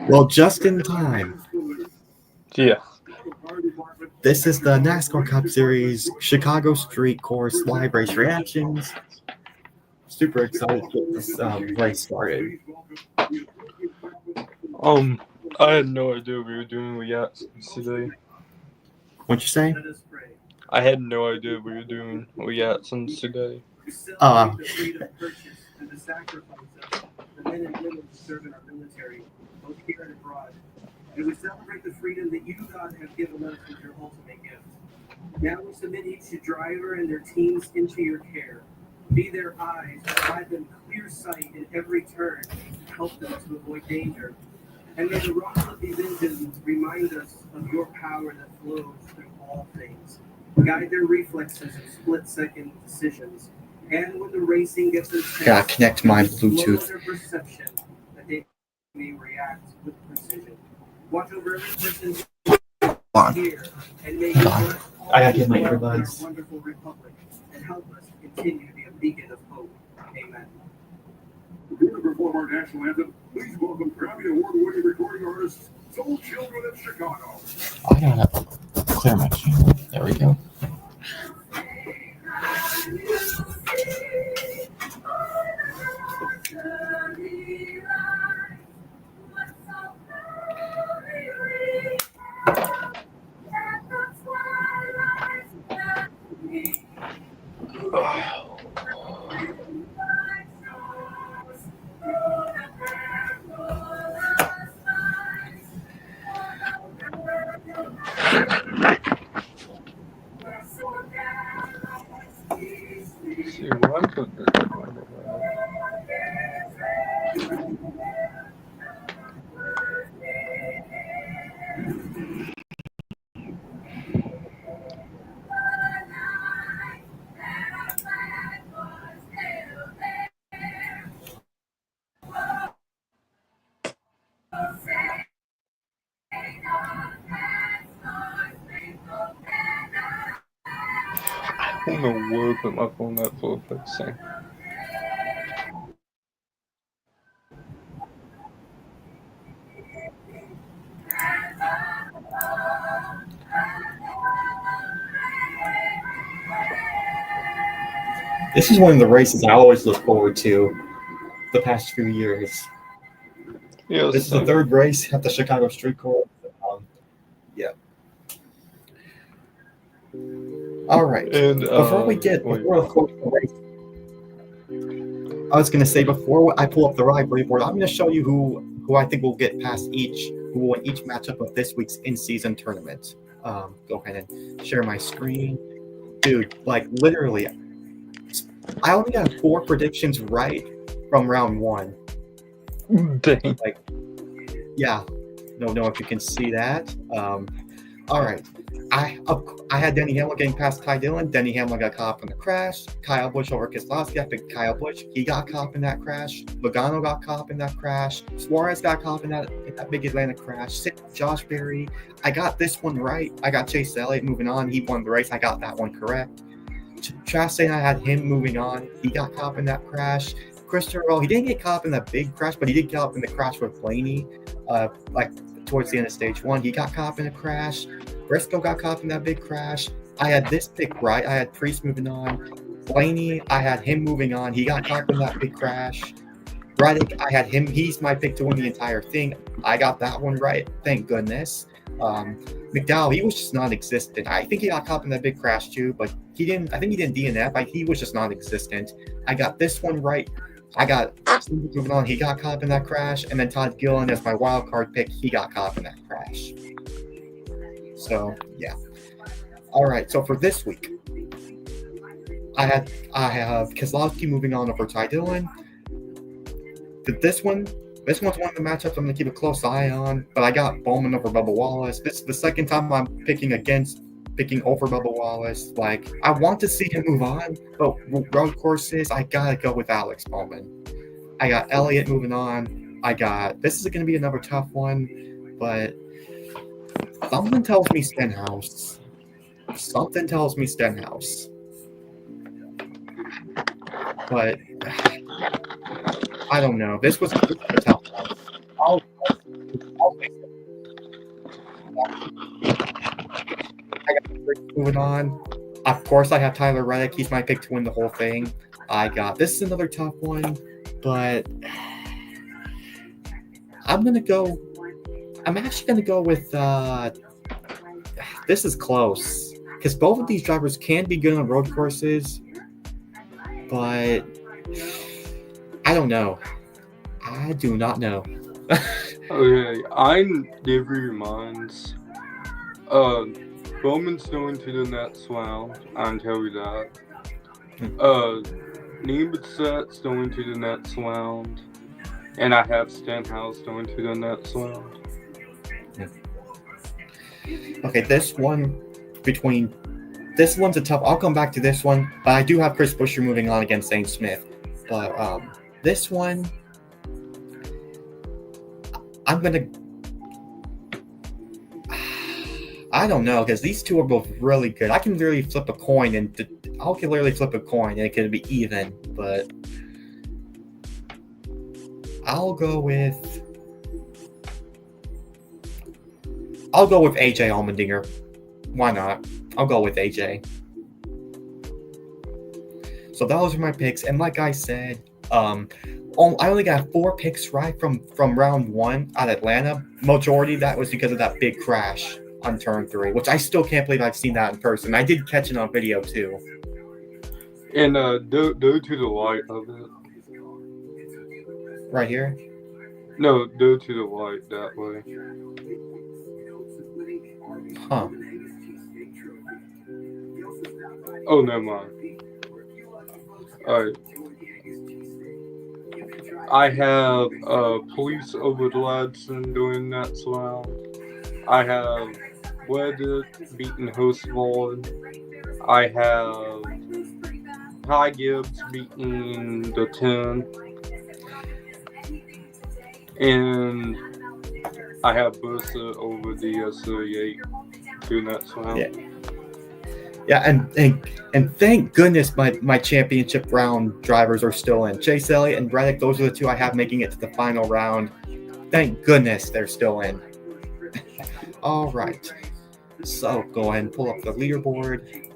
Well, just in time. Yeah. This is the NASCAR Cup Series Chicago Street Course live race reactions. Super excited to get this race started. Um, I had no idea we were doing reactions today. What'd you say? I had no idea we were doing reactions today. Uh, gotta connect my Bluetooth. On. Hold on. I gotta get my earbuds. Here to perform our national anthem, please welcome Grammy Award-winning recording artist, Soul Children of Chicago. I gotta clear my channel. There we go. See, why put this on the I don't know where to put my phone at for fixing. This is one of the races I always look forward to the past few years. Yeah, This is the third race at the Chicago Street Course. Yeah. All right. And Before the race, I was gonna say before I pull up the rivalry board, I'm gonna show you who I think will get past who will win each matchup of this week's in-season tournament. Go ahead and share my screen, dude. Like literally, I only got 4 predictions right from round 1. dang. Like, yeah, don't know if you can see that. All right. I had Denny Hamlin getting past Ty Dillon. Denny Hamlin got caught up in the crash. Kyle Busch over Keselowski. I picked Kyle Busch. He got caught up in that crash. Logano got caught up in that crash. Suarez got caught up in that big Atlanta crash. Josh Berry. I got this one right. I got Chase Elliott moving on. He won the race. I got that one correct. Chastain, I had him moving on. He got caught up in that crash. Christopher, well, he didn't get caught up in that big crash, but he did get caught up in the crash with Blaney. Like towards the end of stage 1, he got caught up in a crash. Briscoe got caught up in that big crash. I had this pick right. I had Priest moving on. Blaney, I had him moving on. He got caught up in that big crash. Reddick, I had him. He's my pick to win the entire thing. I got that one right. Thank goodness. McDowell, he was just non-existent. I think he got caught up in that big crash too, but he didn't. I think he didn't DNF. He was just non-existent. I got this one right. I got Steve moving on. He got caught up in that crash, and then Todd Gillen as my wild card pick. He got caught up in that crash. So yeah. All right. So for this week, I have Keselowski moving on over Ty Dillon. This one's one of the matchups I'm gonna keep a close eye on. But I got Bowman over Bubba Wallace. This is the second time I'm picking over Bubba Wallace. Like, I want to see him move on, but road courses, I gotta go with Alex Bowman. I got Elliott moving on. This is gonna be another tough one, but something tells me Stenhouse. But I don't know. This was a tough one. Moving on. Of course, I have Tyler Reddick. He's my pick to win the whole thing. This is another tough one, but I'm actually gonna go with. This is close because both of these drivers can be good on road courses, but I don't know. I do not know. Okay, I give you mines. Bowman's going to the next round. I can tell you that. Niebet's going to the next round, and I have Stenhouse going to the next round. Okay, this one's a tough. I'll come back to this one, but I do have Chris Buescher moving on against Zane Smith. But this one, I don't know because these two are both really good. I can literally flip a coin and it could be even. But I'll go with AJ Allmendinger. Why not? I'll go with AJ. So those are my picks, and like I said, I only got 4 picks right from round 1 at Atlanta. Majority of that was because of that big crash on turn 3, which I still can't believe I've seen that in person. I did catch it on video too. And go to the right of it. Right here? No, go to the right that way. Huh. Oh, never mind. Alright. I have Police over Ladson doing that round. I have Weddick beating Hostvold. I have Ty Gibbs beating the 10. And I have Bursa over the 38 doing that round. Yeah, and thank goodness my championship round drivers are still in. Chase Elliott and Reddick, those are the two I have making it to the final round. Thank goodness they're still in. All right. So go ahead and pull up the leaderboard.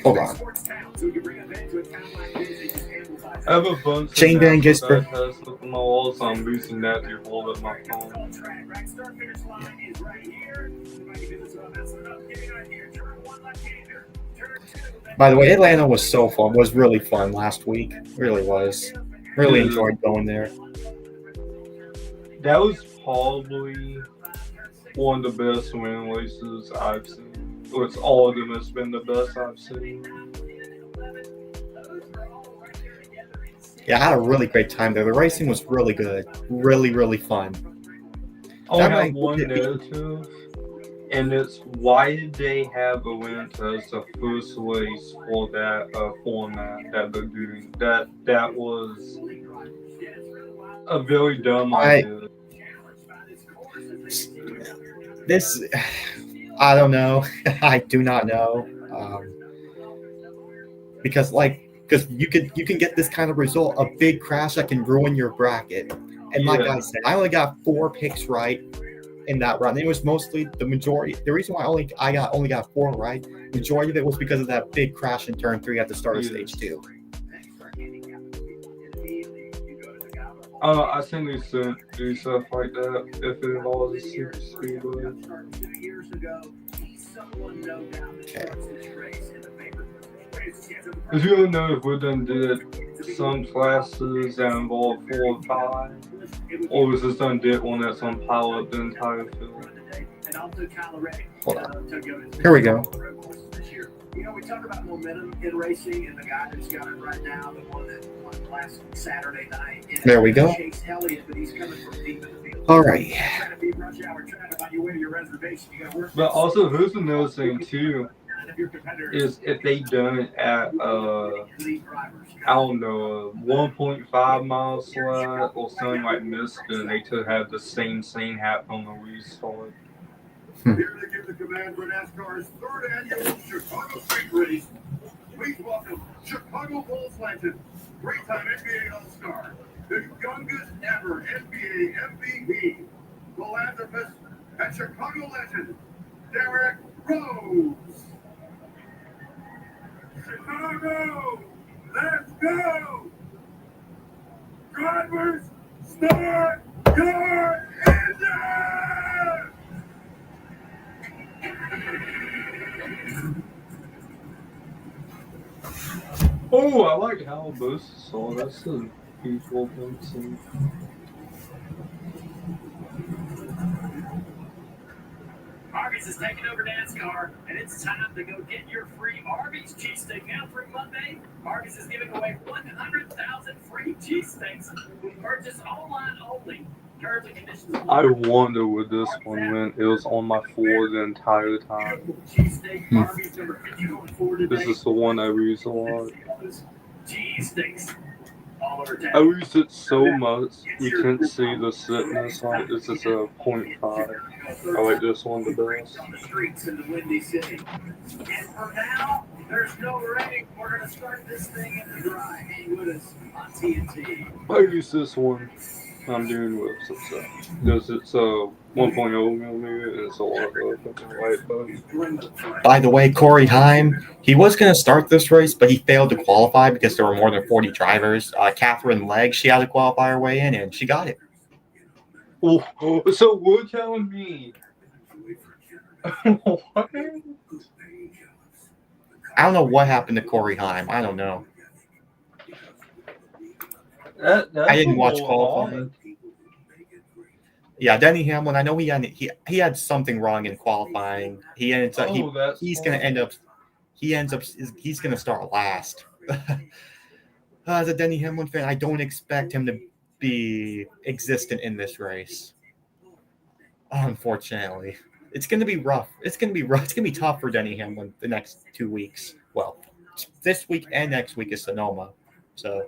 Hold on. I have a bunch Shane Van Gisbergen. with my walls, so I'm losing that to hold up my phone. By the way, Atlanta was so fun. Was really fun last week. Really was. Really enjoyed going there. That was probably one of the best win races I've seen. It's all of them has been the best I've seen. Yeah, I had a really great time there. The racing was really good. Really, really fun. I only have one narrative, and it's why did they have event as the first race for that format that they're doing? That was a very dumb idea. I don't know. I do not know. Because you can get this kind of result, a big crash that can ruin your bracket. And like I said, I only got 4 picks right in that run. It was mostly the majority. The reason why I only got 4 right, majority of it was because of that big crash in turn 3 at the start of stage 2. I think we should do stuff like that if it involves a super speedway. Okay. If you don't know if we done did some classes that involve 4 or 5, or was this done did one that's on pile up the entire field? Hold on. Here we go. You know, we talk about momentum in racing, and the guy that's got it right now, the one that won last Saturday night. There we go. Chase Elliott, but he's coming from deep in the field. All right. But also, here's another thing too, is if they done it at I don't know, 1.5 mile slot or something like this, then they could have the same thing happen on the restart. Here to give the command for NASCAR's 3rd annual Chicago Street Race. Please welcome Chicago Bulls legend, three-time NBA All-Star, the youngest ever NBA MVP, philanthropist, and Chicago legend, Derrick Rose. Chicago, let's go! Drivers, start your engine! Oh, I like how Boost saw that's a beautiful thing. Arby's is taking over NASCAR, and it's time to go get your free Arby's cheesesteak. Now through Monday, Arby's is giving away 100,000 free cheesesteaks with purchase online only. Terms and conditions apply. I wonder where this one went. It was on my floor the entire time. Cheesesteak, Arby's number 50 going forward today. This is the one I use a lot. Cheesesteaks. All over town. I use it so much you can't see the thickness on it. This is a 0.5. I like this one the best. On the streets in the Windy City. And for now, there's no rain. We're going to start this thing in the dry. Hang with us on TNT. I use this one. I'm doing with some stuff. Because it's a 1.0 millimeter and it's a lot of light button. By the way, Corey Heim, he was going to start this race, but he failed to qualify because there were more than 40 drivers. Catherine Legg, she had to qualify her way in, and she got it. Oh, so you're telling me? What? I don't know what happened to Corey Heim. I don't know. I didn't watch qualifying. Yeah, Denny Hamlin. I know he had something wrong in qualifying. He's gonna start last. As a Denny Hamlin fan, I don't expect him to be existent in this race. Unfortunately, it's gonna be rough. It's gonna be tough for Denny Hamlin the next 2 weeks. Well, this week and next week is Sonoma. So.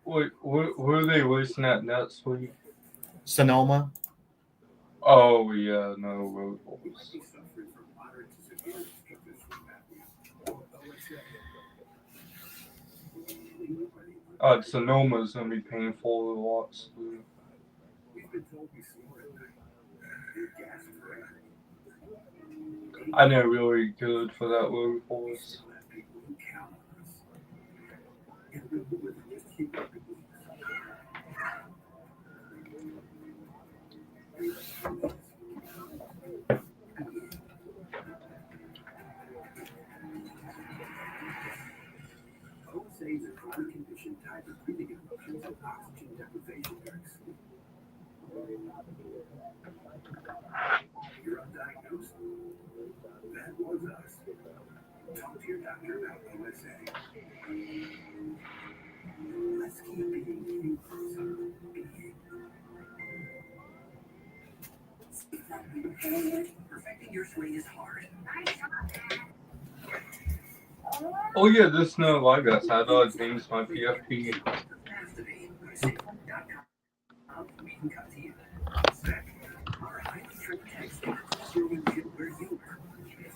Wait, where are they racing at next week? Sonoma. Oh, yeah, no, road course. Sonoma's going to be painful to watch. I know really good for that road course. OSA's a chronic condition tied to breathing infections and oxygen deprivation drugs. You're undiagnosed? That was us. Talk to your doctor about OSA. Let's keep being you. Perfecting your swing is hard. Oh yeah, this no I guess I thought it changed my PFP.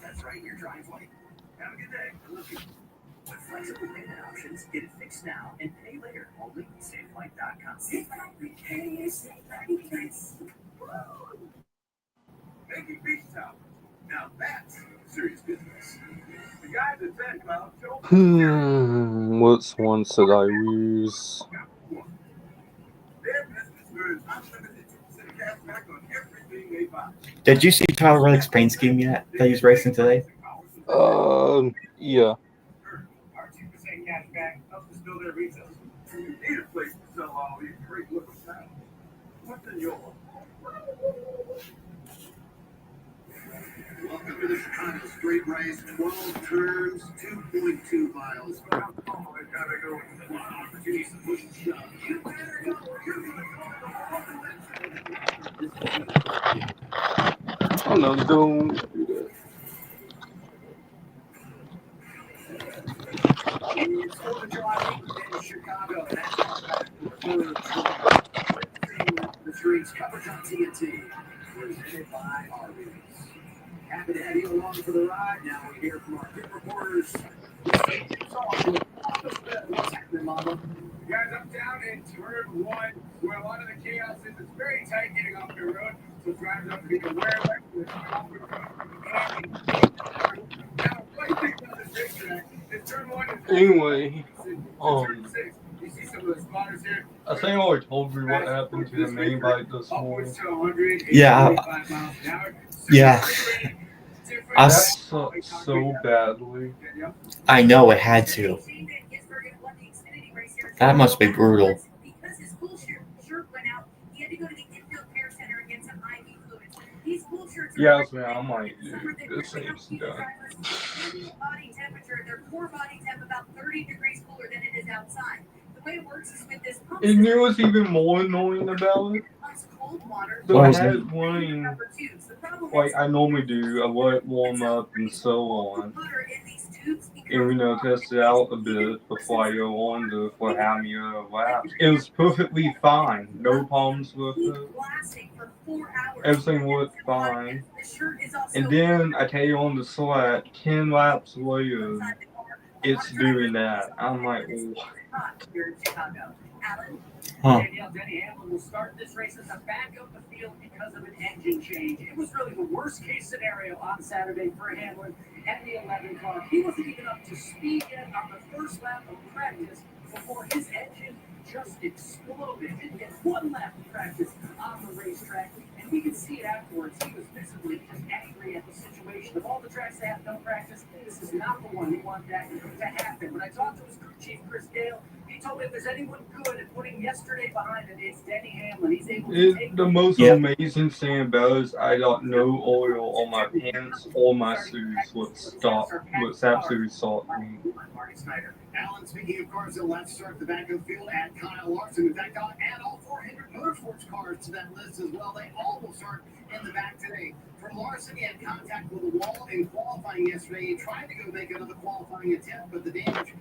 That's right, your driveway. Have a good day. With flexible payment options, get it fixed now and pay later. Only SafeLife.com. Making beach towels. Now that's serious business. The guys at Sand Cloud told Which one should I use? their business earns unlimited cash back on everything they buy. Did you see Tyler Reddick's paint scheme yet that he's racing today? Yeah. Our 2% cash back helps us build their retail. You need a place to sell all these great looking towels. What's in yours? Welcome to the Chicago Street Race. 12 turns, 2.2 miles. Oh, I gotta go. Opportunities to push and shove. You better go. You're gonna go. Oh no, don't do that. It's 4th of July in Chicago. The streets coverage on TNT. Presented by Arby's. Happy to have you along for the ride. Now we hear from our pit reporters. What's happening, Mama? Guys, I'm down in turn 1, where a lot of the chaos is. It's very tight getting off the road, so drivers have to be aware of it. Off the road. Now, one thing about this racetrack is turn 1 is Anyway, turn 6. You see some of the spotters here. I think I already told you what happened to the main bike this morning. Yeah. Yeah. I That sucked so badly. I know it had to. That must be brutal. Because his pool shirt went out, he had to go to the infield care center and get some IV fluids. These pool shirts Yeah, man, I'm like, dude, this ain't done. Body temperature, their core body temp about 30 degrees cooler than it is outside. The way it works is with this pump. And you know what's even more annoying about it? So I had it running like I normally do. I let it warm up and so on. And, you know, test it out a bit before I go on to for how many laps. It was perfectly fine. No problems with it. Everything worked fine. And then I tell you on the Slack, 10 laps later, it's doing that. I'm like, what? Huh. Denny Hamlin will start this race as a back of the field because of an engine change. It was really the worst case scenario on Saturday for Hamlin at the 11 car. He wasn't even up to speed yet on the first lap of practice before his engine just exploded. Didn't get one lap of practice on the racetrack, and we could see it afterwards. He was visibly just angry at the situation. Of all the tracks that have no practice, this is not the one he wanted that to happen. When I talked to his crew chief, Chris Dale, he told me if there's anyone good at putting yesterday behind it, it's Denny Hamlin. He's able to take The most amazing thing about it is I got no oil on my pants or my shoes, which absolutely stopped me. Alan, speaking of cars that left start the back of the field, add Kyle Larson. In fact, I'll add all 400 Motorsports cars to that list as well. They all will start in the back today. For Larson, he had contact with the wall in qualifying yesterday. He tried to go make another qualifying attempt, but the damage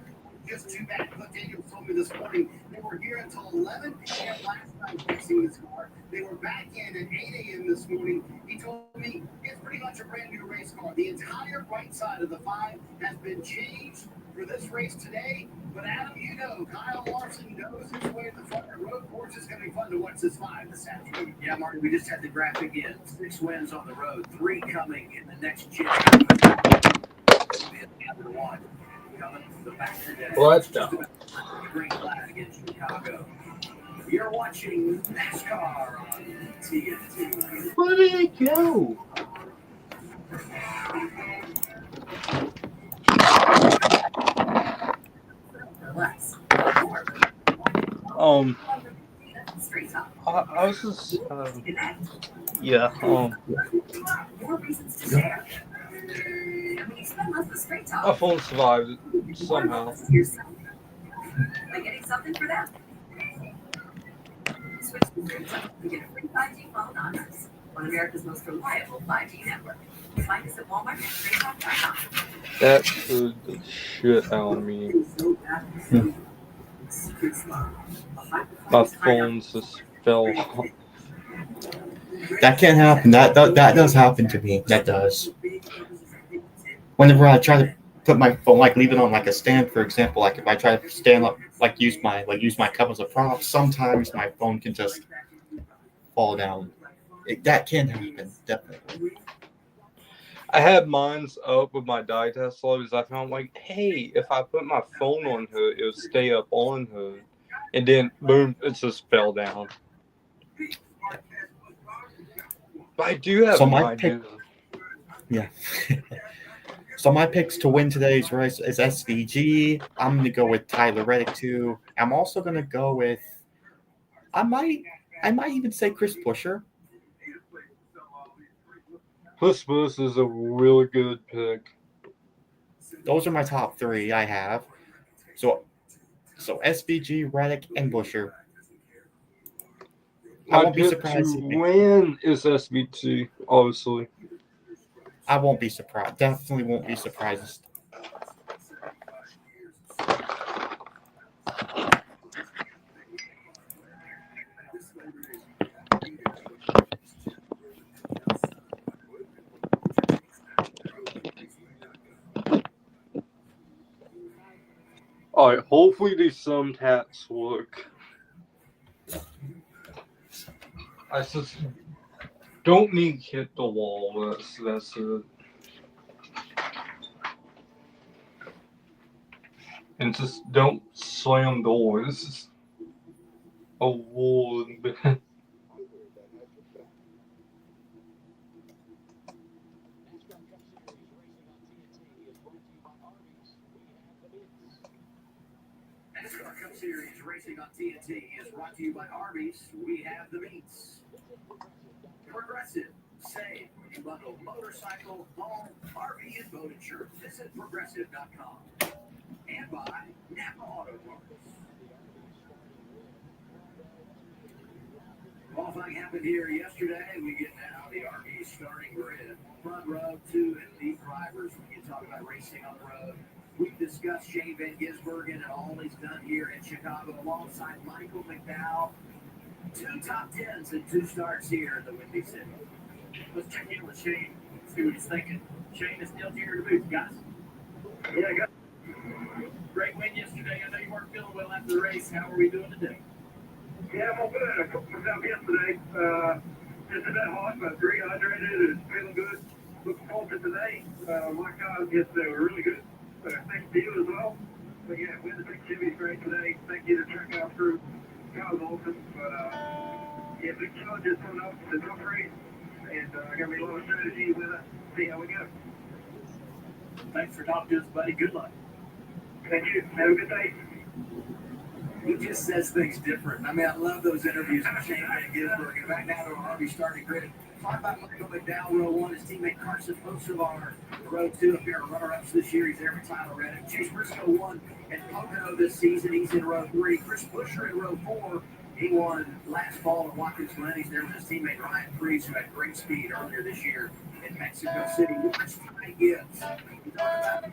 just too bad. Cliff Daniels told me this morning they were here until 11 p.m. last night fixing this car. They were back in at 8 a.m. this morning. He told me it's pretty much a brand new race car. The entire right side of the 5 has been changed for this race today. But Adam, you know, Kyle Larson knows his way to the front of the road course. It's going to be fun to watch this 5 this afternoon. Yeah, Martin, we just had the graphic in. 6 wins on the road, 3 coming in the next gen. One coming the back today. Well, that's dumb. Green flag against Chicago. You're watching NASCAR on TNT. Where did it go? I was just, yeah, my phone survived it somehow. By getting something for them. Switch to to get a free 5G phone on us. On America's most reliable 5G network. Find us at Walmart and StraighTalk.com. That screwed the shit out of me. My phone just fell off. That can't happen. That does happen to me. That does. Whenever I try to put my phone, like leave it on like a stand, for example, like if I try to stand up, like use my cup as a prop, sometimes my phone can just fall down. That can happen, definitely. I had mine's up with my dye test lows. I found like, hey, if I put my phone on her, it would stay up on her. And then, boom, it just fell down. But I do have So my mine. pick, yeah. So my picks to win today's race is SVG. I'm going to go with Tyler Reddick too. I'm also going to go with, I might even say Chris Buescher. Chris Buescher is a really good pick. Those are my top 3 I have. So SVG, Reddick, and Buescher. I won't be surprised. To win is SVG, obviously. I won't be surprised. Definitely won't be surprised. Alright, hopefully these thumbtacks work. I just don't need to hit the wall. That's it. And just don't slam doors. Award. NASCAR Cup Series racing on TNT is brought to you by Arby's. We have the meats. Progressive. Save when you bundle motorcycle, home, RV, and boat insurance. Visit progressive.com. And by Napa Auto Parts. Qualifying happened here yesterday. We get now the RV starting grid. Front row, 2 elite drivers when you talk about racing on the road. We've discussed Shane Van Gisbergen and all he's done here in Chicago alongside Michael McDowell. 2 top 10s and 2 starts here in the Windy City. Let's check in with Shane, see what he's thinking. Shane is still here to boot, guys. Yeah, good. Great win yesterday. I know you weren't feeling well after the race. How are we doing today? Yeah, I'm all good. I cooked myself yesterday. Just a bit hot, but rehydrated and feeling good. Looking forward to today. My cars just really good. Thanks to you as well. But yeah, win the big Chevy is great today. Thank you to the track out crew. That was awesome. But yeah, big challenge just coming up to the top race. And I got me a lot of strategy with it. See how we go. Thanks for talking to us, buddy. Good luck. Thank you. Have a good day. He just says things different. I mean, I love those interviews with Shane Van Gisbergen. Back now to our RV starting grid. Talk about Michael McDowell, row 1, his teammate Carson Hocevar, row 2, a pair of runner-ups this year. He's there with Tyler Reddick. Chase Briscoe won at Pocono this season. He's in row 3. Chris Buescher in row 4. He won last fall at Watkins Glen. He's there with his teammate Ryan Preece, who had great speed earlier this year in Mexico City. Watch Ty Gibbs. We talk about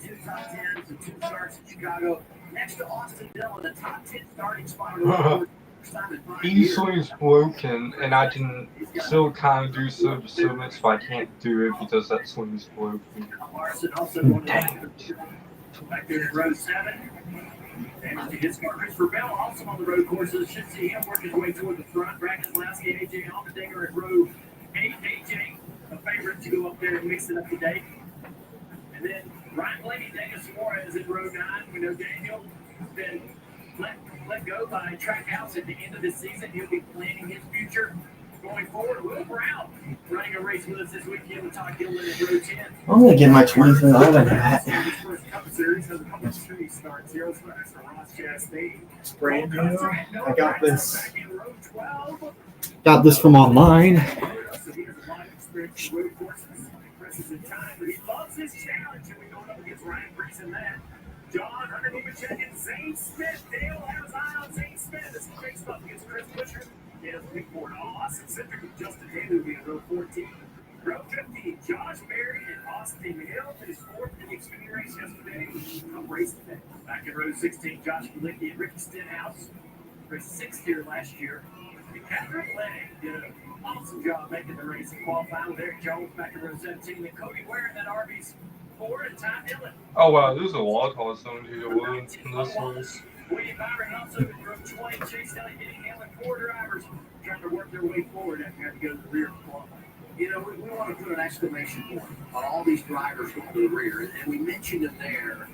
2 top 10s and 2 starts in Chicago. Next to Austin Dillon, the top 10 starting spot on the road. Easily broken, and I can still kind of do some movements, but I can't do it because that swing's broken. Larson also Dang it. Back there in row 7. And his car, Christopher Bell, also on the road courses. Should see him work his way toward the front. Brad Keselowski, AJ Allmendinger at row 8. AJ, a favorite to go up there and mix it up today. And then Ryan Blaney, Daniel Suarez in row 9. We know Daniel has been let go by Trackhouse at the end of the season. He'll be planning his future going forward. Will Brown running a race with us this weekend with Todd Gilman in row 10. I'm gonna get my 20s out of that. His first Cup Series has a couple of series starts. 0 starts for Ross Chastain. It's brand new. I got this. Got this from online. So he has a lot of experience in road courses. Presses in time, but he loves his challenge, and we going up against Ryan Preece in that. John underneath checking Zane Smith. Dale has eye on Zane Smith as he faces up against Chris Buescher. He has a big board. Austin Cedric with Justin Haley in row 14. Row 15, Josh Berry and Austin Hill finished 4th in the Xfinity race yesterday. Up race today. Back in row 16, Josh Kalicki and Ricky Stenhouse raced 6th here last year. And Catherine Lennon did an awesome job making the race and qualifying with Eric Jones back in row 17. And Cody Ware in that RV's 4 and Ty Dillon. Oh wow, there's a lot of some here in this race. William Byron also in row 20. Chase Elliott getting Hamlin 4 drivers trying to work their way forward after having to go to the rear of the qualifying. You know, we want to put an exclamation point on all these drivers going to the rear. And we mentioned them there,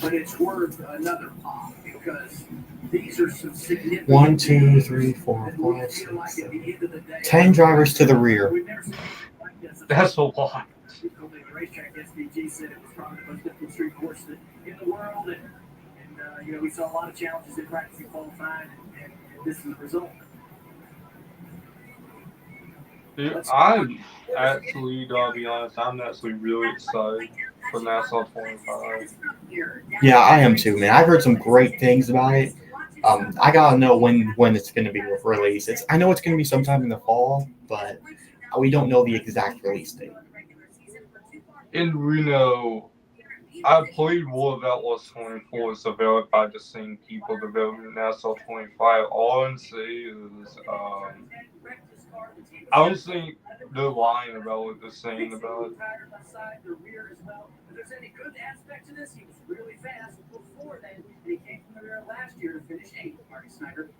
but it's worth another pop because these are some significant. 1, 2, 3, 4, 5, 6, 7. 10 drivers to the rear. That's a lot. The racetrack SVG said it was probably the most difficult street course in the world, and you know, we saw a lot of challenges in practicing qualifying, and this is the result. Dude, I'm actually, gotta be honest, I'm actually really excited for NASCAR 25. Yeah, I am too, man. I've heard some great things about it. I gotta know when it's gonna be released. I know it's gonna be sometime in the fall, but we don't know the exact release date. In Reno, I played World of Outlaws 24. It's developed by the same people developing NASCAR 25. All I can say is, I don't think they're lying about what they're saying Fixing about the it. tire left side, the rear as well. If there's any good aspect to this, he was really fast before then, and he came from the rear last year to finish 8th. Marty Snyder.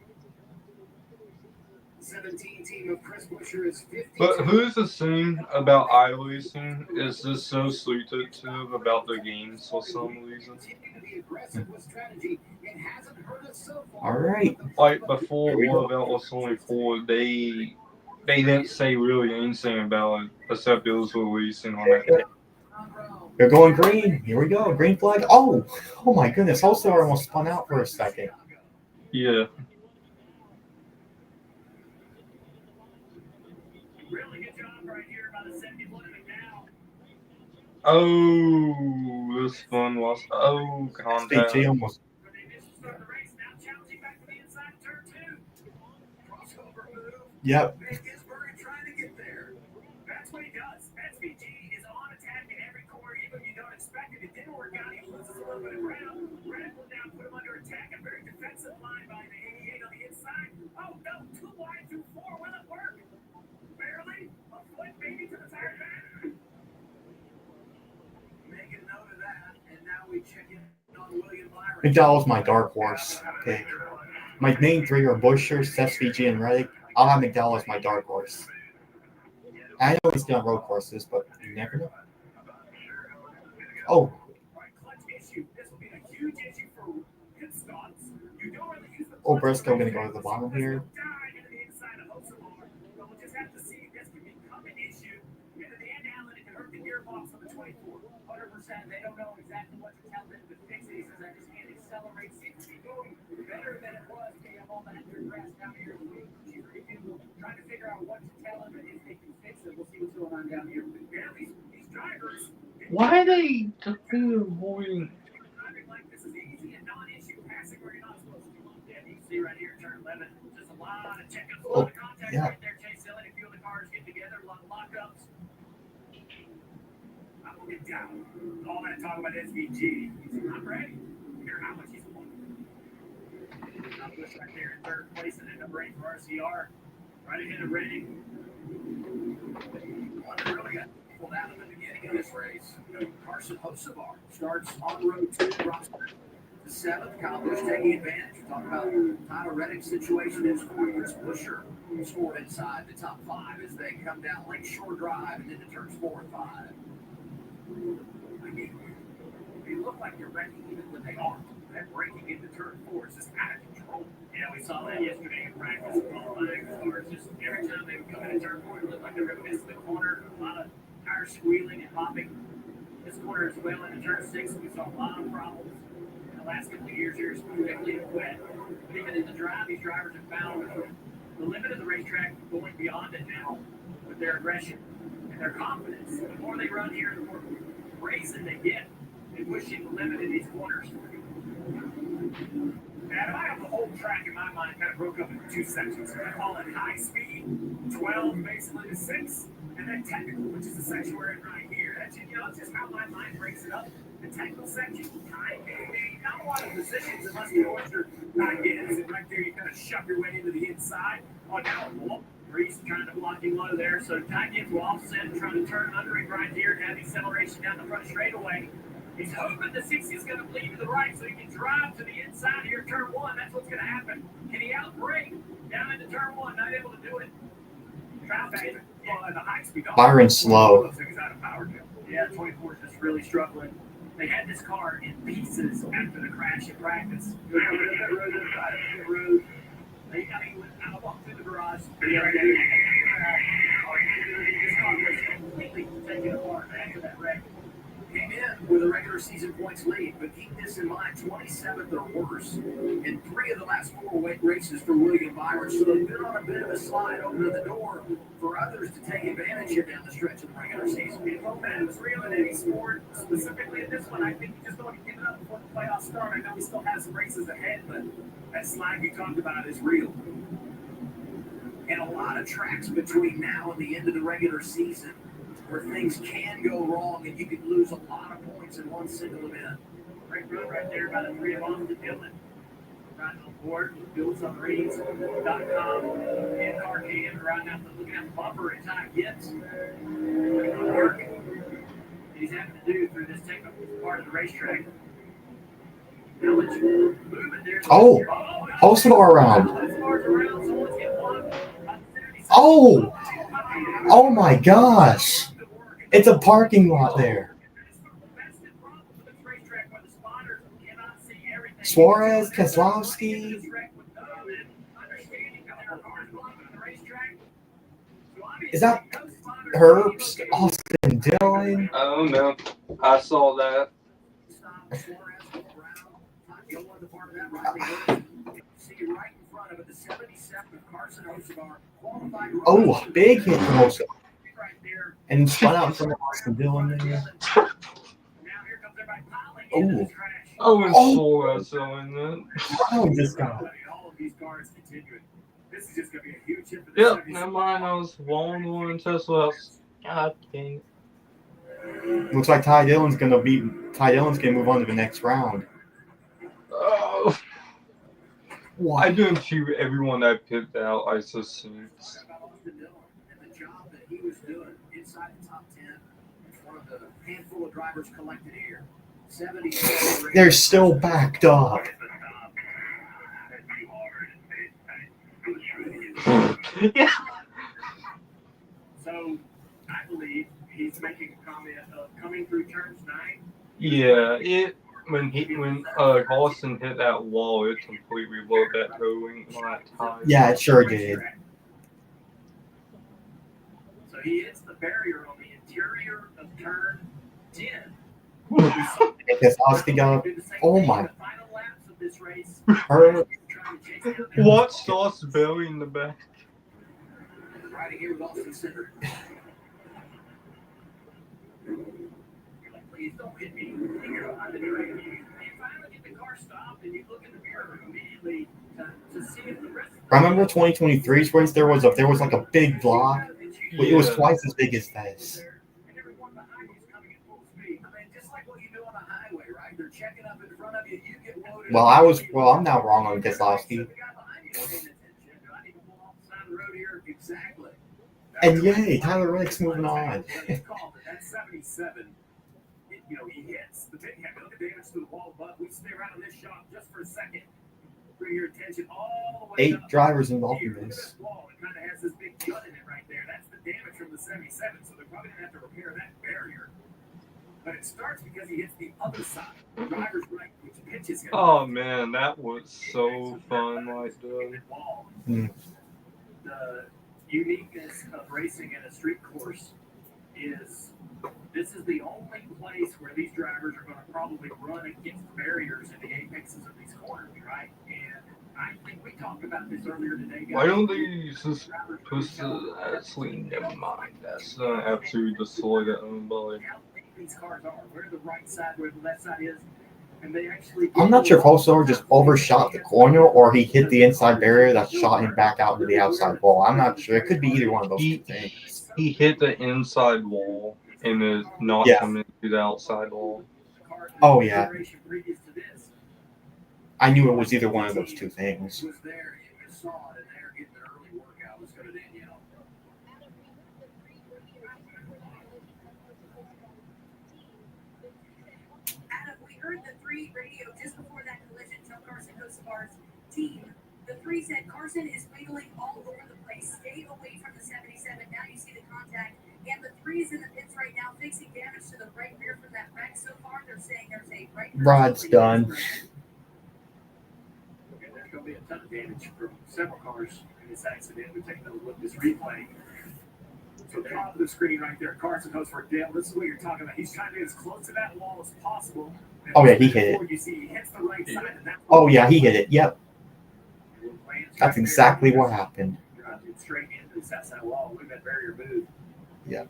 17 team of Chris Buescher is 52. But who's to say about iRacing is just so secretive about their games for some reason? Continue to be aggressive with strategy. It hasn't hurt us so far. All right. Like before War of Outlaws 24, they didn't say really anything about it except it was releasing on that. They're going green. Here we go. Green flag. Oh my goodness. Also, I almost spun out for a second. Yeah. Really good job right here by the 71 McDowell. Oh, this one was contact. SVG almost. When they missed the start of the race, now challenging back to the inside turn 2. Crossover move. Yep. And Gisbergen trying to get there. That's what he does. SVG is on attack in every corner, even when you don't expect it. It didn't work out. He loses a little bit of ground. Red will now put him under attack. A very defensive line by the 88 on the inside. Oh, no. Too wide through 4. Will it work? Barely. A foot maybe to the tire back. Make a note of that. And now we check in on William Byron. McDowell's my dark horse pick. My main 3 are Buescher, SVG, and Reddick. I'll have McDowell as my dark horse. I know he's done road courses, but you never know. Oh, Briscoe going to go to the bottom here. They don't know exactly what to tell them to fix it. He says, I just can't accelerate. Seems to be going better than it was. They have all that grass down here. Trying to figure out what to tell them and if they can fix it. We'll see what's going on down here. Yeah, these drivers. Why are they avoiding? Driving like this is easy and non-issue passing where you're not supposed to. Yeah, you can see right here, turn 11. Just a lot of checkups, a lot of contact right there. Chase Hill and a few of the cars get together, a lot of lockups. I will get down. All that talk about SVG. I'm ready. Hear how much he's won. I'll push right there in 3rd place and end up ready for RCR. Right ahead of Redding. One that really got pulled out in the beginning of this race. Carson Hocevar starts on road 2. The 7th, Kyle Busch taking advantage. We're talking about Tyler Reddick's situation in scoring. Chris Buescher scored inside the top 5 as they come down Lakeshore Drive and into turns 4 and 5. I mean, they look like they're wrecking even when they aren't. That breaking into turn 4 is just out of control. Yeah, we saw that yesterday in practice. Qualifying cars, just every time they would come into turn 4, it looked like they were going to miss the corner. A lot of tires squealing and popping. This corner as well into turn 6, we saw a lot of problems in the last couple of years here, specifically wet. But even in the drive, these drivers have found the limit of the racetrack going beyond it now with their aggression and their confidence. The more they run here, the more racing they get and pushing the limit in these corners. Adam, I have the whole track in my mind kind of broke up into 2 sections. I call it high speed, 12 basically to 6, and then technical, which is the section we're in right here. That's, that's just how my mind breaks it up. The technical section, time gain, not a lot of positions unless you know what your time gain is. And right there, you kind of shove your way into the inside. Oh, now Reese trying to block him low there. So time gains will offset and trying to turn under him right here and have acceleration down the front straightaway. He's hoping the 60 is going to bleed to the right so he can drive to the inside here, turn 1. That's what's going to happen. Can he outbrake down into turn 1? Not able to do it. Traffic at the high speed. Byron's slow. Looks like he's out of power. Yeah, 24 is just really struggling. They had this car in pieces after the crash in practice. Road. I walked through the garage the other day. This car was completely taken apart after that wreck. Came in with a regular season points lead, but keep this in mind, 27th or worse in 3 of the last 4 races for William Byron. So they've been on a bit of a slide, opening the door for others to take advantage here down the stretch of the regular season. It was real in any sport, specifically in this one. I think you just don't want to give it up before the playoffs start. I know we still have some races ahead, but that slide we talked about is real. And a lot of tracks between now and the end of the regular season where things can go wrong and you could lose a lot of points in one single event. Great run right there by the 3 of Austin Dillon. riding on board with buildsonreeds.com and Arcade riding out looking at the bumper and time gets the work he's having to do through this technical part of the racetrack. Oh, also around. Oh, oh my gosh. It's a parking lot there. Suarez, Keselowski. Is that Herbst, Austin Dillon? I don't know. I saw that. Oh, big hit from Hosa. And spun out in front of Austin Dillon there. Oh. Oh, and Suarez doing that. Oh, this guy. Yep, never mind. I was one Tesla House. God dang it. Looks like Ty Dillon's gonna move on to the next round. Oh. I didn't shoot everyone that picked out ISO suits. They're still backed up. Yeah. So I believe he's making a comment of coming through turns 9. Yeah, when Austin hit that wall, it completely looked at towing my tires. Yeah, it sure did. So he hits the barrier on the interior of turn 10. Keselowski got. Oh my. Watch Sauce Belly in the back. Riding here with Austin Center. Please don't hit me. You're behind the train. You finally get the car stopped and you look in the mirror immediately to see if the rest of the Remember 2023's race? There was like a big block. It was twice as big as this. and everyone behind you is coming at full speed. I mean, just like what you do on a highway, right? They're checking up in front of you, you get loaded. I'm not wrong on Keselowski. Exactly. And yay, Tyler Reddick's moving on. That's 77. He hits the big heavy. Look at the damage to the wall above. We stay around on this shot just for a second. Bring your attention all the way 8 up. drivers involved in Look at this. wall. It kind of has this big gut in it right there. That's the damage from the 77. So they're probably going to have to repair that barrier. But it starts because he hits the other side. The driver's right, which pitches him. Oh man, that was so fun right there. The uniqueness of racing at a street course is this is the only place where these drivers are going to probably run against barriers in the apexes of these corners, right? And I think we talked about this earlier today, guys. Why don't they just actually never mind? That's gonna have to destroy their own body. How big these cars are, where the right side, where the left side is, and they actually. I'm not sure if Hosa just overshot the corner or he hit the inside barrier that shot him back out into the outside wall. I'm not sure. It could be either one of those two things. He hit the inside wall and it knocked him into the outside wall. Oh yeah. I knew it was either one of those two things. The 3 radio just before that collision tell Carson Hocevar's team. The 3 said Carson is wiggling all over the place. Stay away from the 77. Now you see the contact. And the 3 is in the pits right now fixing damage to the right rear from that wreck. So far, they're saying there's a right rear. Rod's done. Okay, there's going to be a ton of damage from several cars in this accident. We're taking a look at this replay. So top of the screen right there, Carson Hocevar, Dale, this is what you're talking about. He's trying to get as close to that wall as possible. Oh yeah, he hit it. You see, he hits the right side of that Oh yeah, he hit it. Yep. That's exactly what happened. Straight into the outside wall. Look at that barrier move. Yep.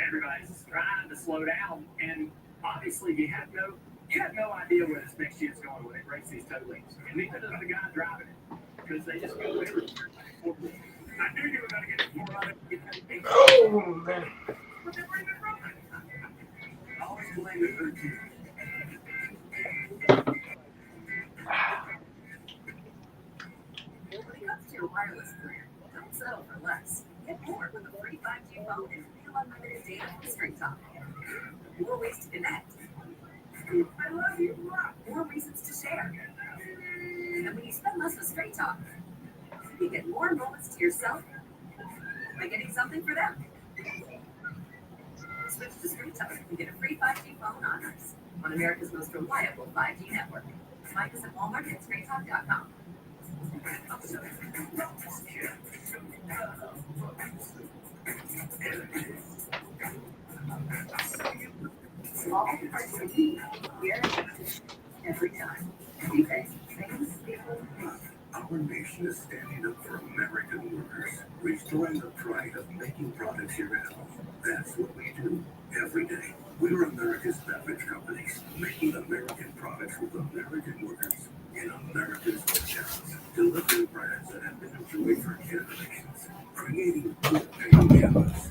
Everybody's trying to slow down, and obviously you have no idea where this next year's going when it breaks these toe links. And neither does the guy driving it, because they just go everywhere. I knew you were going to get it 400. Oh man. But they're bringing it wrong. Always blame the 13. settle for less. Get more with a free 5G phone and real unlimited data from Straight Talk. More ways to connect. I love you. More reasons to share. And when you spend less with Straight Talk, you get more moments to yourself by getting something for them. Switch to Straight Talk and get a free 5G phone on us on America's most reliable 5G network. Find us at Walmart and StraightTalk.com. Small parts of me, here, every time. We say things people hate. Our nation is standing up for American workers, restoring the pride of making products here at home. That's what we do every day. We're America's beverage companies, making American products with American workers in America's hotels, delivering brands that have been enjoyed for generations, creating good paying campus.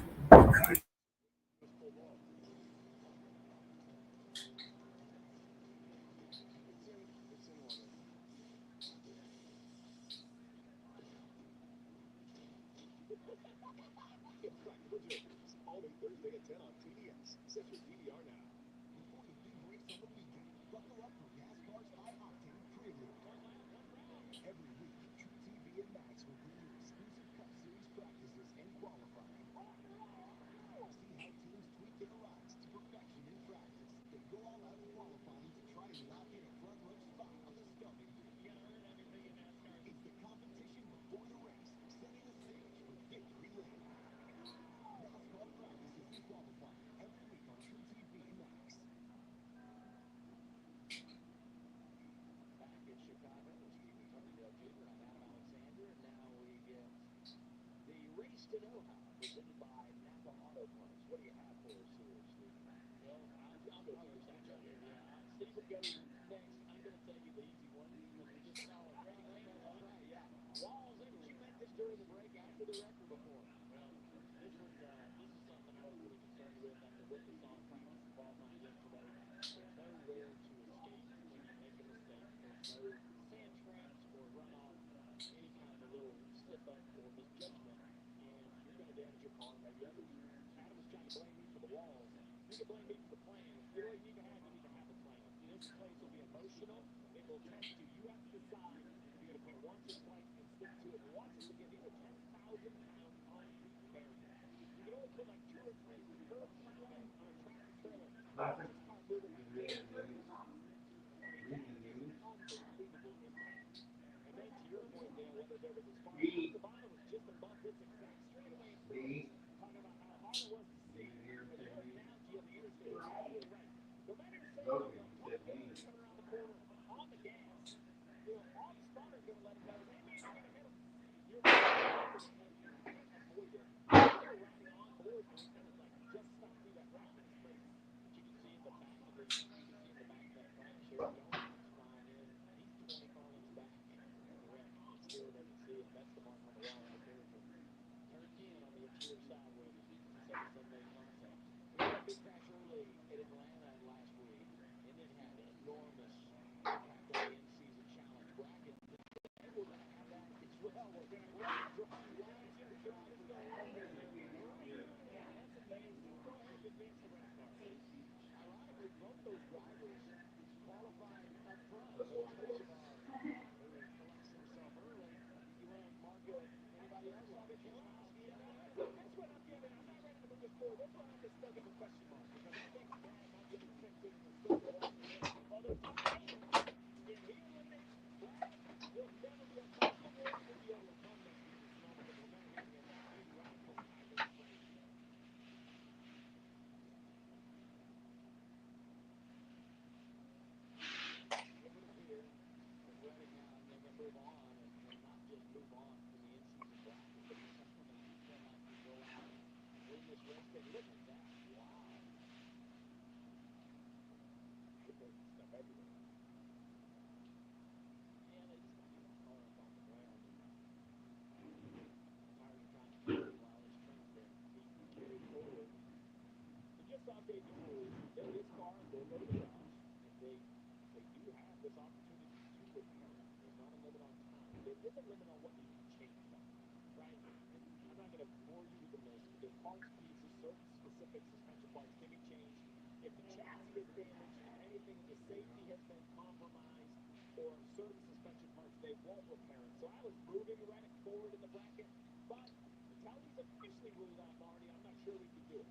going to bore you with the list, but there's parts, pieces, certain specific suspension parts can be changed. If the chassis is damaged, if anything in the safety has been compromised, or certain suspension parts, they won't repair it. So I was moving Reddick forward in the bracket, but until he's officially ruled out, Marty, I'm not sure we can do it.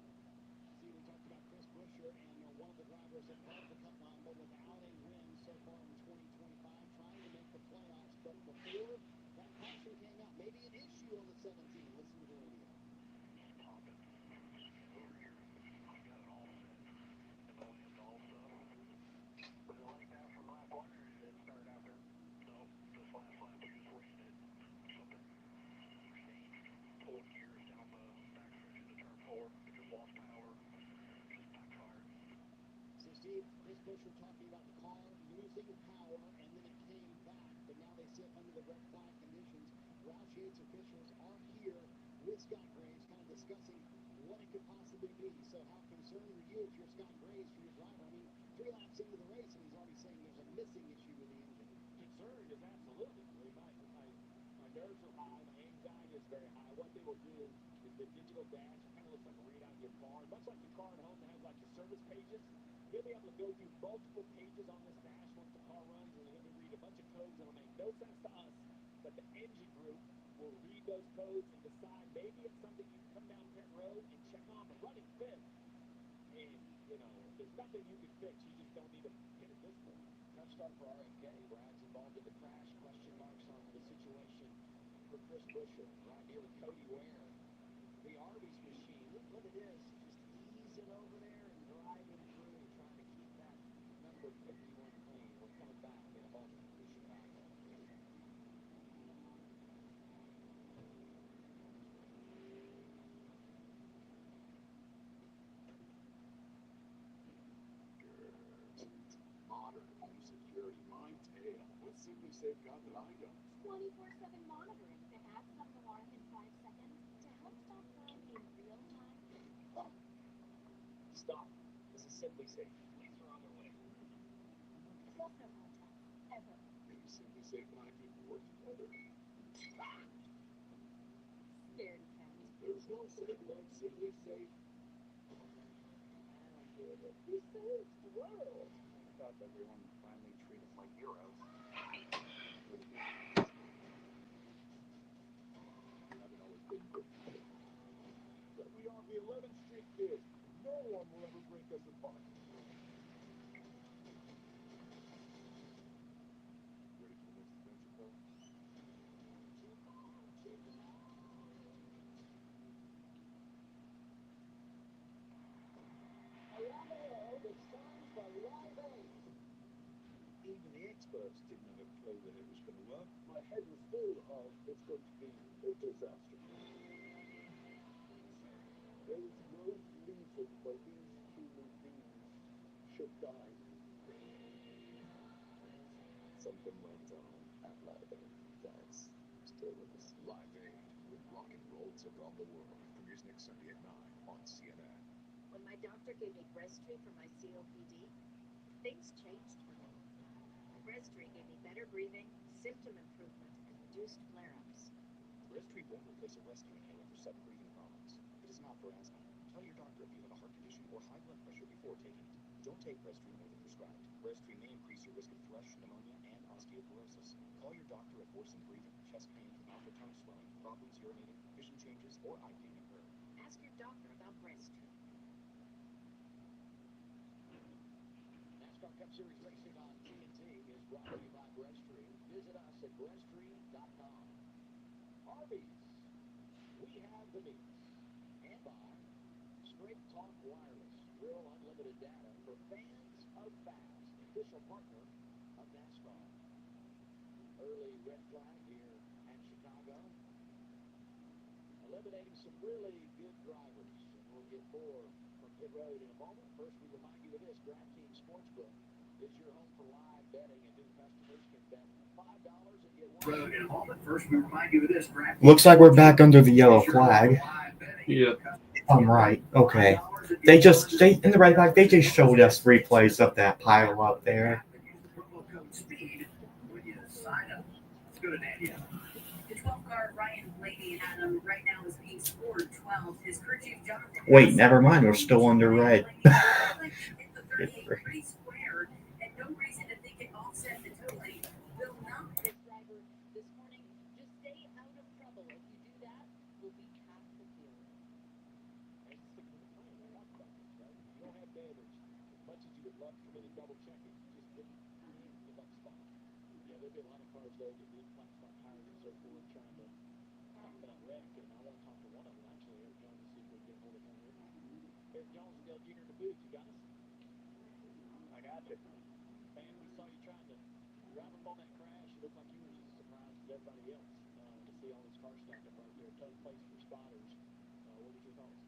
See, we talked about Chris Buescher, and one of the drivers that led the Cup but without a win so far in 2025, trying to make the playoffs. But before that caution came out, maybe an issue on the 17. Listen to the radio. Steve, Chris Buescher talking about the car losing power, and then it came back, but now they sit under the red flag conditions. Roush Yates officials are here with Scott Graves, kind of discussing what it could possibly be. So how concerned are you if you're Scott Graves for your driver? I mean, 3 laps into the race, and he's already saying there's a missing issue with the engine. Concern is absolutely. I mean, my nerves are high. My anxiety is very high. What they will do is the digital dash kind of looks like a readout in your car. Much like the car at home that has like the service pages, he'll be able to go through multiple pages on this dash once the car runs, and he'll read a bunch of codes that'll make no sense to us, but the engine group will read those codes and decide maybe it's something you can come down pit road and check on. But running fifth, and, there's nothing you can fix. You just don't need to hit at this point. Tough start for RFK. Brad's involved in the crash. Question marks on the situation for Chris Buescher. Right here with Cody Ware. The Arby's machine. Look what it is. Just easing over there and driving through, trying to keep that number 51 clean. We're coming back in a moment to Chicago. Modern home security, my tail. What's Simply Safe got that I don't? 24/7 monitoring to have some alarm in 5 seconds to help stop crime in real time. Stop. This is Simply Safe. Police are on their way. Self no contact. Ever. Maybe Simply Safe and I could work together. Scaredy cat. There's no safe like Simply Safe. We saved the world. I thought everyone would finally treat us like heroes. Haven't always been good. But we are the 11th Street Kids. No one will ever break us apart. Ready for the next adventure, fellas? Around the world, it's time for Live Aid. Even the experts didn't have a clue that it was going to work. My head was full of it's going to be a disaster. There is no reason why these human beings should die. Something went on at Live Aid. That's still with us. Live Aid, when rock and roll took on the world. Premieres next Sunday at 9 on CNN. When my doctor gave me Breztri for my COPD, things changed for me. Breztri gave me better breathing, symptom improvement, and reduced flare-ups. Breztri won't replace a rescue inhaler for sudden breathing problems. It is not for asthma. Tell your doctor if you have a heart condition or high blood pressure before taking it. Don't take Breztri more than prescribed. Breztri may increase your risk of thrush, pneumonia, and osteoporosis. Call your doctor if worsened breathing, chest pain, mouth or tongue swelling, problems urinating, vision changes, or eye pain occur. Ask your doctor about Breztri. NASCAR Cup Series racing on TNT is brought to you by Breztri. Visit us at Breztri.com. Arby's, we have the meats. And by Straight Talk Wireless, real unlimited data for fans of fast, official partner of NASCAR. Early red flag here at Chicago. Eliminating some really good drivers. And we'll get more from pit road in a moment. First, we remind you of this. DraftKings Sportsbook is your home for live betting, and new customers can bet $5 and get Road in a moment. First, we remind you of this. Looks like we're back under the yellow flag. Yeah. If I'm right. Okay. They in the red flag, they just showed us replays of that pile up there. The 12 car Ryan Blaney had right now is being Ford 12. His crew chief Jonathan. Wait, never mind. We're still under red. Like hit the 38 pretty square, and no reason to think it offset the totally. Will not. This driver this morning, just stay out of trouble. If you do that, we'll be half the field. And sticking with the plan, we talked about this, right? If you don't have damage, as much as you would love to come in and double check it, you just didn't leave the muck spot. Yeah, there'll be a lot of cars there getting in flat spot tires and so forth, trying to stop that wreck. And I want to talk to one of them, actually, Eric Jones, and see if we can get a hold of him here. Eric Jones and Dale Jr. in the booth. You got us? I got you. Man, we saw you trying to drive up on that crash. It looked like you were just as surprised as everybody else to see all these cars stacked up right there. Tough place for spotters. What was your thoughts?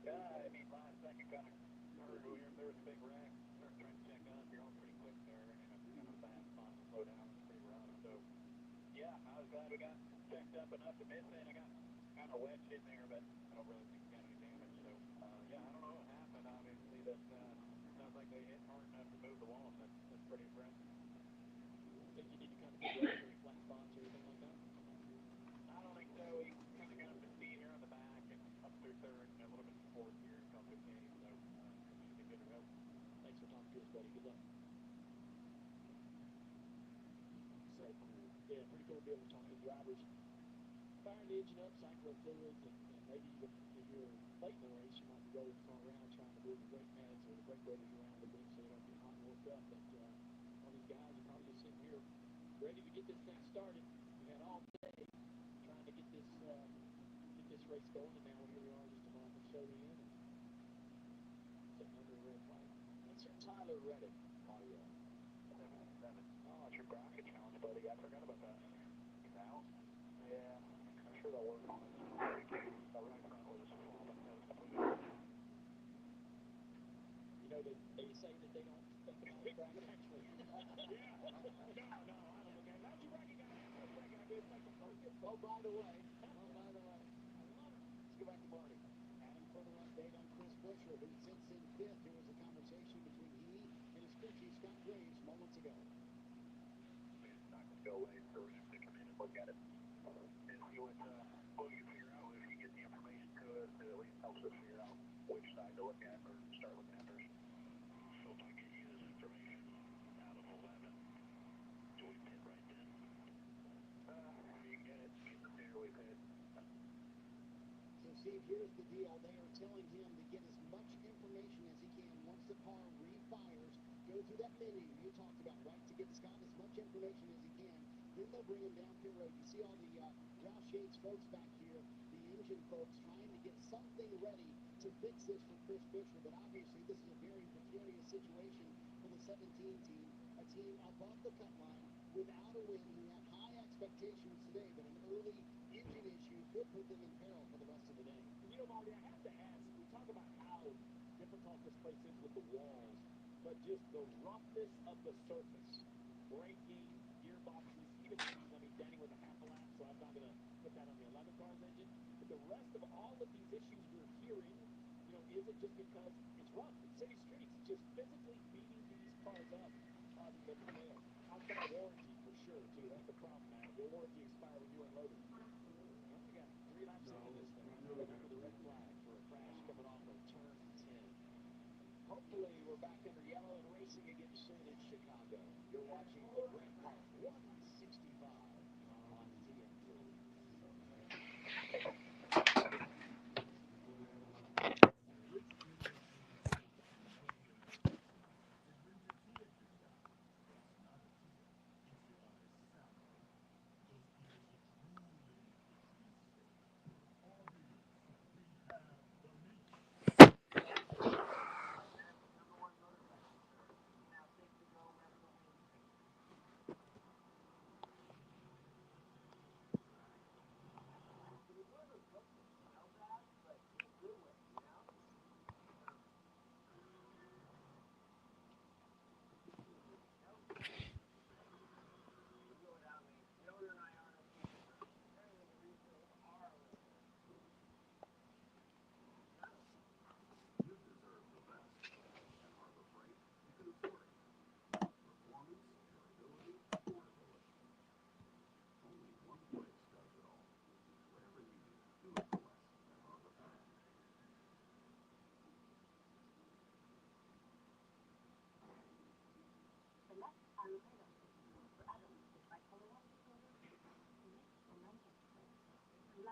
Yeah, I mean, last second kind of heard there was a big wreck. Started trying to check up. You're going pretty quick there in a kind of bad spot to slow down. It's pretty rough. So, yeah, I was glad we got checked up enough to miss it. I got kind of wedged in there, but I don't really think we got any damage. So, yeah, I don't know what happened. Obviously, that sounds like they hit hard enough to move the wall. That's pretty impressive. Think you need to kind of get ready for any flat spots or anything like that? I don't think so. He kind of got up to speed here on the back and up through third and a little bit to fourth here and felt okay. So we should be good to go. Thanks for talking to us, buddy. Good luck. So cool. Yeah, pretty cool to be able to talk to drivers. Firing the engine up, cycling fluids, and maybe even if you're late in the race, you might be rolling the car around trying to move the brake pads or the brake rotors around a bit so they don't get hot and worked up. But all these guys are probably just sitting here ready to get this thing started. We had all day trying to get this race going, and now here we are just a month or so in, and sitting under a red flag. That's your Tyler Reddick audio. 77. Oh, it's your bracket challenge, buddy. I forgot about that. He's out? Yeah, I'm sure they'll work on it. The right front was falling. That was completely. You know, they say that they don't think about the bracket actually. Yeah. No, I don't look at it. How'd you bracket guy after a second? I didn't think oh, by the way. I love it. Let's go back to Marty. Adam, further update on Chris Buescher, who sits in fifth. Here was a conversation between he and his crew chief, Scott Graves, moments ago. It's not going to go away, so we're going to have to come in and look at it and see what we can figure out. If you get the information to us, it at least helps us figure out which side to look at or start looking at first. So if I get you this information out of 11, do we pit right then? You can get it. Get the fairway pit. So, Steve, here's the deal. They are telling him to get as much information as he can once the car refires. Go through that menu you talked about, right? To get Scott as much information as he can. Then they'll bring him down pit road. You see all the Josh Yates folks back here, the engine folks, trying to get something ready to fix this for Chris Buescher. But obviously, this is a very precarious situation for the 17 team, a team above the cut line without a win who have high expectations today, but an early engine issue could put them in peril for the rest of the day. You know, Marty, I have to ask, we talk about how difficult this place is with the walls, but just the roughness of the surface, braking, gearboxes, even engines. I mean, Danny was a half a lap, so I'm not going to put that on the 11 car's engine. But the rest of all of these issues we're hearing, you know, is it just because it's rough? It's city streets, just physically beating these cars up the prevail. Outside of warranty, for sure, too. That's the problem, man. Will warranty expire when you unload it? Well, we got 3 laps into this thing. We're under the red flag for a crash coming off of turn 10. Hopefully, we're back under yellow and racing again soon in Chicago. You're watching the Brent Park 165 on TN3.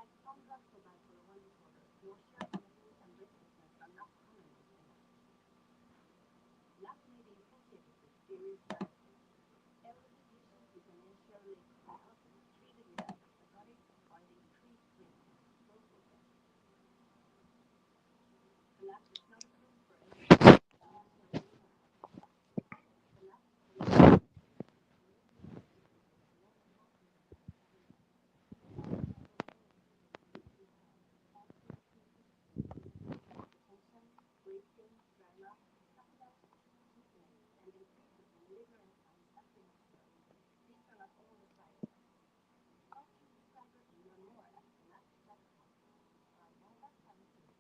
Like some drugs provide for one disorder, your shared benefits and restlessness are not common with MS. Last may be associated with serious side effects. Elderly patients with dementia related health treated with antipsychotics are at increased risk of total death. Collapse is not approved for any wasting, dry mouth, supplement, weakness, and increases in liver enzymes have been observed. These are not all the side effects. How to discover and learn more at collapse.com. Try one last time today.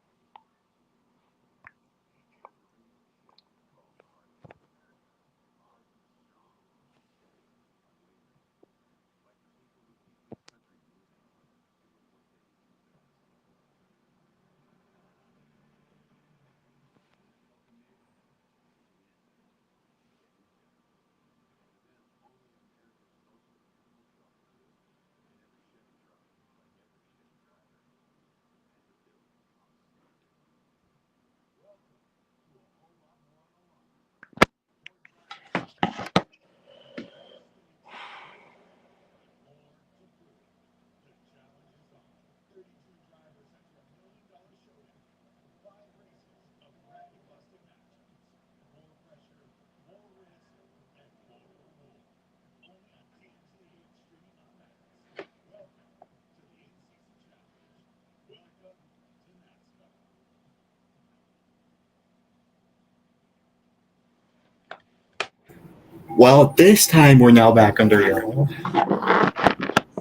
Well, this time we're now back under yellow.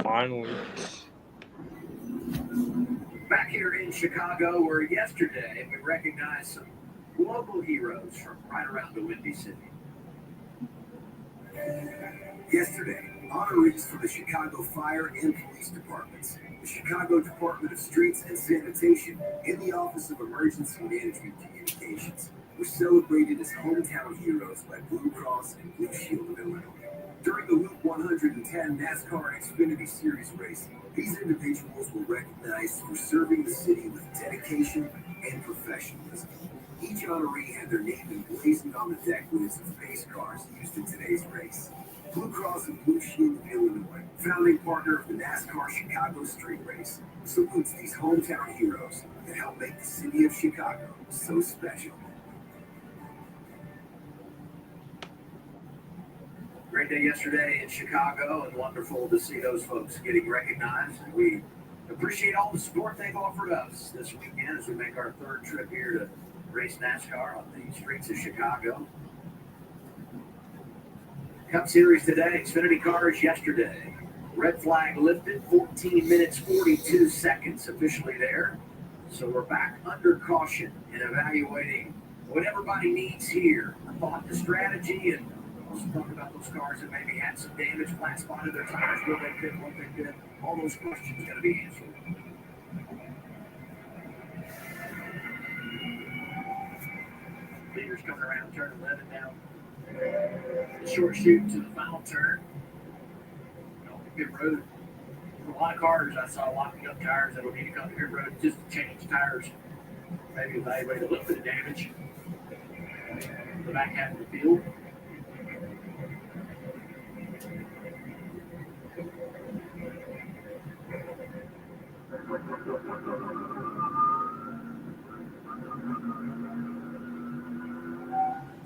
Finally. Back here in Chicago, where yesterday we recognized some local heroes from right around the Windy City. Yesterday, honorees for the Chicago Fire and Police Departments, the Chicago Department of Streets and Sanitation, and the Office of Emergency Management Communications were celebrated as hometown heroes by Blue Cross and Blue Shield of Illinois. During the Loop 110 NASCAR Xfinity Series race, these individuals were recognized for serving the city with dedication and professionalism. Each honoree had their name emblazoned on the deck lids of pace cars used in today's race. Blue Cross and Blue Shield of Illinois, founding partner of the NASCAR Chicago Street Race, salutes these hometown heroes that help make the city of Chicago so special. Great day yesterday in Chicago, and wonderful to see those folks getting recognized. And we appreciate all the support they've offered us this weekend as we make our third trip here to race NASCAR on the streets of Chicago. Cup Series today, Xfinity cars yesterday. Red flag lifted, 14 minutes, 42 seconds officially there. So we're back under caution and evaluating what everybody needs here. A thought to strategy, and also talk about those cars that maybe had some damage, flat spotted their tires, what they could. All those questions got to be answered. Leaders coming around turn 11 now. Short shoot to the final turn. Pit road. For a lot of cars, I saw locking up tires that'll need to come to pit road just to change tires. Maybe evaluate a little bit of damage. The back half of the field.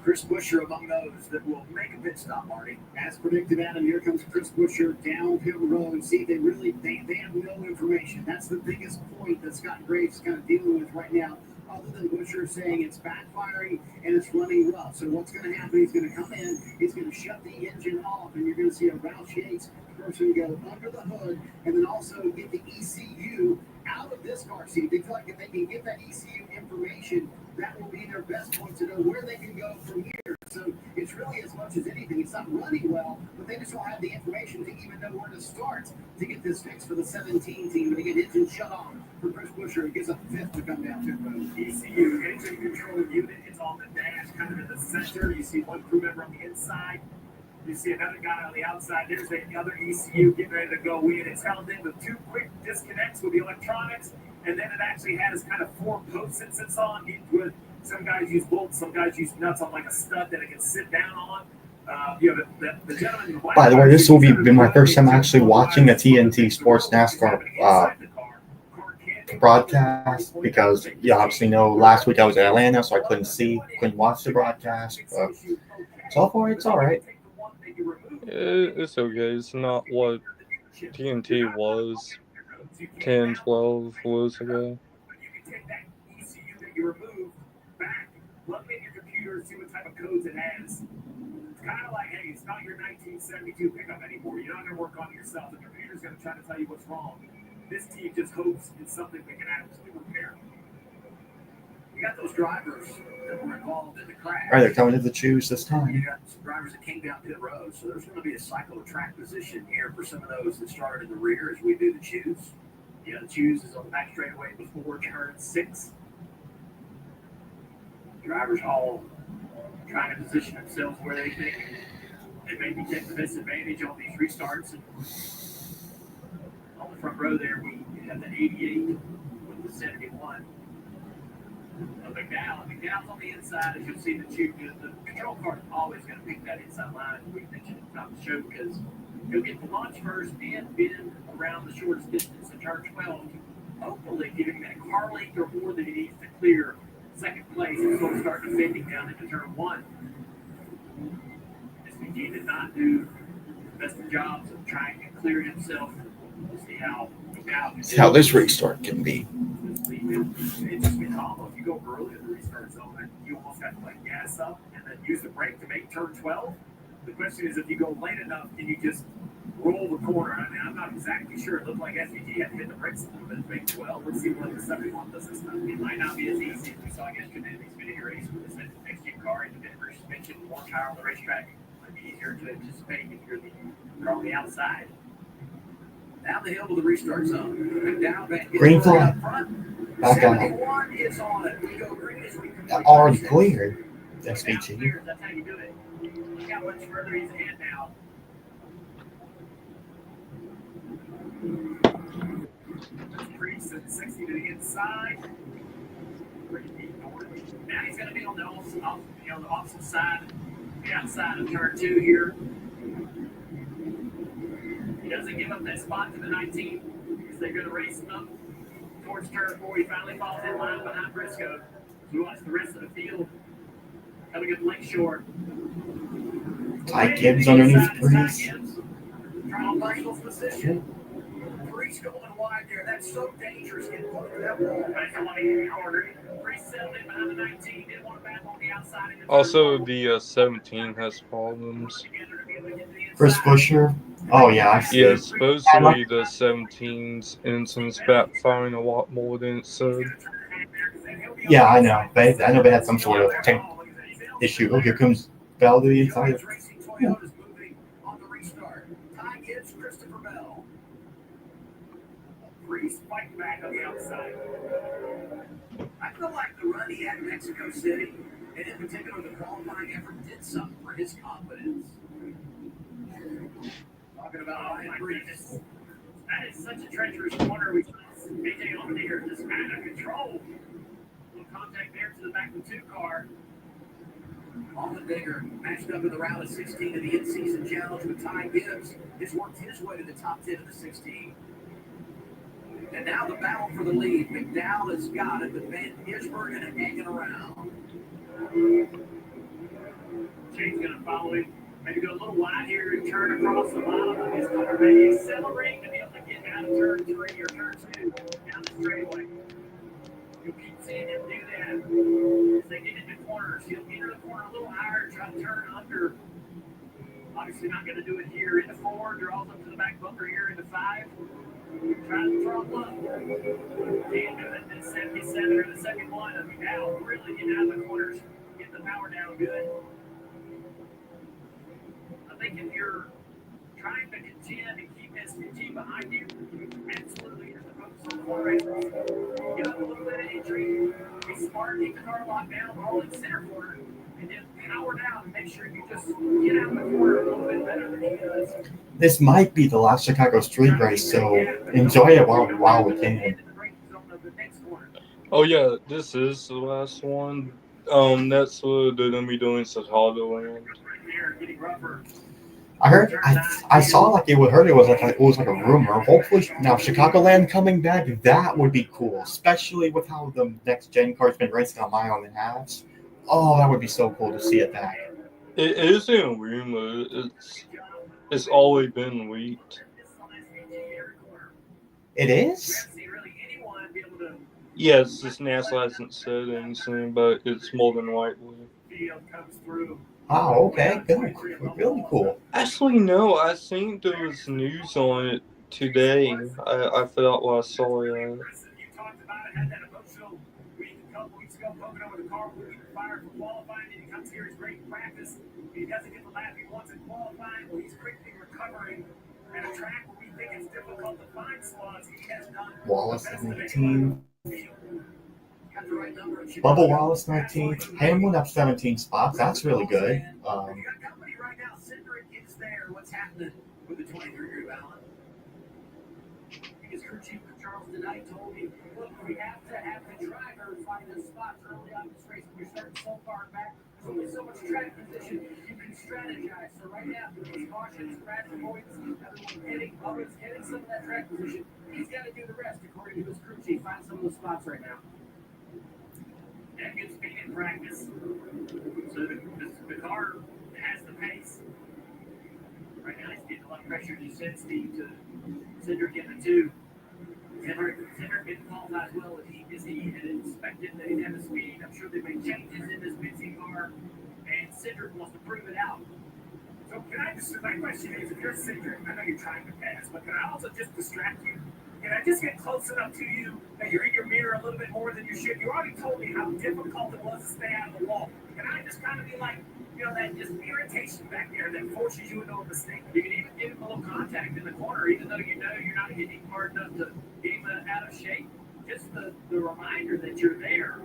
Chris Buescher among those that will make a pit stop, Marty. As predicted, Adam, here comes Chris Buescher down pit road. See, they have no information. That's the biggest point that Scott Graves is kind of dealing with right now, other than Buescher saying it's backfiring and it's running rough. So what's going to happen, he's going to come in, he's going to shut the engine off, and you're going to see a Roush Yates person go under the hood and then also get the ECU out of this car seat. They feel like if they can get that ECU information, that will be their best point to know where they can go from here. So it's really as much as anything. It's not running well, but they just don't have the information to even know where to start to get this fixed for the 17 team. But again, engine shut off for Chris Buescher. It gives a fifth to come down pit road. ECU engine control unit is on the dash, kind of in the center. You see one crew member on the inside. You see another guy on the outside. There's another ECU getting ready to go in. It's held in with 2 quick disconnects with the electronics, and then it actually has kind of 4 posts it sits on. Some guys use bolts, some guys use nuts on like a stud that it can sit down on. The gentleman in the white By the way, this will be my first time actually watching a TNT Sports NASCAR broadcast because you obviously know last week I was in Atlanta, so I couldn't watch the broadcast. But so far, it's all right. It's okay. It's not what TNT was 10, 12 years ago. You can take that ECU that you removed back, plug it in your computer, see what type of codes it has. It's kind of like, hey, it's not your 1972 pickup anymore. You're not going to work on it yourself. The computer's going to try to tell you what's wrong. This team just hopes it's something we can actually repair. You got those drivers that were involved in the crash. All right, they're coming to the choose this time. You got some drivers that came down pit road, so there's going to be a cycle of track position here for some of those that started in the rear as we do the choose. Yeah, the choose is on the back straightaway before turn 6. Drivers all trying to position themselves where they think they may be taking the best advantage on these restarts. And on the front row there, we have the 88 with the 71. McDowell's on the inside, as you'll see the control car is always going to pick that inside line. We mentioned at the top of the show because he'll get the launch first and bend around the shortest distance in turn 12. Hopefully giving that car length or more that he needs to clear second place and sort of start defending down into turn 1. SVG did not do the best of jobs of trying to clear himself. We'll see how this restart can be. It's just phenomenal. If you go early in the restart zone, you almost have to like gas up and then use the brake to make turn 12. The question is, if you go late enough, can you just roll the corner? I mean, I'm not exactly sure. It looked like SVG had to hit the brakes a little bit to make 12. Let's see what the 71 does this time. It might not be as easy as we saw yesterday in the Xfinity race with this next-gen car and the Denver suspension, more power on the racetrack. It might be easier to anticipate if you're on the outside. Down the hill to the restart zone. Green flag. Back on. Is on it. We go green as we Already cleared. SVG. That's how you do it. Look how much further he's ahead now. Priest at 60 to the inside. Pretty deep north. Now he's going to be on the opposite side, the outside of turn 2 here. He doesn't give up that spot to the 19 because they're going to race him up towards turn 4. He finally falls in line behind Briscoe. We watch the rest of the field coming up Lakeshore. Ty Gibbs underneath Priest. Trying to Michael's position. Priest going wide there. That's so dangerous. Getting close to that wall. Priest settled in behind the 19. Didn't want to back on the outside. Also, the 17 has problems. Chris Buescher. Oh yeah, I see. Yeah, supposedly the 17's engine's backfiring a lot more than it said. Yeah, I know. I know they had some sort of tank issue. Oh, here comes Bell to the inside. Yeah. Priest fighting back on the outside. I feel like the run he had in Mexico City, and in particular the qualifying effort, did something for his confidence. Talking about Priest. That is such a treacherous corner. We saw AJ Allmendinger just out of control. Little contact there to the back of the 2 car. Allmendinger matched up in the round of 16 of the in-season challenge with Ty Gibbs. Has worked his way to the top 10 of the 16. And now the battle for the lead. McDowell has got it, but Van Gisbergen hanging around. Shane's going to follow him. Maybe go a little wide here and turn across the bottom of his car. Maybe accelerating to be able to get out of turn 3 or turn 2 down the straightaway. You'll keep seeing him do that as they get into corners. He'll enter the corner a little higher, try to turn under. Obviously not going to do it here into 4. Draws up to the back bumper here into 5. Trying to throttle up. Can't do it in 77 or the second one. Now really getting out of the corners. Get the power down good. I think if you're trying to contend and keep SVG behind you, absolutely you're supposed to corner race. Give up a little bit of injury. Be smart, keep the car locked down, all in center corner. and just power down and make sure you just get out of the corner a little bit better than he does. This might be the last Chicago street race, so enjoy it while we can. Oh yeah, this is the last one. That's what they're gonna be doing Chicagoland. I heard, I saw like it was like a rumor. Hopefully now Chicagoland coming back, that would be cool, especially with how the next gen car's been racing on my own and has. Oh, that would be so cool to see it back. It is in a rumor. It's always been leaked. It is? Yes, this NASCAR hasn't said anything, but it's more than likely. Oh, okay, good, really cool. Actually, no. I think there was news on it today. I forgot what I saw it. You talked about it, had that emotional week a couple weeks ago, poking over the car, looking fired for qualifying, and he comes here, he's great in practice. He doesn't get the lap he wants in qualifying. Well, he's quickly recovering at a track where we think it's difficult to find slots. He has done Wallace 19. Bubba Wallace 19. Hamlin up 17 spots. That's really good. You got company right now. Cindric is there. What's happening with the 23-year balance? His crew chief Charles tonight told me, look, we have to have the driver find the spots early on this race. We're starting so far back. There's only so much track position you can strategize. So right now, through cautions, crash points, everyone hitting, Bubba's getting some of that track position. He's got to do the rest, according to his crew chief. Find some of those spots right now. And good speed in practice. So the car has the pace. Right now, he's getting a lot of pressure. You said, Steve, to Cindric in the 2. Cindric didn't qualify as well as he had expected. They didn't have the speed. I'm sure they made changes in this Vinci car, and Cindric wants to prove it out. So can I just, my question is, if you're Cindric, I know you're trying to pass, but can I also just distract you? Can I just get close enough to you that you're in your mirror a little bit more than you should? You already told me how difficult it was to stay out of the wall. Can I just kind of be like, that just irritation back there that forces you into a mistake? You can even give him a little contact in the corner, even though you know you're not hitting hard enough to get him out of shape. Just the reminder that you're there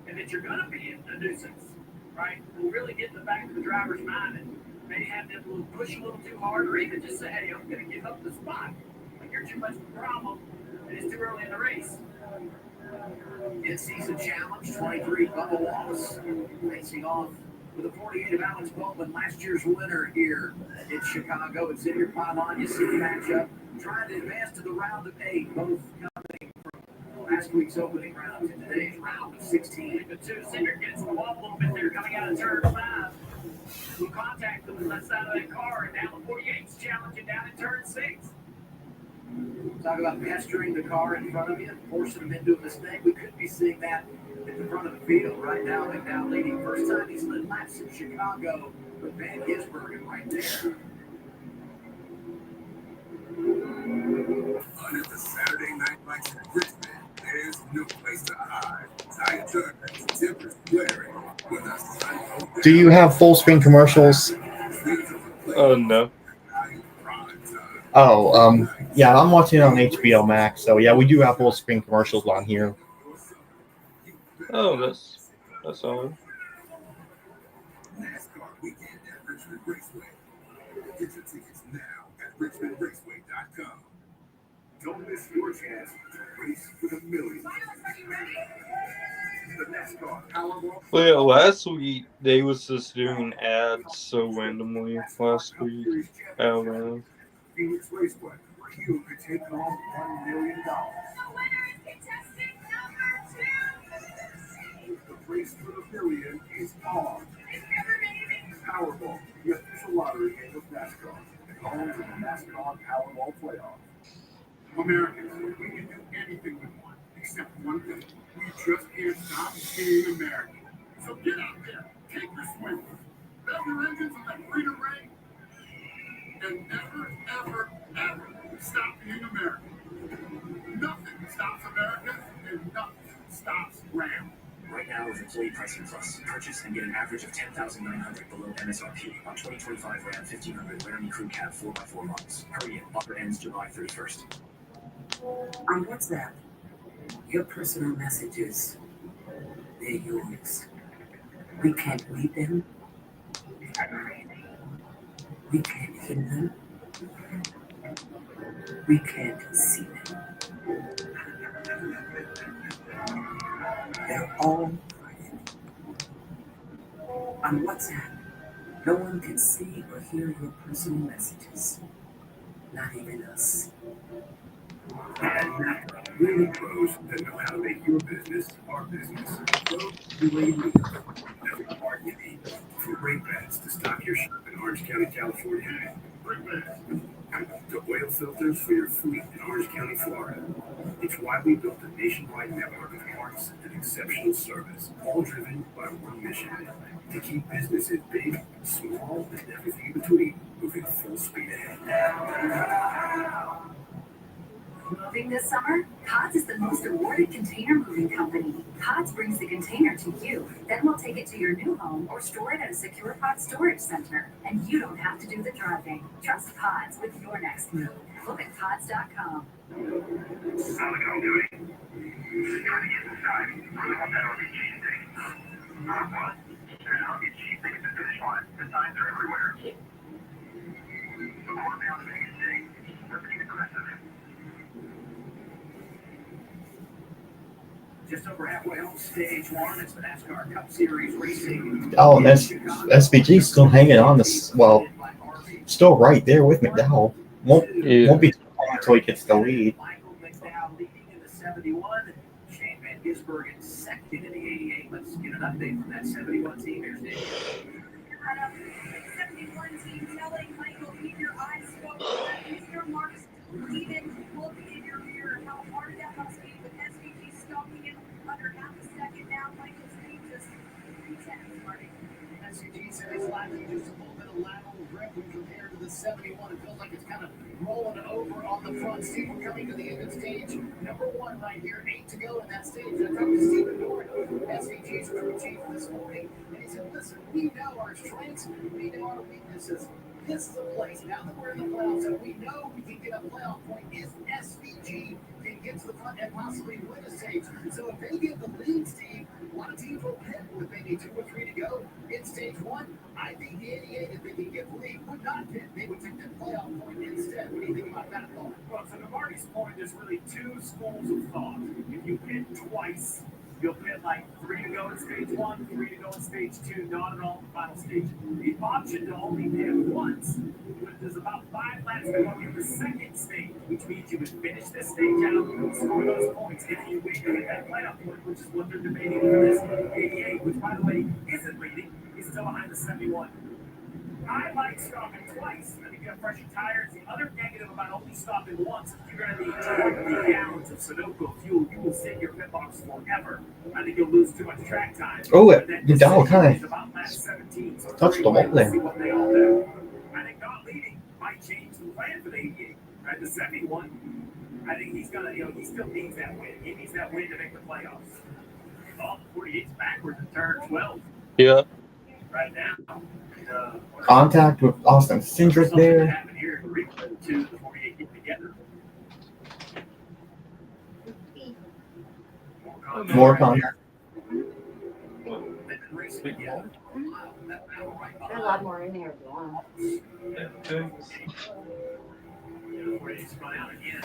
and that you're going to be a nuisance, right? Will really get in the back of the driver's mind and maybe have them push a little too hard, or even just say, hey, I'm going to give up the spot. Like you're too much of a problem and it's too early in the race. In-season challenge, 23, Bubba Wallace racing off with a 48 of Alex Bowman, last year's winner here in Chicago. It's in your pylon. You see the matchup. Trying to advance to the round of 8, both coming from last week's opening round to today's round of 16. The 2, Cindric gets the wall a little bit there coming out of turn 5. We'll contact them on the left side of that car, and now the 48's challenging down in turn 6. Talk about pestering the car in front of you and forcing them into a mistake. We could be seeing that at the front of the field right now. McDowell leading. First time he's led laps in Chicago with Van Gisbergen right there. Under the Saturday Night Lights in Richmond, there's no place to hide. Ty Turner, Timbers Blaring with us. Do you have full screen commercials? No. Oh, yeah, I'm watching it on HBO Max, so yeah, we do have full screen commercials on here. Oh, that's all. NASCAR weekend at Richmond Raceway. Get your tickets now at richmondraceway.com. Don't miss your chance to race for the millions. The NASCAR Powerball. Well, yeah, last week they was just doing ads so randomly. Last week, I don't know. Phoenix Raceway, where you could take home $1 million. The race for the million is on. Powerball, the official lottery game of NASCAR, and home to the NASCAR Powerball playoffs. Americans, we can do anything we want, except one thing. We just can't stop being American. So get out there, take your swing, build your engines on that freedom ring, and never, ever, ever stop being American. Nothing stops America, and nothing stops Ram. Right now with Employee Pricing Plus, purchase and get an average of $10,900 below MSRP on 2025 Ram 1500 Laramie Crew Cab 4x4 models. Hurry in, offer ends July 31st. On WhatsApp, your personal messages, they're yours. We can't read them. We can't hear them. We can't see them. They're all private. On WhatsApp, no one can see or hear your personal messages. Not even us. At NASCAR, we're the pros that know how to make your business our business. Pros the way you live. Every part you need. From brake pads to stock your shop in Orange County, California. Brake pads. To oil filters for your fleet in Orange County, Florida. It's why we built a nationwide network of parts and exceptional service, all driven by one mission: to keep businesses big, small, and everything in between moving full speed ahead. Moving this summer? Cots is the most awarded container moving company. Cots brings the container to you, then we'll take it to your new home or store it at a secure Cots storage center. And you don't have to do the driving. Trust Cots with your next move. Look at Cots.com. How's it going, Dewey? Trying to get inside. Really want that RV cheese steak. What? There's an RV cheese steak at the finish line. The signs are everywhere. So 4 pounds of bacon steak. Everything aggressive. Just over halfway home, stage one. It's the NASCAR Cup Series racing. Oh, and SVG's still hanging on this. Well, still right there with McDowell. Won't be too long until he gets the lead. Michael McDowell leading in the 71. Shane Van Gisbergen second in the 88. Let's get an update from that 71 team. Here's Dave. 71 team telling Michael, keep your eyes focused. Use your marks. Even look in your mirror. How hard that must be with SVG stalking him under half a second now. Michael's speed just 3 tenths, Marty. SCG said his lap is just a little bit of lateral grip when compared to the 71. It feels like it's kind of rolling over on the front. Stephen coming to the end of stage number 1 right here. 8 to go in that stage. I talked to Stephen Dorn, SCG's crew chief this morning, and he said, listen, we know our strengths, we know our weaknesses. This is a place, now that we're in the playoffs, and we know we can get a playoff point if SVG can get to the front and possibly win a stage. So if they get the lead, Steve, a lot of teams will pit with maybe 2 or 3 to go in stage 1. I think the 88, if they can get the lead, would not pit. They would take that playoff point instead. What do you think about that thought? Well, so to Marty's point, there's really 2 schools of thought. If you pit twice, you'll pit like 3 to go in stage 1, 3 to go in stage 2, not at all in the final stage. The option to only pit once, but there's about 5 laps to go in the second stage, which means you would finish this stage out, score those points. If you win, you get that playoff point, which is what they're debating for this 88, which, by the way, isn't leading. He's still behind the 71. I like stopping twice. I think you have fresher tires. The other negative about only stopping once, you're going to need 20 gallons of Sunoco fuel. You will sit in your pit box forever. I think you'll lose too much track time. Oh, McDowell kind of touched the hole there. See what they all do. I think not leading might change the plan for the 88. Right, the 71. I think he's gonna, he still needs that win. He needs that win to make the playoffs. Oh, 48's backwards in turn 12. Yeah. Right now. Contact with Austin Cindric there. Here to the 48 get together. More contact. There's a lot more in there if you want. Spun out again.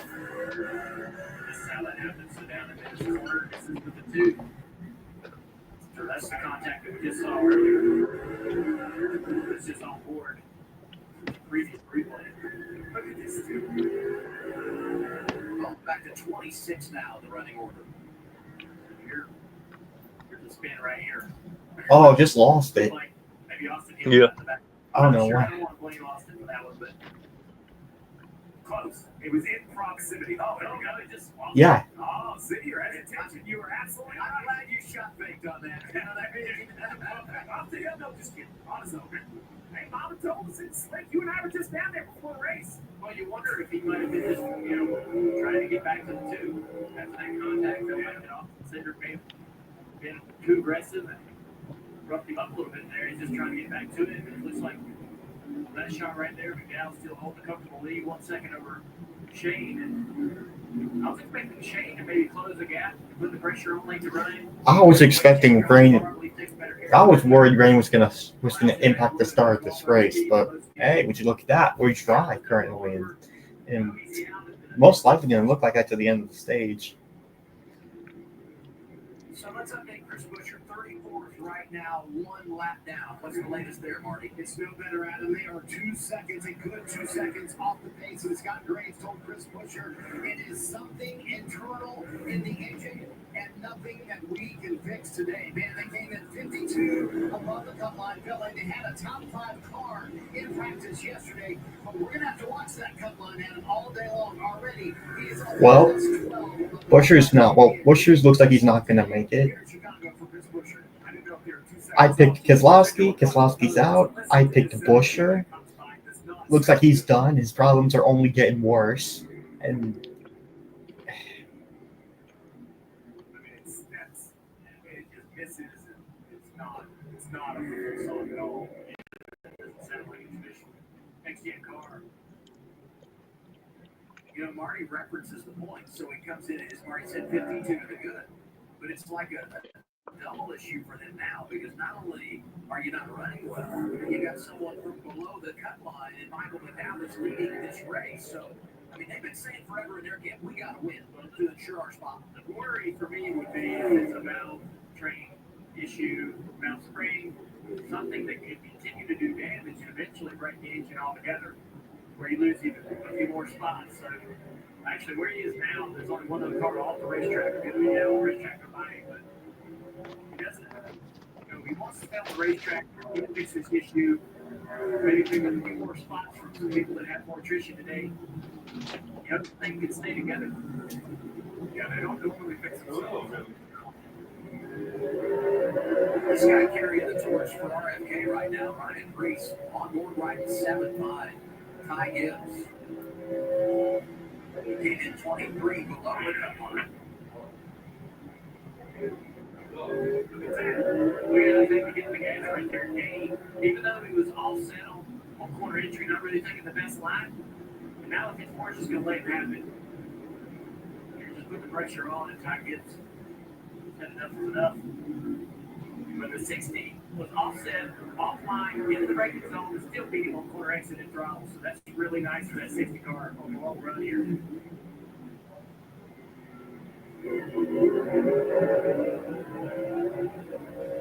This is how that happens. So down in the corner, this is with the 2. So that's the contact that we just saw earlier. This is on board. Previous replay. Look at this 2. Well, back to 26 now, the running order. Here's the spin right here. Oh, just lost it. Maybe Austin Yeah. I don't know I why. don't want to blame Austin for that one, but close. It was in proximity. Oh, it just. Yeah. Oh, see, you're at attention. You were absolutely. I'm glad you shot faked on that. I'll tell you, no, just kidding. Honest though. Hey, Mama told us it's slick. You and I were just down there before the race. Well, you wonder if he might have been just, trying to get back to the 2 after that contact. Cindric may have been too aggressive and roughed him up a little bit there. He's just trying to get back to it. It looks like that shot right there. McDowell still holding a comfortable lead, 1 second over Shane. And I was expecting Shane to maybe close the gap and put the pressure on late to run in. I was expecting Brain I was worried rain was gonna impact the start of this race, but hey, would you look at that? We're dry currently, and most likely gonna look like that to the end of the stage. So let's update Chris Buescher. 34th right now, one lap down. What's the latest there, Marty? It's no better, Adam. They are 2 seconds, a good 2 seconds off the pace. And Scott Graves told Chris Buescher it is something internal in the engine and nothing that we can fix today. Man, they came in 52 above the cut line, felt like they had a top 5 car in practice yesterday. But we're going to have to watch that cut line, Adam, all day long already. He is Well, 12. Buescher's not. Well, Buescher's looks like he's not gonna make it. Here in Chicago for Chris Buescher. I didn't know if they were 2 seconds I picked off. Keselowski. Keselowski's out. I picked Buescher. Looks like he's done. His problems are only getting worse. And I mean, it just misses, and it's not a full song at all. It doesn't sound like a traditional next-gen car. You know, Marty references the points, so he comes in, as Marty said, 52 to the good. But it's like a double issue for them now, because not only are you not running well, you got someone from below the cut line, and Michael McDowell is leading this race. So, I mean, they've been saying forever in their camp, we got to win to ensure our spot. The worry for me would be if it's a valve train issue, valve spring, something that could continue to do damage and eventually break the engine altogether, where you lose even a few more spots. So, actually, where he is now, there's only one other car off the racetrack. It's going to be the racetrack combined, but he doesn't. You know, he wants to stay on the racetrack, he can fix this issue, maybe pick up a few more spots from some people that have more attrition today. The other thing can stay together. Yeah, they don't normally fix themselves. This guy carrying the torch for RFK right now, Ryan Reese, on board riding 7-5. Ty Gibbs. He came in 23 below the cut line. I think we get the gas right there. Dane, even though he was offset on corner entry, not really thinking the best line. And now if it's Porsche, just going to let him have it. You're just putting the pressure on, and Ty Gibbs said enough is enough. But the 60 was offset, offline, into the braking zone, and still beat him on corner exit and throttle. So that's really nice for that 60 car on the long run here.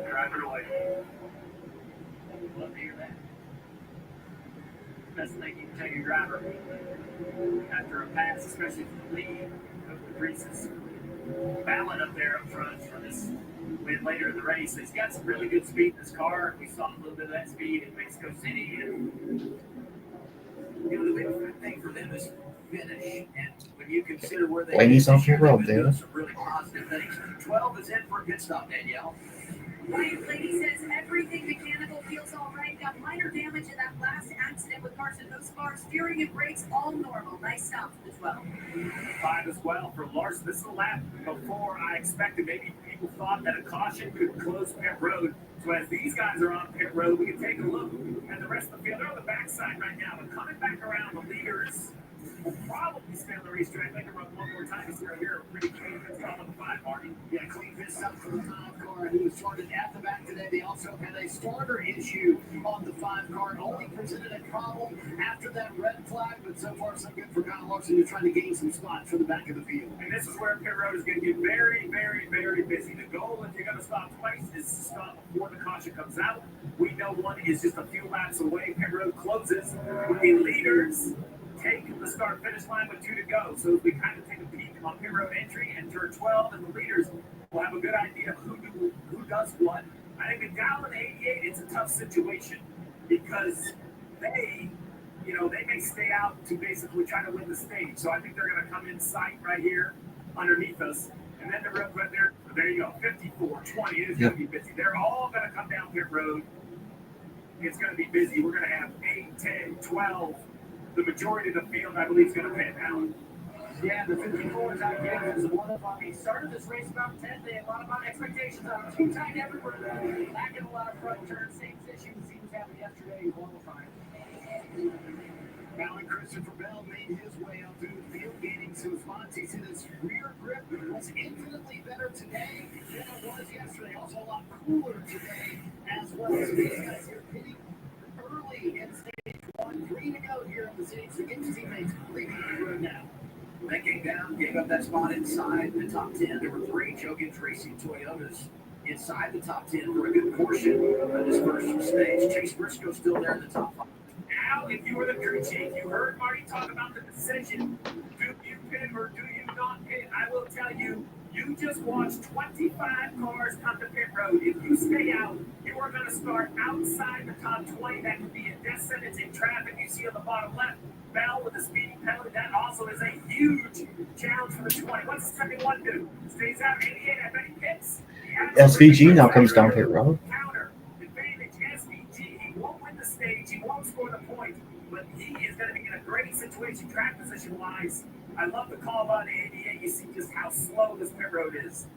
Drive it away. Love to hear that. Best thing you can tell your driver after a pass, especially for the lead, of the greases. Ballot up there up front for this win later in the race. He's got some really good speed in this car. We saw a little bit of that speed in Mexico City. And, you know, the big thing for them is finish. And when you consider where they Blaney's on the road they've been there. doing some really positive things. 12 is in for a pit stop, Danielle. Ryan Blaney says everything mechanical feels all right. Got minor damage in that last accident with Carson Hocebar. Steering and brakes all normal. Nice stop for the 12. 5 as well for Larson. This is the lap before I expected. Maybe people thought that a caution could close pit road. So as these guys are on pit road, we can take a look at the rest of the field. They're on the backside right now. But coming back around, the leaders will probably stay on the racetrack. They can run one more time because they're here pretty clean. It's on the 5, Marty. Yeah, clean this up for the 5 car who was started at the back today. They also had a starter issue on the 5 car. Only presented a problem after that red flag, but so far so good for Kyle Larson, who's trying to gain some spots for the back of the field. And this is where pit road is going to get very, very, very busy. The goal, if you're going to stop twice, is to stop before the caution comes out. We know one is just a few laps away. Pit road closes with the leaders take the start finish line with 2 to go. So we kind of take a peek on pit road entry and turn 12, and the leaders will have a good idea of who does what. I think McDowell and 88, it's a tough situation because they may stay out to basically try to win the stage. So I think they're going to come in sight right here underneath us. And then the road, there you go, 54, 20, it is going to be busy. They're all going to come down pit road. It's going to be busy. We're going to have 8, 10, 12. The majority of the field, I believe, is going to pan out. Yeah, the 54s out here is one of them. He started this race about 10. They had a lot of expectations on him. Too tight everywhere. Back in a lot of front turns. Same issue as he was having yesterday in qualifying. Now, and Christopher Bell made his way up through the field, gaining some spots. He said his rear grip was infinitely better today than it was yesterday. Also a lot cooler today as well. So these guys here pitting early in stage one. 3 to go here in the stage to get his teammates leading the road now. That came down, gave up that spot inside the top 10. There were 3 Joe Gibbs Racing Toyotas inside the top 10 for a good portion of this first stage. Chase Briscoe still there in the top 5. Now, if you were the crew chief, you heard Marty talk about the decision. Do you pit or do you not pit? I will tell you, you just watched 25 cars come to pit road. If you stay out, you are going to start outside the top 20. That could be a death sentence in traffic. You see on the bottom left, Bell with a speeding penalty. That also is a huge challenge for the 20. What's the 71 do? Stays out 88. I bet he pits. SVG now comes down pit road. Counter advantage SVG. He won't win the stage. He won't score the point. But he is going to be in a great situation track position wise. I love the call by the ADA. You see just how slow this pit road is.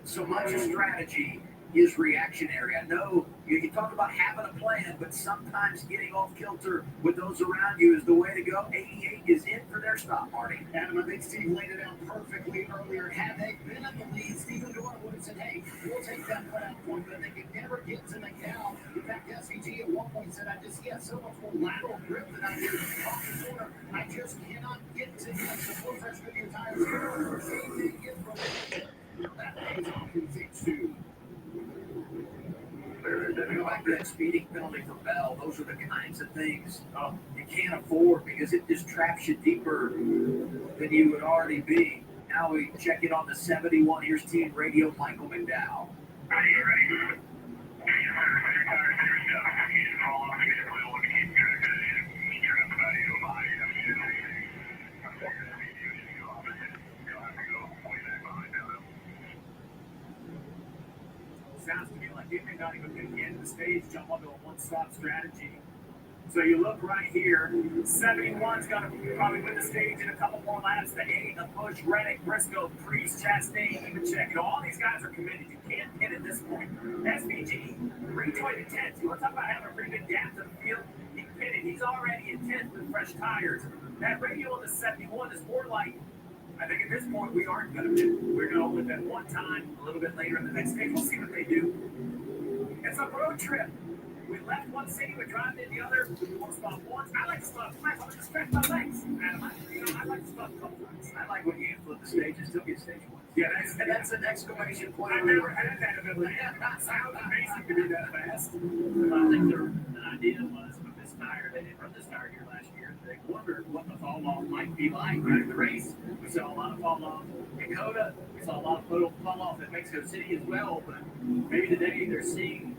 So much of strategy is reactionary. I know you talk about having a plan, but sometimes getting off kilter with those around you is the way to go. 88 is in for their stop, Marty. Adam, I think Steve laid it out perfectly earlier. Had they been in the lead, Stephen Dorn would have said, hey, we'll take that cutout point, but they could never get to McDowell. In fact, SVG at one point said, he has so much more lateral grip than I do off the corner. I just cannot get to him. So full freshman year tires. Same thing is from that pays off in stage 2. Go back to that speeding penalty for Bell. Those are the kinds of things you can't afford because it just traps you deeper than you would already be. Now we check in on the 71. Here's team radio Michael McDowell. Sounds to me like they may not even get to the end of the stage, jump onto a one-stop strategy. So you look right here, 71's going to probably win the stage in a couple more laps. The 8, the push, Reddick, Briscoe, Priest, Chastain, even check. All these guys are committed. You can't hit at this point. SVG, rejoined in 10th. You want to talk about having a pretty good gap to the field? He pitted. He's already in 10th with fresh tires. That radio on the 71 is more like, I think at this point we aren't going to pit. We're going to only pit one time a little bit later in the next stage. We'll see what they do. It's a road trip. We left one city, we drive in the other. We want to stop once. I like to stop twice. I like to stretch my legs. Adam, I like to stop a couple times. I like when you flip the stage and still get stage 1. Yeah, that's an exclamation point. I've never had that ability. That sounds amazing to be that fast. I think the idea was with this tire, they didn't run this tire here last year. They wondered what the fall off might be like during the race. We saw a lot of fall off in Dakota. We saw a lot of fall off in Mexico City as well. But maybe today they're seeing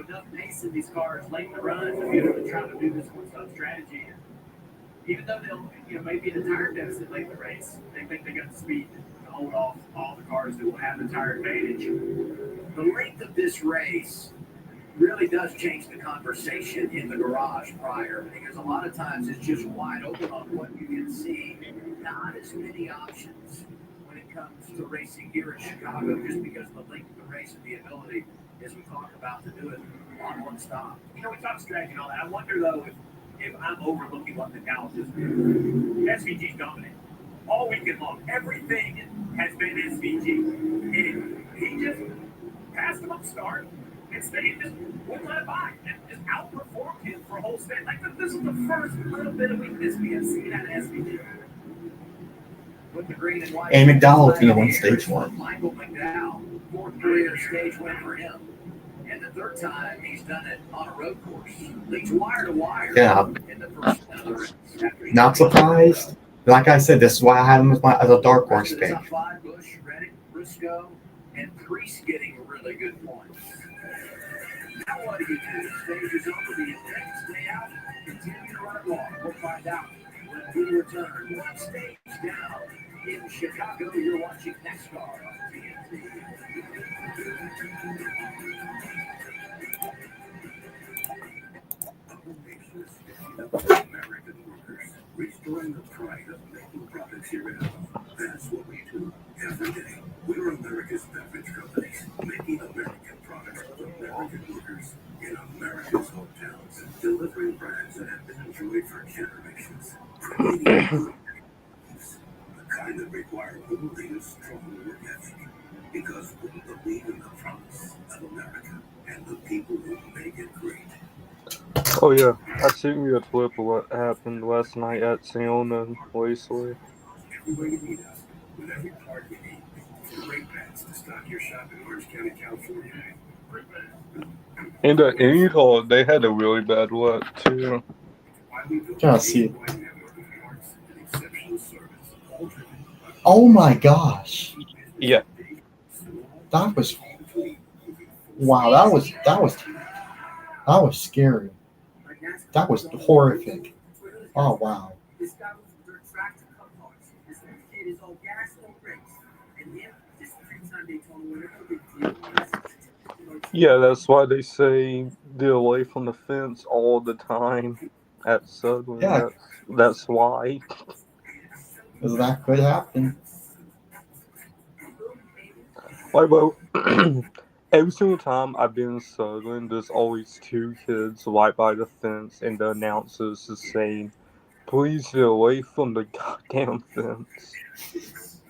enough pace in these cars late in the run to be able to try to do this one-stop strategy. And even though they'll, maybe in a tire deficit late in the race, they think they got the speed to hold off all the cars that will have the tire advantage. The length of this race really does change the conversation in the garage prior, because a lot of times it's just wide open on what you can see. Not as many options when it comes to racing here in Chicago, just because of the length of the race and the ability, as we talk about, to do it on one stop. We talk strategy and all that. I wonder, though, if I'm overlooking what McDowell just did. SVG's dominant. All weekend long, everything has been SVG. And he just passed him up start and stayed, just wouldn't let it by, and just outperformed him for a whole stage. Like, this is the first little bit of weakness we have seen out of SVG. With the green and white. And McDowell can win stage 1. Michael McDowell, 4th career stage win for him. And the 3rd time he's done it on a road course. Leads wire to wire. Yeah. In the first Not surprised. Like I said, this is why I had him as a dark horse pick. Top 5, Bush, Reddick, Briscoe, and Priest getting really good points. Now what do? Stage is over. Do you stay out? Continue to run it long. We'll find out when we return. One stage down in Chicago. You're watching NASCAR on TNT. American workers, restoring the pride of making products here at home. That's what we do every day. We're America's beverage companies, making American products with American market leaders in America's hotels, delivering brands that have been enjoyed for generations, creating good lives, the kind that require only a strong work ethic, because we believe in the promise of America and the people who make it great. Oh yeah, I sent you a clip of what happened last night at Siona Raceway. Everywhere you need us, with every part you need. From brake pads to stock your shop in Orange County, California. And at Utah, they had a really bad wet too. Why we built Yeah, a see. nationwide network of parts and exceptional service, all driven by Oh my gosh. Yeah. That was wow, that was scary. That was horrific. Oh wow. This guy was from dirt track to cup cars. This kid is all gas, no brakes. And him, just a three-time Daytona winner, no big deal. Yeah, that's why they say get away from the fence all the time at Southern. Yeah. That's why. Because that could happen. Like, well, every single time I've been in Southern, there's always two kids right by the fence, and the announcers is saying, "Please get away from the goddamn fence."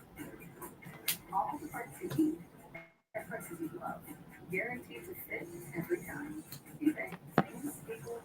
All the parts you need at prices you love. Guaranteed to fit every time. eBay. Things people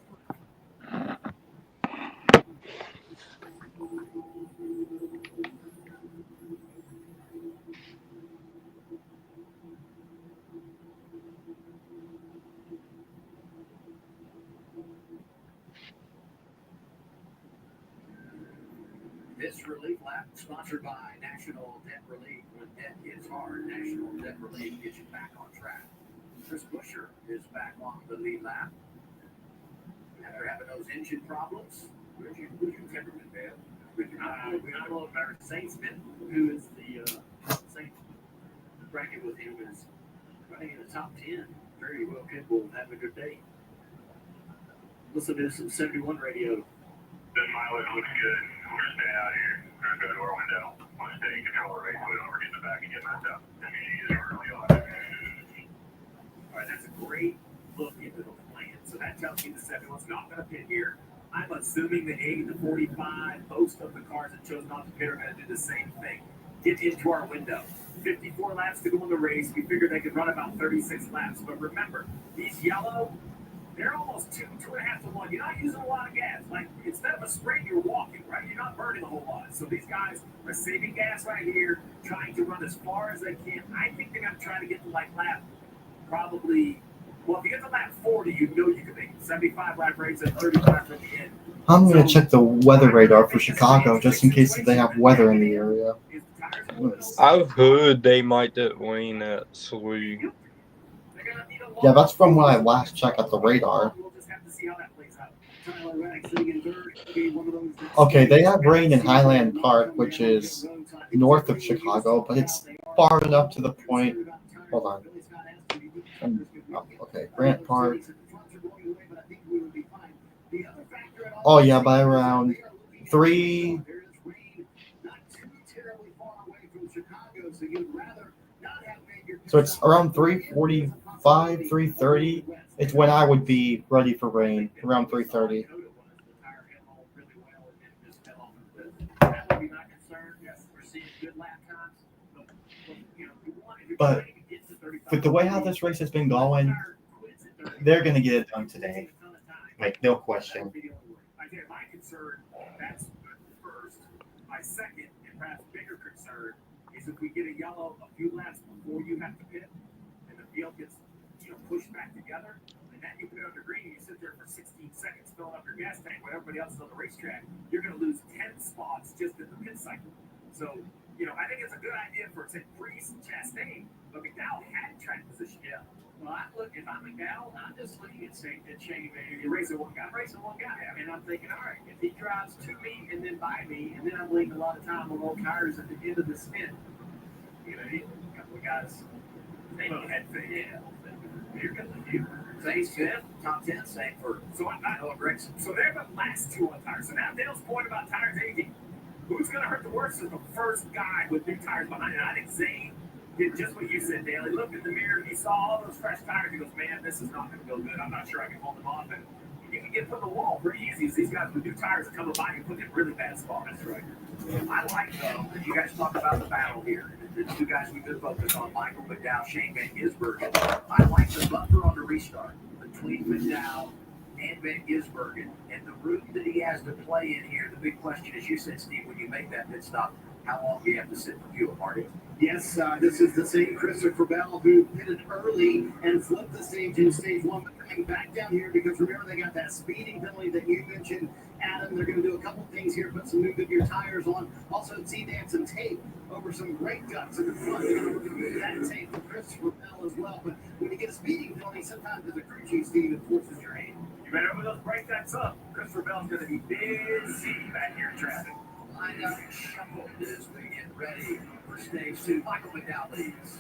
This relief lap sponsored by National Debt Relief. When debt hits hard, National Debt Relief gets you back on track. Chris Buescher is back on the lead lap after having those engine problems. Who's your temperament, man? I know about Saint Smith, who is the Saint bracket with him, is running in the top 10. Very well capable of having a good day. Listen to some 71 radio. The mileage looks good. We're gonna stay out here. We're gonna go to our window. Want to stay in control of the race. We don't ever get in the back and get messed up. I mean, you get early on. All right, that's a great look into the plan. So that tells me the 71's not going to pit here. I'm assuming the 80, the 45, most of the cars that chose not to pit are going to do the same thing. Get into our window. 54 laps to go in the race. We figured they could run about 36 laps. But remember, these yellow, they're almost 2.5 to 1. You're not using a lot of gas. Like, instead of a sprint, you're walking, right? You're not burning a whole lot. So these guys are saving gas right here, trying to run as far as they can. I think they're going to try to get to, like, lap probably, well, if you get to lap 40, you know you can make 75 lap race at 35 at the end. I'm gonna check the weather radar for Chicago just in case they have weather in the area. I've heard they might get rain at Slee. Yeah, that's from when I last checked at the radar. Okay, they have rain in Highland Park, which is north of Chicago, but it's far enough to the point. Hold on. Okay, Grant Park. Oh yeah, by around 3. So it's around 3:45, 3:30. It's when I would be ready for rain, around 3:30. But with the way how this race has been going, they're going to get it done today. Like, no question. My concern, that's first. My second, and perhaps bigger concern, is if we get a yellow a few laps before you have to pit, and the field gets pushed back together, and then you put it under green, you sit there for 16 seconds filling up your gas tank when everybody else is on the racetrack, you're going to lose 10 spots just in the pit cycle. So, I think it's a good idea for, say, Priest and Chastain, but McDowell had track position. Yeah. Well, if I'm McDowell, I'm just looking at Shane, you're racing one guy, and I'm thinking, all right, if he drives to me and then by me, and then I'm leaving a lot of time on low tires at the end of the stint, a couple of guys, they had yeah. You're going to do. Saints fifth, top 10, same for. So I know Gregson. So they're the last two on tires. So now Dale's point about tires aging. Who's going to hurt the worst is the first guy with new tires behind it. I think Zane did just what you said, Dale. He looked in the mirror, he saw all those fresh tires. He goes, man, this is not going to go good. I'm not sure I can hold them off. And you can get put in the wall pretty easy. As these guys with new tires come by and put in really bad spots. That's right. I like, though, that you guys talk about the battle here. The two guys we've been focused on, Michael McDowell, Shane Van Gisbergen. I like the buffer on the restart between McDowell and Van Gisbergen and the route that he has to play in here. The big question, as you said, Steve, when you make that pit stop, how long do you have to sit for fuel, Marty? Yes, this is the same Christopher Bell who pitted early and flipped the stage in stage one, but coming back down here because remember they got that speeding penalty that you mentioned, Adam. They're going to do a couple things here, put some new Goodyear tires on. Also, see they had some tape over some brake guts in the front. They're going to remove that tape for Christopher Bell as well. But when you get a speeding penalty, sometimes as a crew chief, Steve, it forces your hand. You better open those brake guts up. Christopher Bell's going to be busy back here in traffic. Line up and shuffle as we get ready for stage two. Michael McDowell leads.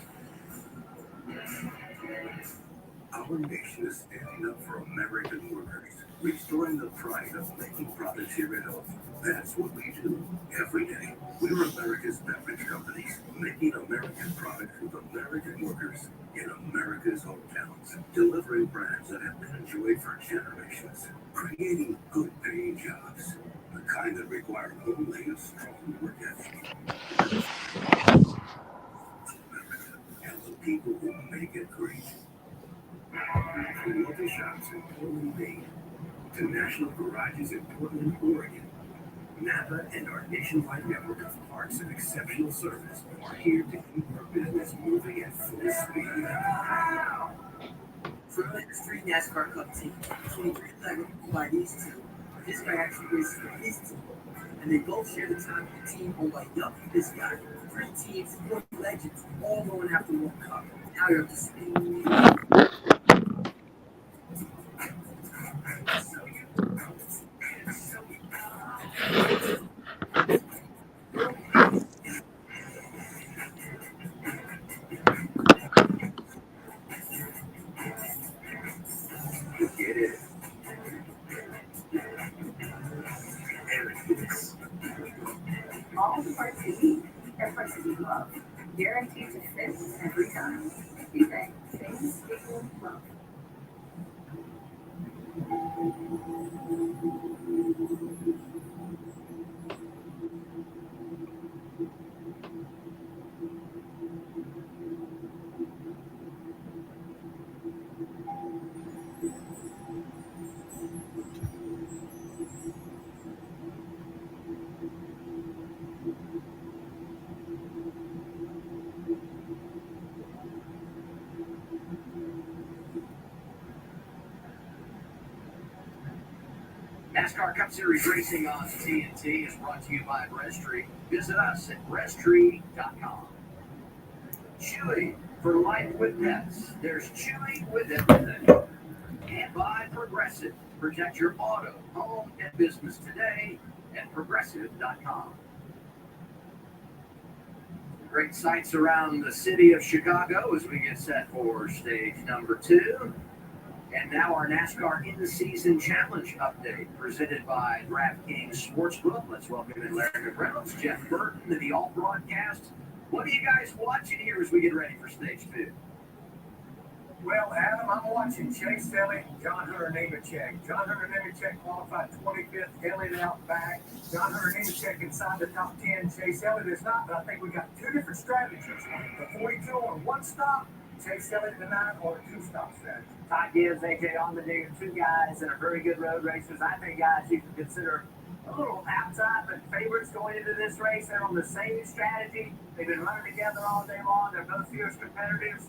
Our nation is standing up for American workers, restoring the pride of making products here at home. That's what we do every day. We're America's beverage companies, making American products with American workers in America's hometowns, delivering brands that have been enjoyed for generations, creating good-paying jobs, the kind that require only a strong work ethic. America and the people who make it great. From local shops in Portland, Maine, to national garages in Portland, Oregon, Napa and our nationwide network of parts and exceptional service are here to keep our business moving at full speed. For the three NASCAR Cup team, 23 by these two. This guy actually races for his team. And they both share the time with the team owned by Yup, this guy. 3 teams, 4 legends, all going after one cup. Now you're up to speed. Get it. All the parts you need are prices you love. Guaranteed to fit every time. eBay. Things people love. NASCAR Cup Series racing on TNT is brought to you by Breasttree. Visit us at breasttree.com. Chewy for life with pets. There's Chewy with everything. And by Progressive. Protect your auto, home, and business today at progressive.com. Great sights around the city of Chicago as we get set for stage number 2. And now our NASCAR In-Season Challenge update presented by DraftKings Sportsbook. Let's welcome in Larry Reynolds, Jeff Burton, and the All Broadcast. What are you guys watching here as we get ready for stage 2? Well, Adam, I'm watching Chase Elliott and John Hunter Nemechek. John Hunter Nemechek qualified 25th, Elliott out back. John Hunter Nemechek inside the top 10. Chase Elliott is not, but I think we got 2 different strategies. The 42 on 1 stop, Chase Elliott the 9 or a 2-stop strategy. Todd Gibbs, AJ Allmendinger, 2 guys that are very good road racers. I think guys you can consider a little outside, but favorites going into this race. They're on the same strategy. They've been running together all day long. They're both fierce competitors.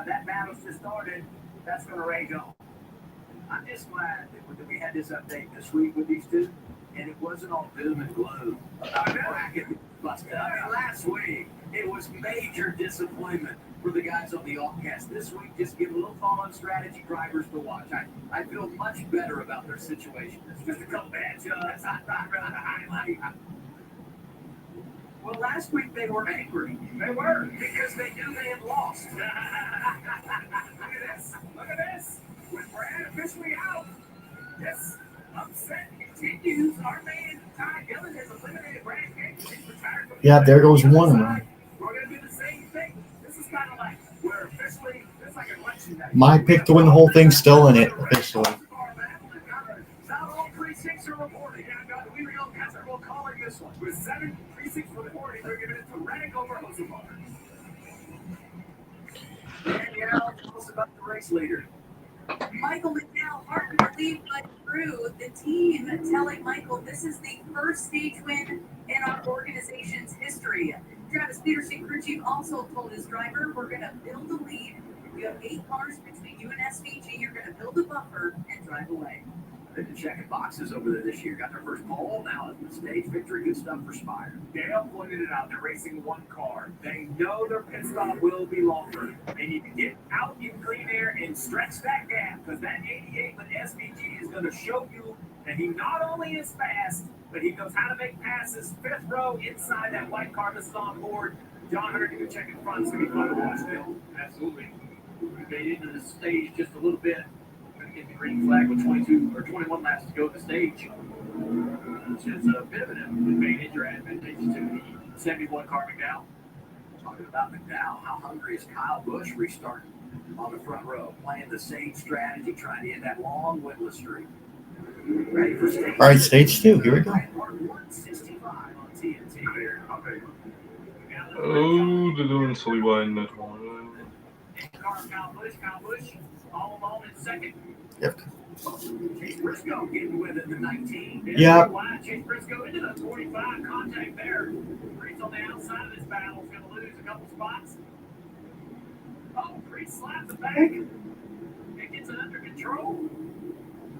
That battle's just started. That's going to rage on. I'm just glad that we had this update this week with these two, and it wasn't all doom and gloom. Busted. I mean, last week, it was major disappointment for the guys on the offcast. This week, just give a little thought on strategy drivers to watch. I feel much better about their situation. It's just a couple bad jobs. I'm not really highlight. Well, last week they were angry. They were, because they knew they had lost. Look at this. Look at this. With Brad officially out. This upset continues. Our man, Ty Dillon, has eliminated Brad Jenkins. He's retired from Yeah, there goes one of them. We're going to do the same thing. This is My pick to win the whole thing still in it officially. Not all precincts are reporting. We will calling this one. With 7 precincts reporting, we're giving it to Reddick over Hosenbar. Danielle, tell us about the race leader. Michael McDowell, hard to believe, but true. The team telling Michael this is the first stage win in our organization's history. Travis Peterson, crew chief, also told his driver, we're going to build a lead. You have 8 cars between you and SVG. You're going to build a buffer and drive away. They've been checking boxes over there this year. Got their first pole. Now it's the stage victory. Good stuff for Spire. Dale pointed it out. They're racing one car. They know their pit stop will be longer. They need to get out in clean air and stretch that gap because that 88 with SVG is going to show you that he not only is fast, but he knows how to make passes. 5th row inside that white car that's on board. John Hunter can check in front. It's going to be fun to watch, Dale. Absolutely. We made into the stage just a little bit. Get the green flag with 22 or 21 laps to go to the stage, which is a bit of an advantage or advantage to the 71 car McDowell. Talking about McDowell, how hungry is Kyle Busch restarting on the front row, playing the same strategy, trying to end that long winless streak. Ready for stage All right, stage 2. Here we go. 165 on TNT here. Oh, they're doing silly wide in that one. Kyle Busch, all alone in second. Yep. Chase Briscoe getting with it, the 19. Yep. Chase Briscoe into the 45 contact there. Priest on the outside of this battle is going to lose a couple spots. Oh, Priest slaps it back. It gets it under control.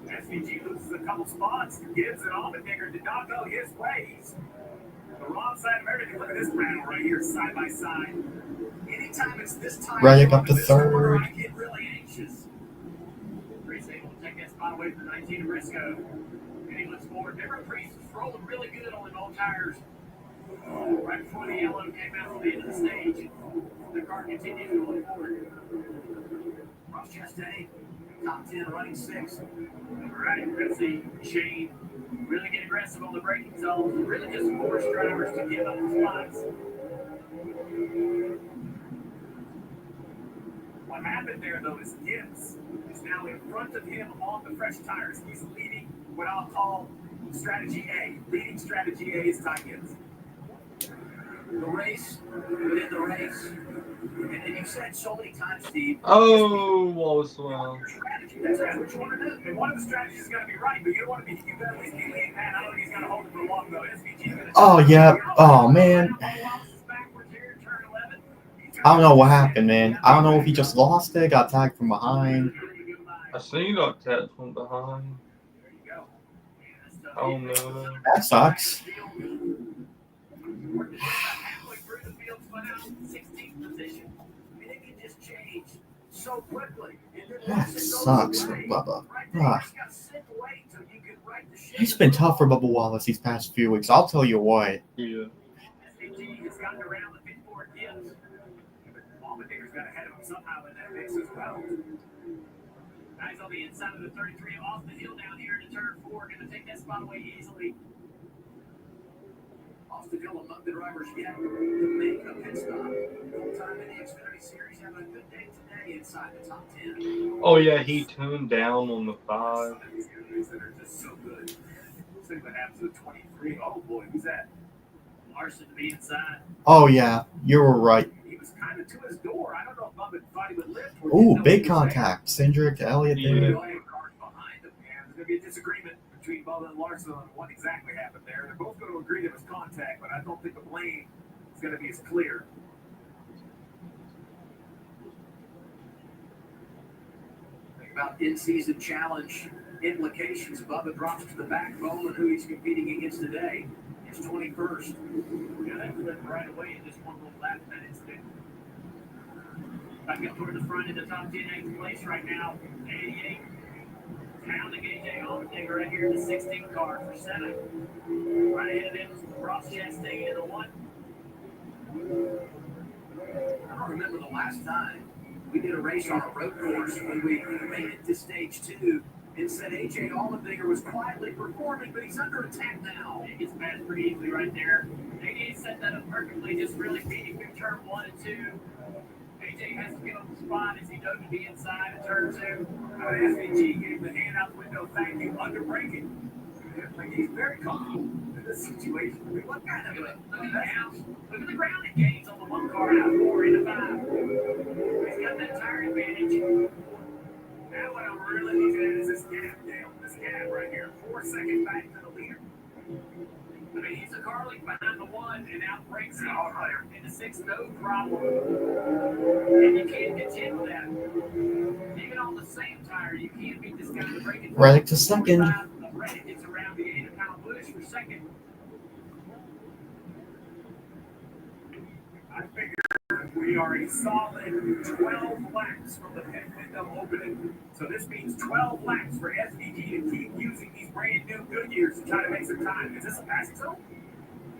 SVG loses a couple spots, gives it off, and Digger did not go his way. He's the wrong side of everything. Look at this battle right here, side by side. Anytime it's this time, Reddick up to 3rd. I get really anxious. Priest able to take that spot away from the 19 Briscoe. And he looks forward. Remember, Priest was rolling really good on the old tires. Right before the yellow came out on the end of the stage. The car continues to look forward. Ross Chastain, top 10, running 6th. All right, we're going to see Shane really get aggressive on the braking zone. Really just force drivers to give up the spots. What happened there, though, is Gibbs is now in front of him on the fresh tires. He's leading what I'll call strategy A. Leading strategy A is Ty Gibbs. The race within the race. And you've said so many times, Steve. Oh, Wallace well. That's right. What you want to do. And one of the strategies is going to be right, but you don't want to be. You better at least be leading that. I don't think he's going to hold it for long, though. SVG going to. Oh, yeah. Oh, man. I don't know what happened, man. I don't know if he just lost it, got tagged from behind. I seen he got tapped from behind. I don't know. That sucks. So quickly. That sucks for Bubba. It's been tough for Bubba Wallace these past few weeks. I'll tell you what. Yeah. Has gotten around the pit for Gibbs. Allmendinger got ahead of him somehow in that mix as well. Guys on the inside of the 33 off the hill down here into turn 4, going to take that spot away easily. Off the hill among the drivers yet to make a pit stop. Full-time in the Xfinity Series, having a good day today inside the top 10. Oh, yeah, he tuned down on the 5. That are just so good. See what happens with 23. Oh, boy, who's that? Larson to be inside. Oh, yeah. You were right. He was kind of to his door. I don't know if Bubba thought he would lift. Ooh, big contact. Cindric, Elliott there. There's going to be a disagreement between Bubba and Larson on what exactly happened there. They're both going to agree there was contact, but I don't think the blame is going to be as clear. Think about in-season challenge implications. Bubba drops to the backbone of who he's competing against today. It's 21st. Yeah, that flipped right away in just one little lap in that instant. Back up toward the front in the top 10, 8th place right now. 88. Pounding AJ Allmendinger right here in the 16th car for 7. Right ahead of him, Ross Chastain in the 1. I don't remember the last time we did a race on a road course when we made it to stage 2 and said AJ Allmendinger was quietly performing, but he's under attack now. It gets past pretty easily right there. 88 set that up perfectly, just really beating through turn 1 and 2. AJ has to get on the spot as he dove to the inside of turn two. SVG gave the hand out the window, thank you, under braking. Like he's very comfortable in this situation. I mean, what kind of look at the house, look at the grounding gains on the one car out of 4 into 5. He's got that tire advantage. Now what I'm really looking at is this gap, Dale. This gap right here. 4 seconds back to the leader. I mean, he's a car lead behind the one and outbreaks him in the 6, no problem. And you can't contend with that. Even on the same tire, you can't beat this guy to break it. Reddick to second. Reddick gets around the 8-pound Bush for second. I figure we are a solid 12 laps from the pit window opening. So this means 12 laps for SVG to keep using these brand new Goodyears to try to make some time. Is this a passing zone?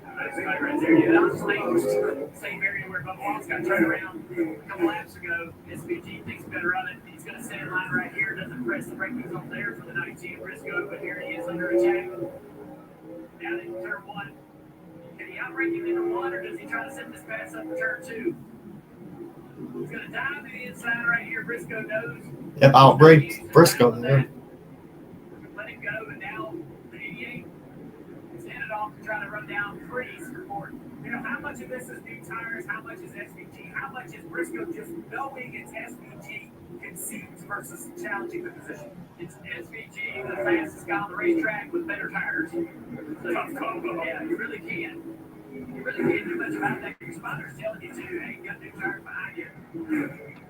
That's right there. Yeah, that was the same area where Bubba Wallace got turned around a couple laps ago. SVG thinks better of it. He's going to stay in line right here. Doesn't press the brake moves on there for the 19 Briscoe, but here he is under attack. Down in turn one. Can he outbrake him into one, or does he try to set this pass up for turn two? He's going to dive to the inside right here. Briscoe knows. Yep, outbreak Briscoe there. Let him go, and now the 88 is headed off to try to run down Freeze report. You know, how much of this is new tires? How much is SVG? How much is Briscoe just knowing it's SVG concedes versus challenging the position? It's SVG, the fastest guy on the racetrack with better tires. So, tough combo. Yeah, you really can't. You really can't do much about that. Your spotter's telling you to. Hey, you got new tires behind you.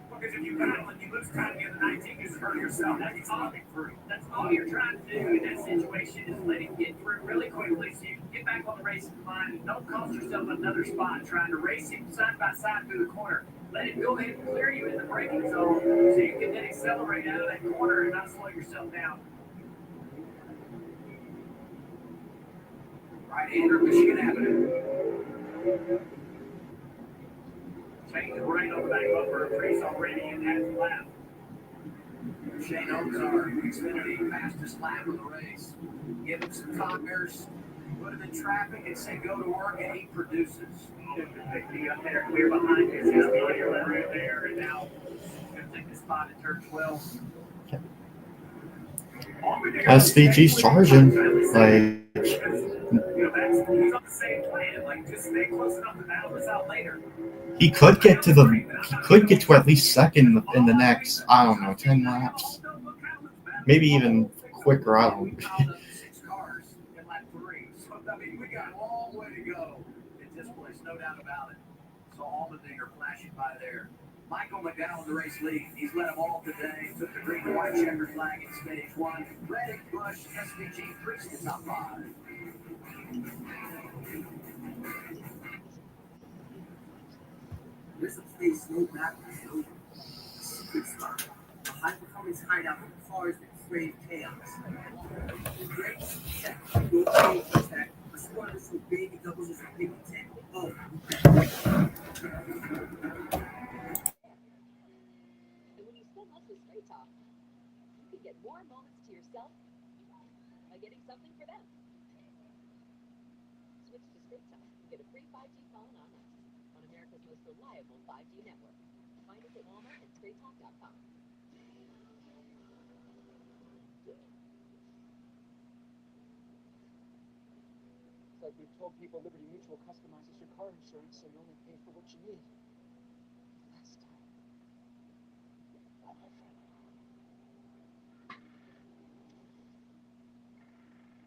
Because if you battle and you lose time to the other 19, you just hurt yourself. That's all through. That's all you're trying to do in that situation is let him get through really quickly so you can get back on the racing line and don't cost yourself another spot trying to race him side by side through the corner. Let him go ahead and clear you in the braking zone so you can then accelerate out of that corner and not slow yourself down. Right-hander, Michigan Avenue. Taking right on the back bumper of Priest already and has the lap. Shane Ozar, Xfinity, fastest lap of the race. Give him some tires, put him in traffic, and say go to work, and he produces. He up there clear behind his body right there, and now going to take the spot at turn 12. SVG's charging. Like, He's on the same plan. Like, just stay close enough to battle this out later. he could get to at least second in the next, I don't know, 10 laps. Maybe even quicker, I don't know. 6 cars in lap 3. So, I mean, we got a long way to go in this place, no doubt about it. So, Allmendinger flashing by there. Michael McDowell, the race lead. He's led them all today. Took the green and white checker flag in stage 1. Reddick, Bush, SVG, Priest in the top 5. This is a slow back show. Secret spot. A high performance hideout for cars that crave chaos. Great check. Go change attack. A squad is so big it doubles as a big attack. Oh. And when you spend less with Straight Talk, you can get more moments to yourself by getting something for them. Switch to Straight Talk and get a free 5G phone on us on America's most reliable 5G network. Find us at Walmart and StraightTalk.com. It's like we've told people Liberty Mutual customizes your car insurance so you only pay for what you need. Less time. Oh, my friend.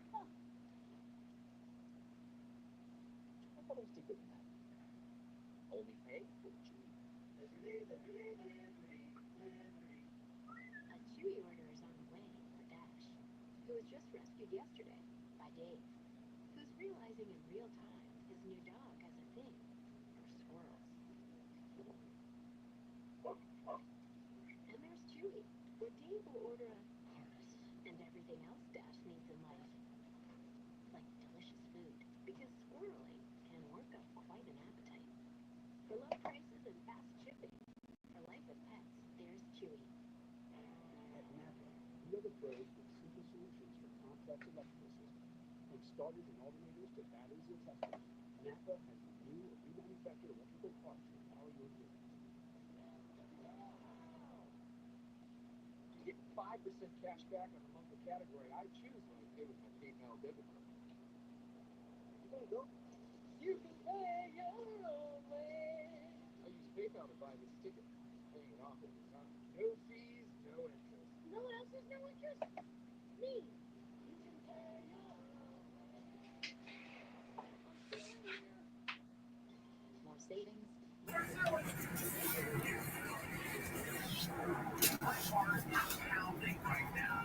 Huh. I thought it was deeper than that. Only pay for what you need. A Chewy order is on the way for Dash, who was just rescued yesterday by Dave, who's realizing in real time his new dog has a thing for squirrels. And there's Chewy, where Dave will order a carrot and everything else Dash needs in life, like delicious food, because squirreling can work up quite an appetite. For low prices and fast shipping, for life with pets, there's Chewy. At NAPA, we are the pros with simple solutions for complex electrical systems. From starters and alternators to batteries and testers, NAPA has the new or remanufactured electrical parts to power your business. get 5% cash back on the monthly category I choose when I pay with my PayPal debit card. You gotta go. You can pay your own way. I use PayPal to buy this ticket, paying it off over time. No fees, no interest. No one else has no interest? Me. You can pay your own way. I'm still here. More savings. My heart is pounding right now.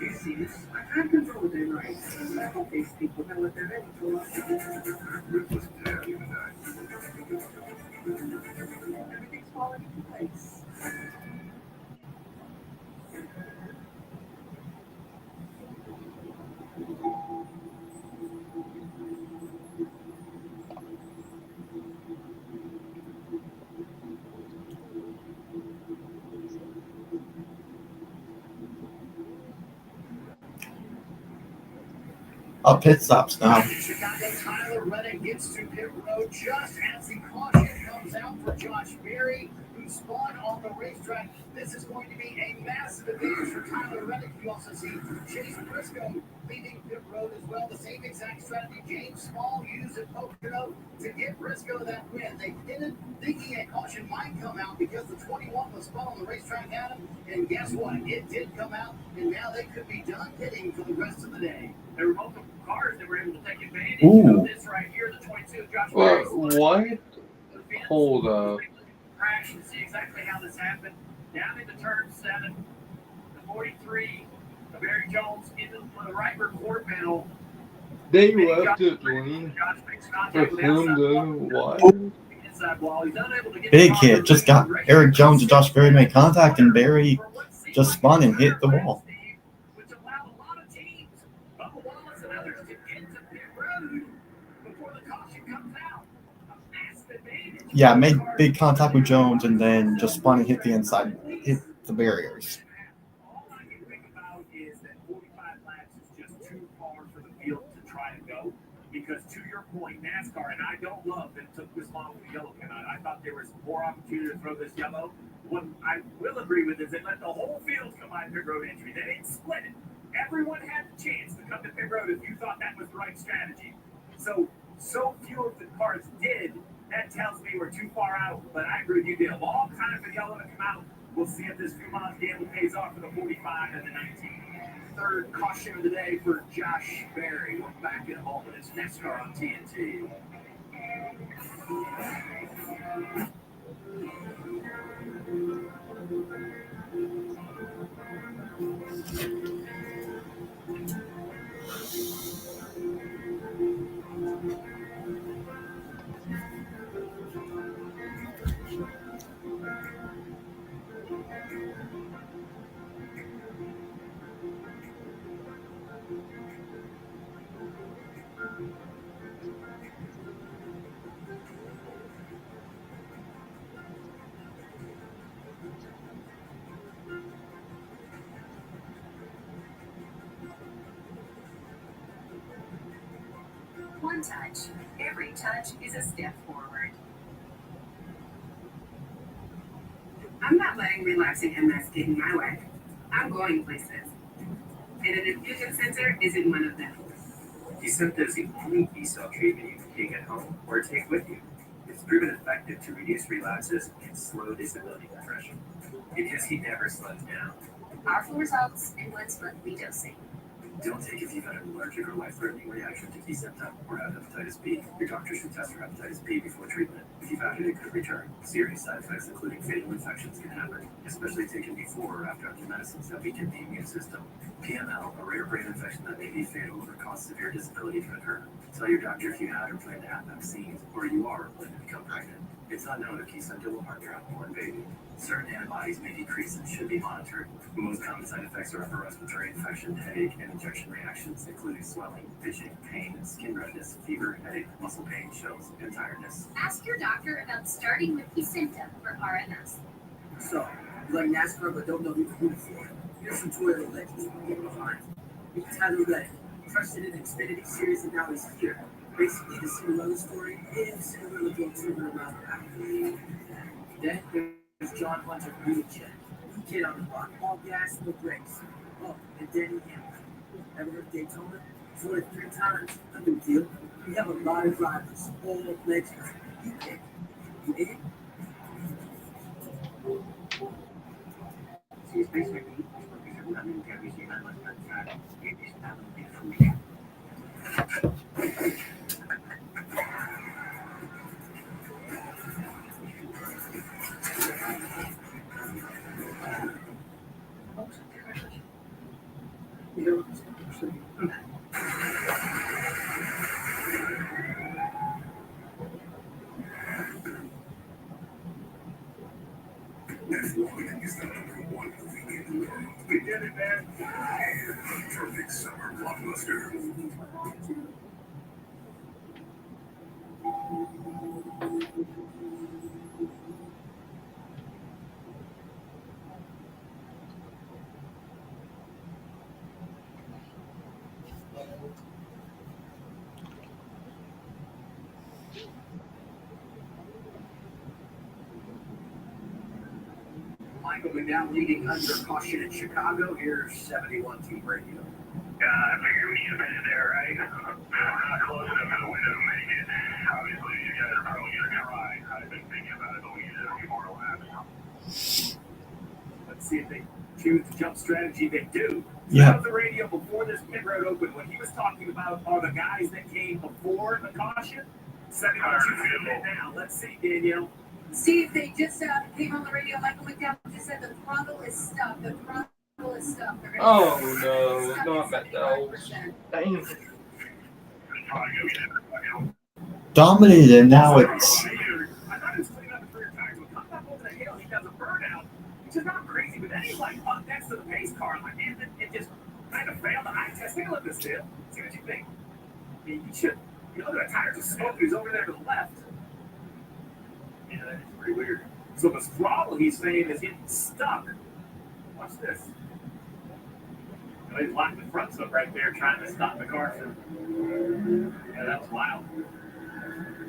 You see this? I can't control their rights. I hope these people know what they're ready for. Ruthless dad, you and I. Everything's falling into place. Pit stops now. Chicago Tyler Reddick gets to pit road just as the caution comes out for Josh Berry, who spun on the racetrack. This is going to be a massive advantage for Tyler Reddick. You also see Chase Briscoe leaving pit road as well. The same exact strategy James Small used at Pocono to get Briscoe that win. They pitted thinking a caution might come out because the 21 was spun on the racetrack, Adam. And guess what? It did come out, and now they could be done pitting for the rest of the day. There were multiple cars that were able to take advantage Ooh. of this right here, the 22 Josh What? Berry. What? Hold up. Crash and see exactly how this happened. Down into turn 7, the 43 of Barry Jones into the right rear quarter panel. They left it lean Josh makes for contact with the him outside to wall. what? Inside wall. He's unable to get Big the car hit. Just got Eric Jones and Josh Berry made contact, and Berry just spun and hit the wall. Which allowed a lot of teams, Bubba Wallace and others, to get to pit road before the caution comes out. A massive advantage. Yeah, made big contact with Jones and then just spun and hit the inside, hit the barriers. All I can think about is that 45 laps is just too far for the field to try to go. Because to your point, NASCAR, and I don't love that it took this long for the yellow come out. I thought there was more opportunity to throw this yellow. What I will agree with is they let the whole field come out of pit road entry. They didn't split it. Everyone had the chance to come to pit road if you thought that was the right strategy. So few of the cars did. That tells me we're too far out. But I agree with you. Did a long time for the yellow to come out. We'll see if this few miles gamble pays off for the 45 and the 19. Third caution of the day for Josh Berry. We're back in a moment. It's NASCAR on TNT. One touch. Every touch is a step forward. I'm not letting relapsing MS get in my way. I'm going places. And an infusion center isn't one of them. Kesimpta is the only B-cell treatment you can take at home or take with you. It's proven effective to reduce relapses and slow disability progression. Because he never slows down. Powerful results and once monthly dosing. Don't take if you've had an allergic or life-threatening reaction to Kesimpta or have hepatitis B. Your doctor should test for hepatitis B before treatment. If you've had it, it could return. Serious side effects, including fatal infections, can happen, especially taken before or after other medicines that weaken the immune system. PML, a rare brain infection that may be fatal or cause severe disability, can occur. Tell your doctor if you had or plan to have vaccines, or you are planning to become pregnant. It's unknown if Kesimpta will harm your unborn baby. Certain antibodies may decrease and should be monitored. The most common side effects are upper respiratory infection, headache, and injection reactions, including swelling, itching, pain, skin redness, fever, headache, muscle pain, chills, and tiredness. Ask your doctor about starting with Kesimpta for RMS. So, you like NASCAR but don't know who to root for? Here's some Toyota legends you can get behind. Tyler Reddick, trusted in Xfinity Series, and now he's here. Basically, the Cinderella story is Cinderella drove Trooper around the back. Then there's John Hunter Check. Kid on the block, all gas, no brakes. Oh, and Danny Hamlin. Ever heard of Daytona? It's won it 3 times. A new deal. We have a lot of drivers, all legends. You pick. You in? Si estáis aquí es porque seguramente habéis llegado a alcanzar el estado de furia. Vamos a entregarlos. Y luego nos vamos a F1 is the #1 movie in the world. We get it, man. Perfect summer blockbuster. Michael McDowell leading under caution in Chicago. Here's 71 Team Radio. I figured we should have been there, right? We're not close enough to the window to make it. Obviously, you guys are probably going to try. I've been thinking about it, but we need a few more laps. Let's see if they choose the jump strategy. They do. So Yeah. that was the radio before this pit road opened. What he was talking about are the guys that came before the caution. 71 choosing it now. Let's see, Danielle. Steve, they just came on the radio. Michael McDowell just said the throttle is stuck. The throttle is stuck. They're gonna Oh stuck no, at not McDowell's. 75%. Dang. Dominated. Now it's I thought he was cleaning up the rear tires. When he comes up over the hill, he does a burnout, which is not crazy, but then he's like up next to the pace car. I'm like, man, it just kind of failed the eye test. Take a look at this, Tim. See what you think. I mean, you should. You look at the tires just smoke. He's over there to the left. Yeah, that's pretty weird. So the throttle, he's saying, is getting stuck. Watch this. He's locking the fronts up right there, trying to stop the car. Yeah, that was wild.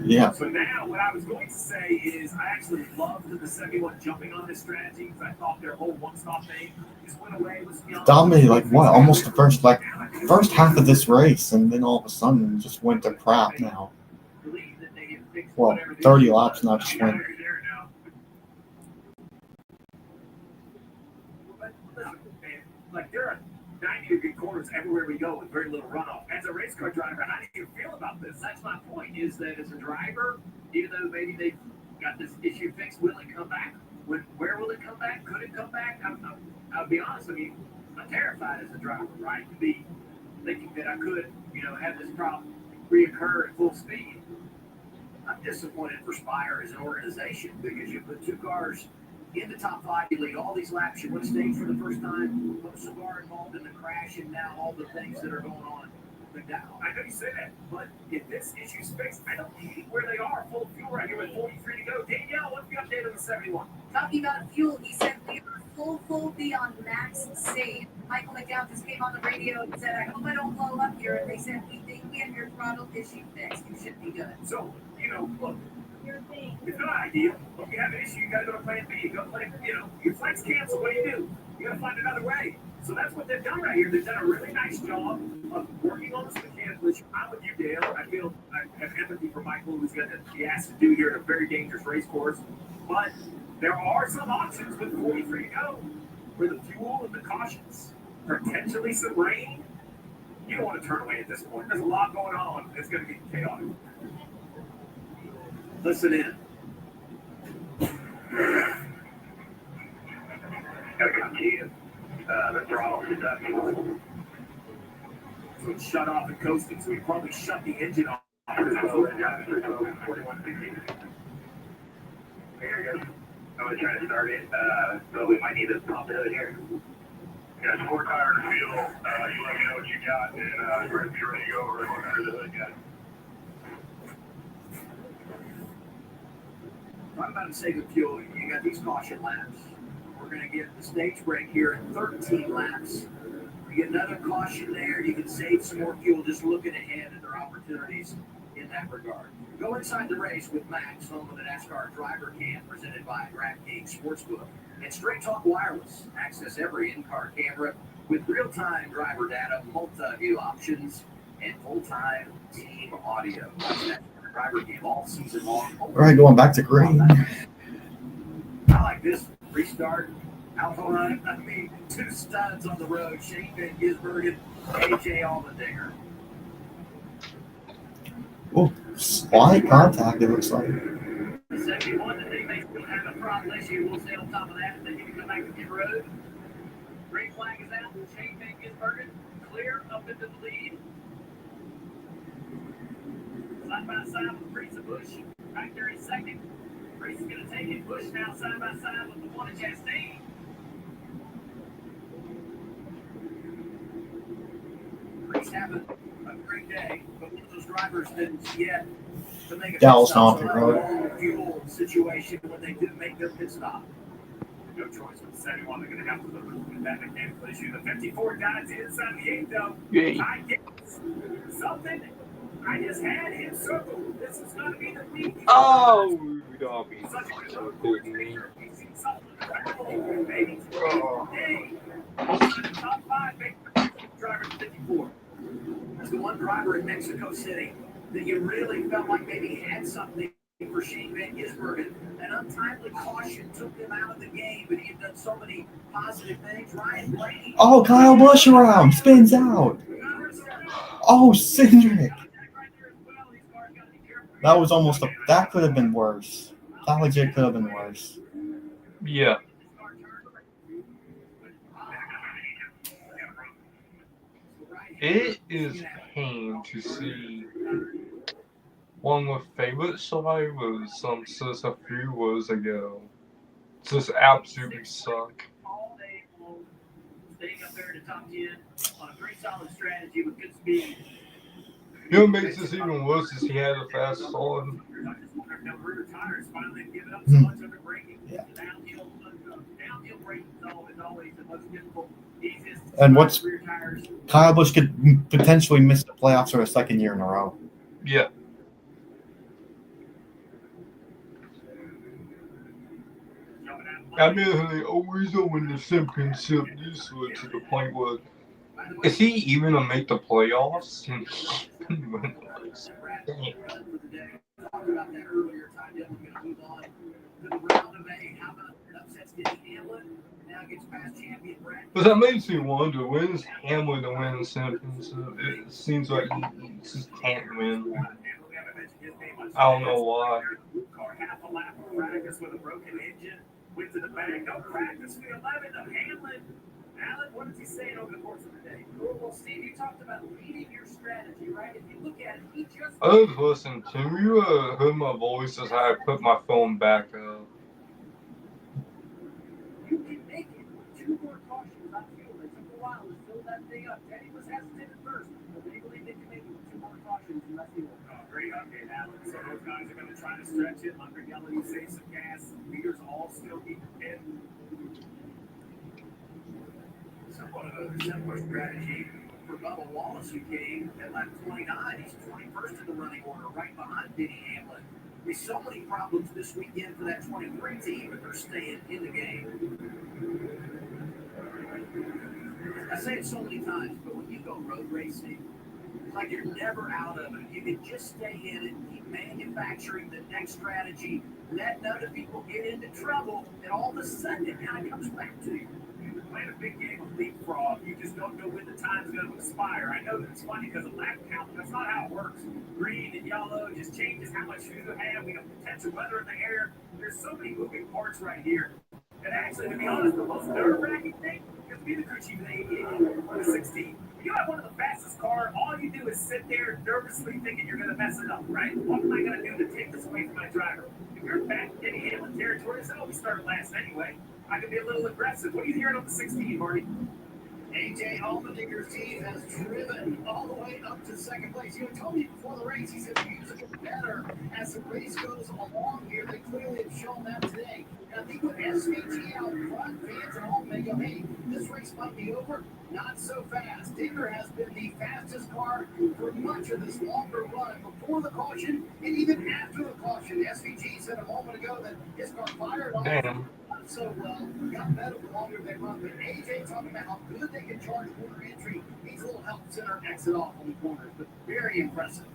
yeah. So now, what I was going to say is, I actually loved the 71 jumping on this strategy because I thought their whole one-stop thing just went away. It was, you know, Dominated like what? Almost the first half of this race, and then all of a sudden just went to crap now. Well, 30 laps now just went. Like there are 90-degree corners everywhere we go with very little runoff. As a race car driver, how do you feel about this? That's my point. Is that as a driver, even though maybe they've got this issue fixed, will it come back? Where will it come back? Could it come back? I'll be honest. I mean, I'm terrified as a driver, right? To be thinking that I could, have this problem reoccur at full speed. I'm disappointed for Spire as an organization because you put 2 cars in the top 5, you lead all these laps, you win a stage for the first time, put Cigar involved in the crash, and now all the things that are going on. But now, I know you say that, but if this issue's fixed, I don't hate where they are. Full of fuel right here with 43 to go. Danielle, what's the update on the 71? Talking about fuel, he said we are full beyond max save. Michael McDowell just came on the radio and said, I hope I don't blow up here. And they said, we think we have your throttle issue fixed. You should be good. So, look, it's not ideal. If you have an issue, you got to go to plan B. You go plan, your flight's canceled. What do? You got to find another way. So that's what they've done right here. They've done a really nice job of working on this mechanical issue. I'm with you, Dale. I have empathy for Michael, who's got to be asked to do here at a very dangerous race course. But there are some options with 43 to go for the fuel and the cautions. Potentially some rain. You don't want to turn away at this point. There's a lot going on. It's going to be chaotic. Listen in. Gotta come to you. The throttle is up. So it's shut off and coasting, so we probably shut the engine off. Here you go. I'm going to try to start it, but we might need to pop the hood here. Yeah, 4 tire fuel. You let me know what you got, and we're going to be ready to go. We're going under the hood, guys. I'm about to say the fuel. You got these caution laps. We're going to get the stage break here at 13 laps. You get another caution there. You can save some more fuel just looking ahead at their opportunities. in that regard. Go inside the race with Max, home of the NASCAR Driver Cam, presented by DraftKings Sportsbook. And Straight Talk Wireless. Access every in-car camera with real-time driver data, multi-view options, and full-time team audio. Watch NASCAR Driver Cam all season long. All right, going back to green. I like this restart. Alpha, I mean, two studs on the road, Shane Van Gisbergen, AJ Allmendinger. Oh, slight contact, it looks like. The 71 that they may still have a problem this year. We'll stay on top of that, and then you can come back to the road. Green flag is out. Shane Van Gisbergen clear up into the lead. Side by side with Priest and Bush. Back there in second. Priest is going to take it. Bush now side by side with the one at Chastain. Priest having a great day, but one of those drivers that's yet to make a Dallas long road fuel situation when they do make their pit stop. No choice with the 71. They're going to have to look at that mechanical issue. The 54 guys inside the 8, though. Yay. I get something. I just had him circled. This is going to be the week. Oh, we don't be Such a good so road good. course. We've seen something incredible. Maybe today. Top 5 big driver 54. There's the one driver in Mexico City that you really felt like maybe had something for Shane Van Gisbergen. An untimely caution took him out of the game, but he had done so many positive things. Ryan Blaney. Oh, Kyle Busch around, spins out. Oh, Cindric. That was almost that could have been worse. That legit could have been worse. Yeah. It is pain to see one of my favorite survivors some says a few years ago just absolutely suck. All day long, staying up there in the top 10 on a pretty solid strategy with good speed. You know what makes this even worse is he had a fast start. I just wonder if now rear tires finally given up so much under braking. Yeah. Downhill braking is always the most difficult, easiest. And what's rear tires. Kyle Busch could potentially miss the playoffs for a second year in a row. Yeah. I mean, they always win the championship this way to the point where is he even gonna make the playoffs? Dang. Talked about that earlier. Ty Dillon going to move on to the round of 8. How about upsets Denny Hamlin? Now gets past champion Brad. But that makes me wonder, when's Hamlin to win the championship? It seems like he just can't win. I don't know why. Car half a lap of practice with a broken engine. Went to the back. No practice for the 11 of Hamlin. Alan, what is he saying over the course of the day? Well, Steve, you talked about leading your strategy, right? If you look at it, he just. Oh, listen, can you hear my voice as I put my phone back up? You can make it. 2 more cautions on fuel. It took a while to fill that thing up. Teddy was hesitant at first, but they believe they can make it with 2 more cautions and less fuel. Oh, great update, Alan. So those guys are going to try to stretch it. Under yellow, you save some gas. Meters all still keep in. Somewhat of a similar strategy for Bubba Wallace, who came at lap 29. He's 21st in the running order, right behind Denny Hamlin. There's so many problems this weekend for that 23 team, but they're staying in the game. I say it so many times, but when you go road racing, it's like you're never out of it. You can just stay in it, keep manufacturing the next strategy, letting other people get into trouble, and all of a sudden it kind of comes back to you. Playing a big game of leapfrog, you just don't know when the time's going to expire. I know that it's funny because of lap count, but that's not how it works. Green and yellow just changes how much fuel you have. We have potential weather in the air. There's so many moving parts right here. And actually, to be honest, the most nerve-wracking thing is to be the crew chief in the 88 or the 16. You have one of the fastest cars. All you do is sit there nervously thinking you're going to mess it up, right? What am I going to do to take this away from my driver? If you're back in Denny Hamlin territory, so we started last anyway. I could be a little aggressive. What are you hearing on the 16, Marty? AJ Allmendinger's team has driven all the way up to second place. You told me before the race, he said the music is better as the race goes along here. They clearly have shown that today. And He put SVG out front. Fans at home may go, hey, this race might be over. Not so fast. Digger has been the fastest car for much of this longer run. Before the caution and even after the caution, SVG said a moment ago that his car fired off. Damn. Not so well. Got better the longer they run. But AJ talking about how good they can charge corner entry. Needs a little help center exit off on the corners. But very impressive.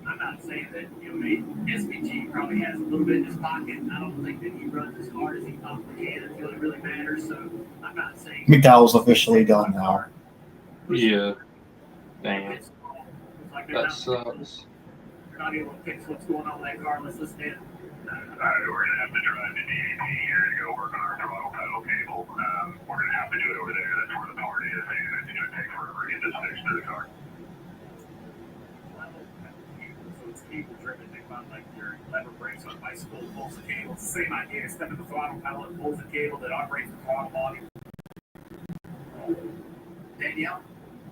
I'm not saying that, SVG probably has a little bit in his pocket. I don't think that he runs as hard as he possibly can until it really matters. So I'm not saying McDowell's officially done now. Yeah. Damn. it's like That sucks. they're not able to fix what's going on with that car. Let's listen in. We're going to have to drive to DAP here to go work on our throttle pedal cable. We're going to have to do it over there. That's where the part is. It's going to take forever to get this fixed to the car. So it's cable driven. They found like your lever brakes on a bicycle pulls the cable. It's the same idea. Step in the throttle pedal and pulls the cable that operates the throttle body. Danielle?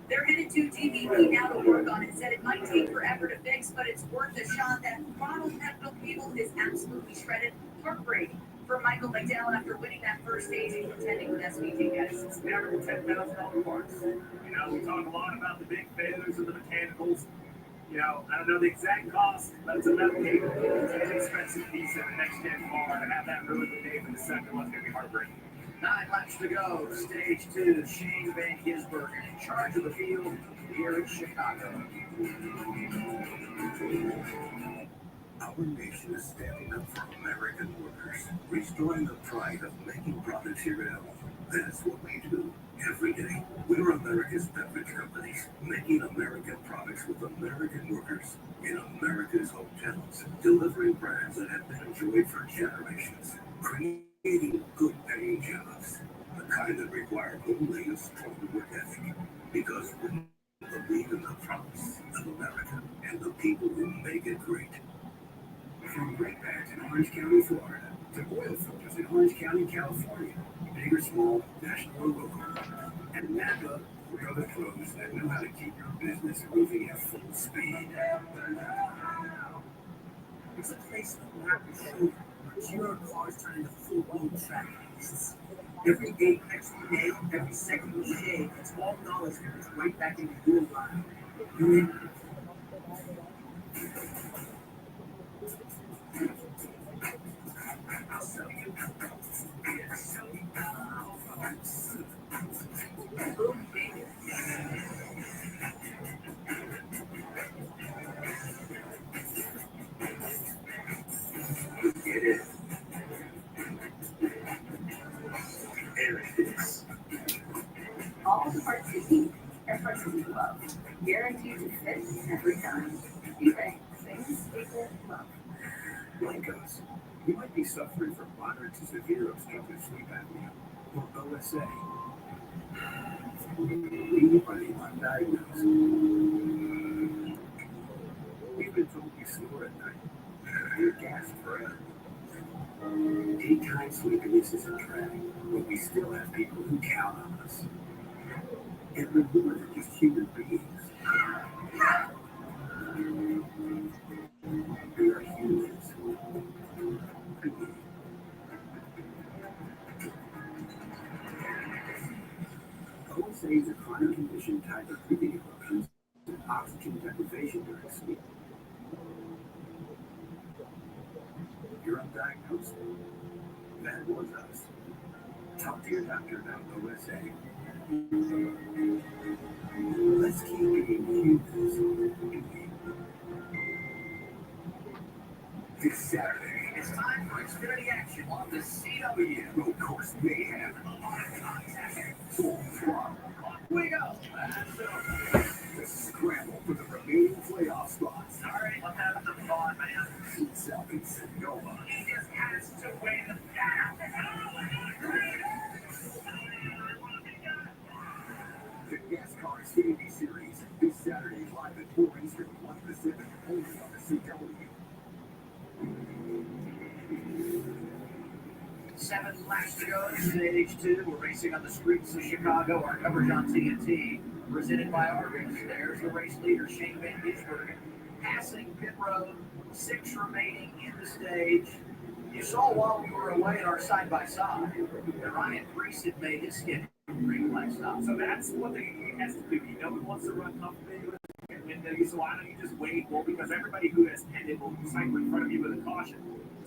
They're headed to GVP now to work on it. Said it might take forever to fix, but it's worth a shot. That throttle pedal cable is absolutely shredded. Heartbreaking for Michael McDowell after winning that first stage and contending with SVG guys. It's never $10,000 parts. We talk a lot about the big failures of the mechanicals. I don't know the exact cost, but it's a metal cable. It's an expensive piece of the next gen car. To have that ruin the day for the second one's going to be heartbreaking. 9 laps to go. Stage 2. Shane Van Gisbergen in charge of the field here in Chicago. Our nation is standing up for American workers, restoring the pride of making products here at home. That's what we do every day. We're America's beverage companies, making American products with American workers in America's hotels, delivering brands that have been enjoyed for generations, creating good-paying jobs, the kind that require only a strong work ethic, because we believe in the promise of America and the people who make it great. From brake pads in Orange County, Florida, to oil filters in Orange County, California, big or small, national or local, and Napa, for other pros that know how to keep your business moving at full speed. It's a place that will happen soon. Zero cars turn into full-blown track beasts. Every apex we make, every second we shave, it's all knowledge that goes right back into your life. You in? I'll sell you. Yeah, sell you. Boom, baby. Get it? There it is. All the parts you need and parts you love. Guaranteed to fit every time. eBay. Things people love. Like us, you might be suffering from moderate to severe obstructive sleep apnea, or OSA. We are the undiagnosed. We've been told you snore at night. You're gassed forever. Daytime sleepiness is a drag, but we still have people who count on us. And we're more than just human beings. We are humans. OSA is a chronic condition tied to breathing interruptions and oxygen deprivation during sleep. You're undiagnosed. That was us. Talk to your doctor about OSA. Let's keep being humans. This Saturday, it's time for Xfinity action on the CW. Road course mayhem. Full throttle. We go. The scramble for the remaining playoff spots. All right, let's have some fun, man. Heats up in Sonoma. He just has to win. The NASCAR Cup Series this Saturday live at 4 Eastern, 1 Pacific, only on the CW. 7 laps to go. Stage 2. We're racing on the streets of Chicago. Our coverage on TNT, presented by Arby's. There's the race leader, Shane Van Gisbergen, passing pit road. 6 remaining in the stage. You saw while we were away at our side-by-side that Ryan Priest had made his schedule green flag stop. So that's what he has to do. He wants to run comfortably with it. And so why don't you just wait? Well, because everybody who has pended will cycle in front of you with a caution.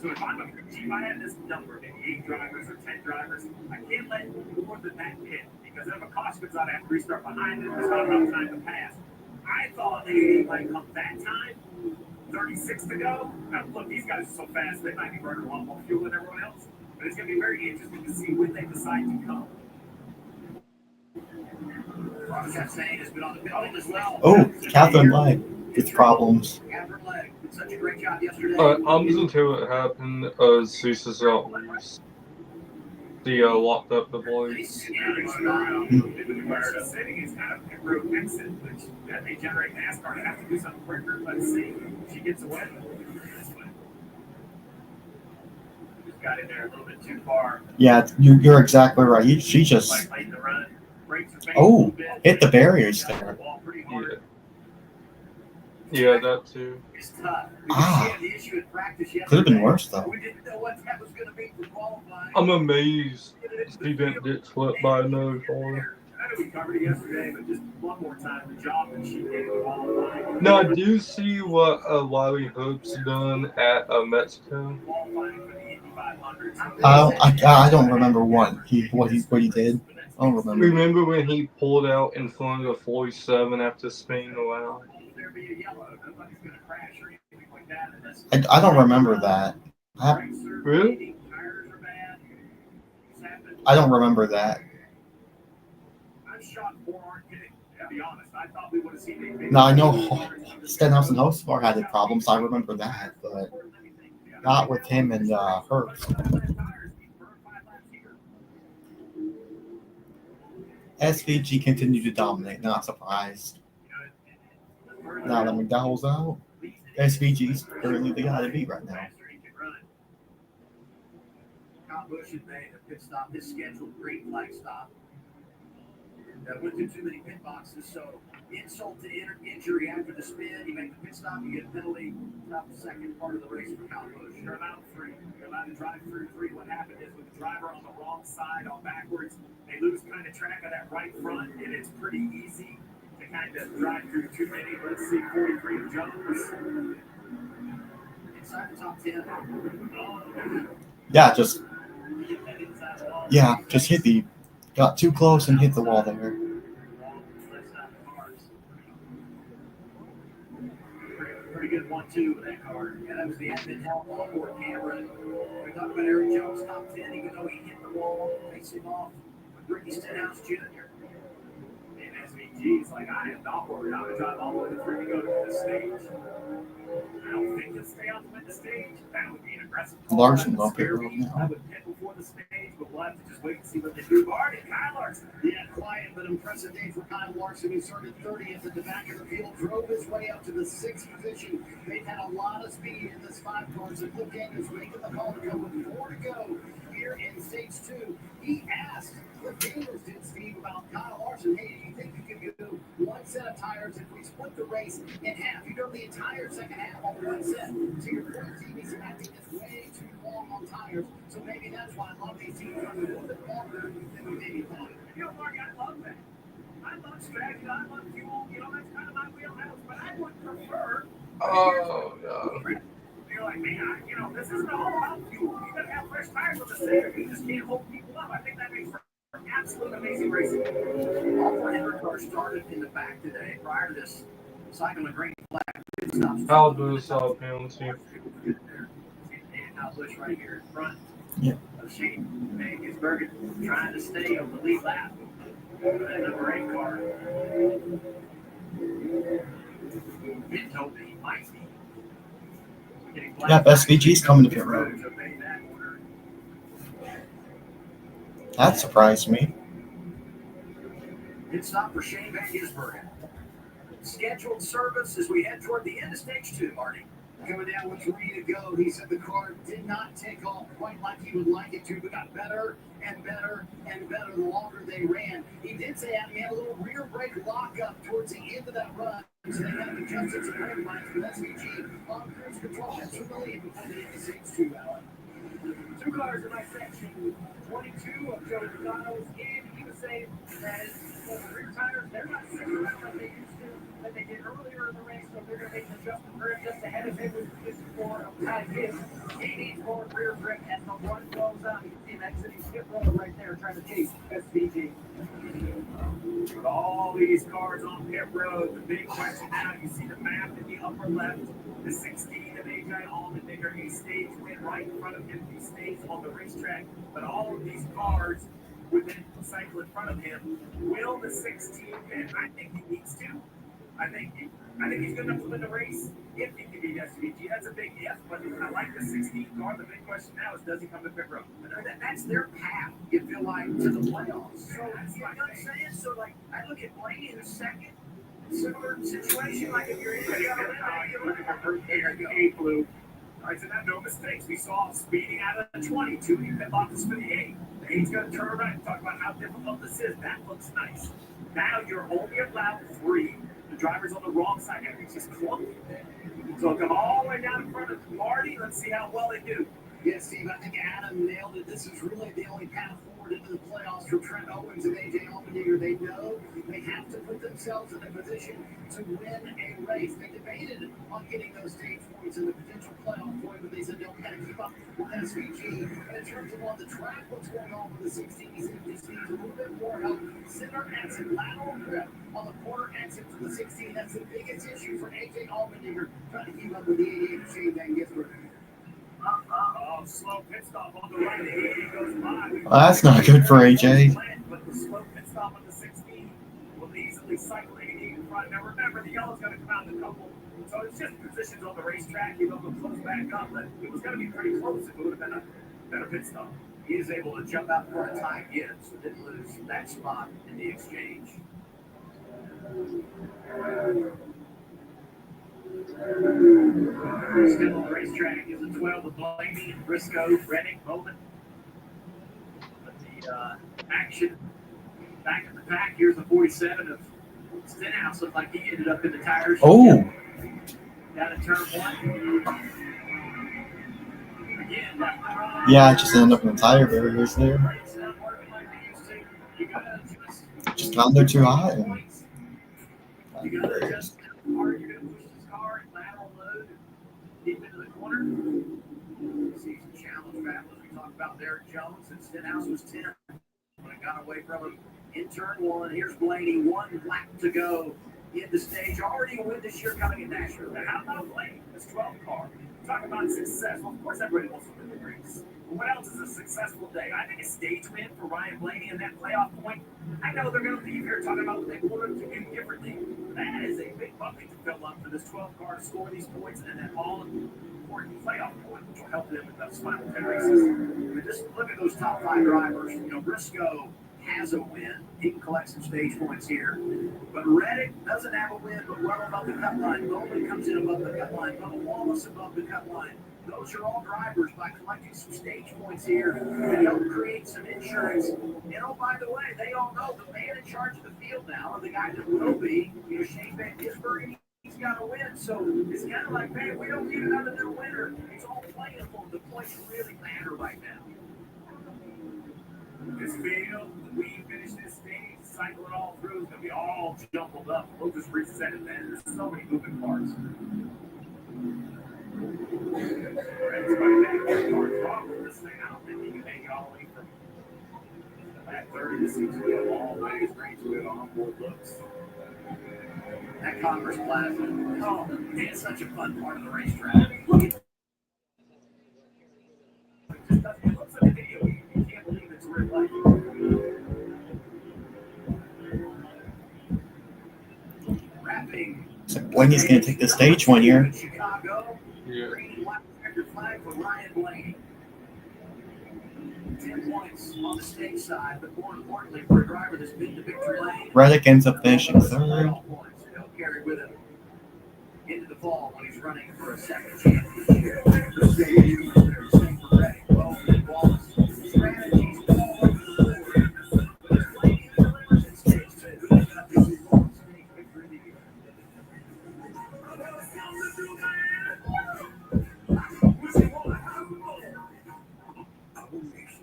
So if I'm a chief, I have this number, maybe 8 drivers or 10 drivers. I can't let more than that pit because if a caution comes out, I have to restart behind it. There's not enough time to pass. I thought maybe might come that time. 36 to go. Now, look, these guys are so fast, they might be burning a lot more fuel than everyone else. But it's going to be very interesting to see when they decide to come. Has been on the building as well. Oh, Catherine Leg with problems. Catherine Leg did such a great job yesterday. I'm just gonna tell you what happened. Ceases out loose. The locked up the boys. Sitting is kind of a road exit, which they generate NASCAR. They have to do something quicker. Let's see. She gets away. Just got in there a little bit too far. Yeah, you're exactly right. She just hit the barriers there. Yeah, that too. It's tough. Ah, The issue in practice yesterday, could have been worse though. we didn't know what that was going to be for qualifying. I'm amazed she didn't get swept by another car. I know we covered it yesterday, but just one more time, the job that she did qualifying. Now, do you see what Wiley Hope's done at Mexico? I don't remember what he did. I don't remember. Remember when he pulled out in front of the 47 after spinning around? I don't remember that. Really? I don't remember that. Now I know Stenhouse and Hocevar had problems. I remember that, but not with him and Hurts. SVG continued to dominate. Not surprised. Now that McDowell's out, SVG's currently the guy to beat right now. Kyle Busch had made a pit stop, his scheduled green flag stop. That went through too many pit boxes, so insult to injury after the spin. You make the pit stop, you get a penalty. Stop the second part of the race for Kyle Busch. You're allowed 3. You're allowed to drive through 3. What happened is with the driver on the wrong side, on backwards, they lose kind of track of that right front, and it's pretty easy to kind of drive through too many. Let's see, 43 Jones. Inside the top 10. Got too close and hit the wall there. Pretty good 1-2 with that car. Yeah, that was the admin help on board camera. We talked about Eric Jones top 10, even though he hit the wall, facing off with Ricky Stenhouse Jr. And SVG is like, I am not worried. I'm going to drive all the way through to go to the stage. I don't think he'll stay on to win the stage. That would be an aggressive call. Larson up here now. I would pit before the stage, but we'll have to just wait and see what they do. Barney, Kyle Larson. Yeah, quiet but impressive day for Kyle Larson, who started 30th at the back of the field, drove his way up to the 6th position. They've had a lot of speed in this 5 car, so Cliff Daniels making the call to go with 4 to go here in stage 2. He asked Cliff Daniels, did Steve, about Kyle Larson, hey, do you think you can do 1 set of tires if we split the race in half? You go the entire second half on 1 set. So your point team is acting is way too long on tires, so maybe that's why a lot of these teams are a little bit longer than we maybe thought. You know, Mark, I love that. I love strategy. I love fuel. You know, that's kind of my wheelhouse. But I would prefer. Oh, no. You're like, man, this isn't all about fuel. You got to have fresh tires on the center. You just can't hold people up. I think that makes for absolute amazing racing. All 400 cars started in the back today prior to this cycle of green flag. I'll do this penalty. Now Busch right here in front. Yeah. Shane Magisberger trying to stay on the lead lap for that number 8 car. Been told that he might be. Yeah, SVG's coming to pit road. That surprised me. Pit stop for Shane Magisberger. Scheduled service as we head toward the end of stage 2, Marty. Coming down with 3 to go. He said the car did not take off quite like he would like it to, but got better and better and better the longer they ran. He did say he had a little rear brake lockup towards the end of that run, so they had to adjust some brake lines with SVG on cruise control. That's familiar before they hit the stage 2, Alan. Two cars in my section, 22 of Joe McDonald's, and he was saying that the rear tires, they're not sitting around like they used to, like they did earlier in the race, so they're going to make an adjustment for him just ahead of him with 54 of time his. He needs more rear grip as the run goes on. You can see him exiting pit road right there, trying to chase SVG. With all these cars on pit road, the big question now, you see the map in the upper left, the 16 of AJ Allmendinger, a stage win right in front of him. He stays on the racetrack, but all of these cars within the cycle in front of him, will the 16 win? I think he needs to. I think he's good enough to win the race if he can beat SVG. That's a big if, but I like the 16 car. The big question now is, does he come to pit road? That's their path, you feel like, to the playoffs. So, you know what I'm saying? So, like, I look at Blaney in the second, similar situation, like if you're in the other there you go. Blue. All right, so now no mistakes. We saw him speeding out of the 22. He pit off to the 8. He's going to turn right. Talk about how difficult this is. That looks nice. Now you're only allowed 3. The driver's on the wrong side. Everything's just clunky. So come all the way down in front of Marty. Let's see how well they do. Yes, Steve, I think Adam nailed it. This is really the only path forward into the playoffs for Trent Owens and AJ Allmendinger. They know they have to put themselves in a position to win a race. They debated on getting those stage points in the potential playoff point, but they said they'll kind of keep up with SVG. And in terms of on the track, what's going on with the 16, he just needs a little bit more help. Center exit, lateral grip on the corner exit to the 16. That's the biggest issue for AJ Allmendinger, trying to keep up with the 88 of Shane Van Gisbergen. Slow pit stop on the right. He goes by. Well, that's not good for AJ. But the slow pit stop on the 16 will easily cycle 80 in front. Now remember, the yellow's going to come out in a couple. So it's just positions on the racetrack. You know, they'll close back up. But it was going to be pretty close if it would have been a pit stop. He is able to jump out for a tie again, so didn't lose that spot in the exchange. Still on the racetrack is a 12 with Blaney, Briscoe, Reddick, Bowman. But the action back in the pack. Here's the 47 of Stenhouse. Looked like he ended up in the tires. Oh. Down in turn 1. Again, Yeah, I just ended up in the tire barriers there. Just got there too high. And you got to adjust how hard you're going to push this car and lateral load deep into the corner. See some challenge battles. We talked about Derek Jones, and Stenhouse was 10 when it got away from him in turn 1. Here's Blaney, 1 lap to go in the stage. Already a win this year coming in Nashville. Now, how about Blaney? This 12 car. Talk about success. Well, of course, everybody wants to win the race. But what else is a successful day? I think a stage win for Ryan Blaney and that playoff point. I know they're going to leave here talking about what they wanted to do differently. That is a big bucket to fill up for this 12 car to score these points and then all important playoff point, which will help them in those final 10 races. But just look at those top 5 drivers. You know, Briscoe has a win. He can collect some stage points here. But Reddick doesn't have a win, but well above the cut line. Bowman comes in above the cut line. Bubba Wallace above the cut line. Those are all drivers by collecting some stage points here to help create some insurance. And oh, by the way, they all know the man in charge of the field now, or the guy that will be, you know, Shane Van Gisbergen, he's got to win. So it's kind of like, man, we don't need another new winner. It's all playable. The points really matter right now. This field, we finish this stage, cycle it all through, it's going to be all jumbled up. We'll just reset it then. There's so many moving parts. Everybody back there, hard talk with this thing. I don't think you can make it all the way from the back 30 to 60 of all ways, great to it on board looks. That Congress Plaza, oh, it's such a fun part of the racetrack. Look at it looks like a video. You can't believe it's real life. Wrapping. So Blaney's going to take the stage one year. Chicago. Yeah. Green and white checkered flag for Ryan Blaney. 10 points on the stage side, but more importantly, for a driver that's been to victory lane. Reddick ends up finishing 3rd. He'll carry with him into the fall when he's running for a second championship. Same for Reddick, Bowman, and Wallace. Strategies all over the board. But as Blaney delivers in stage 2, he's got this long stage victory of the year.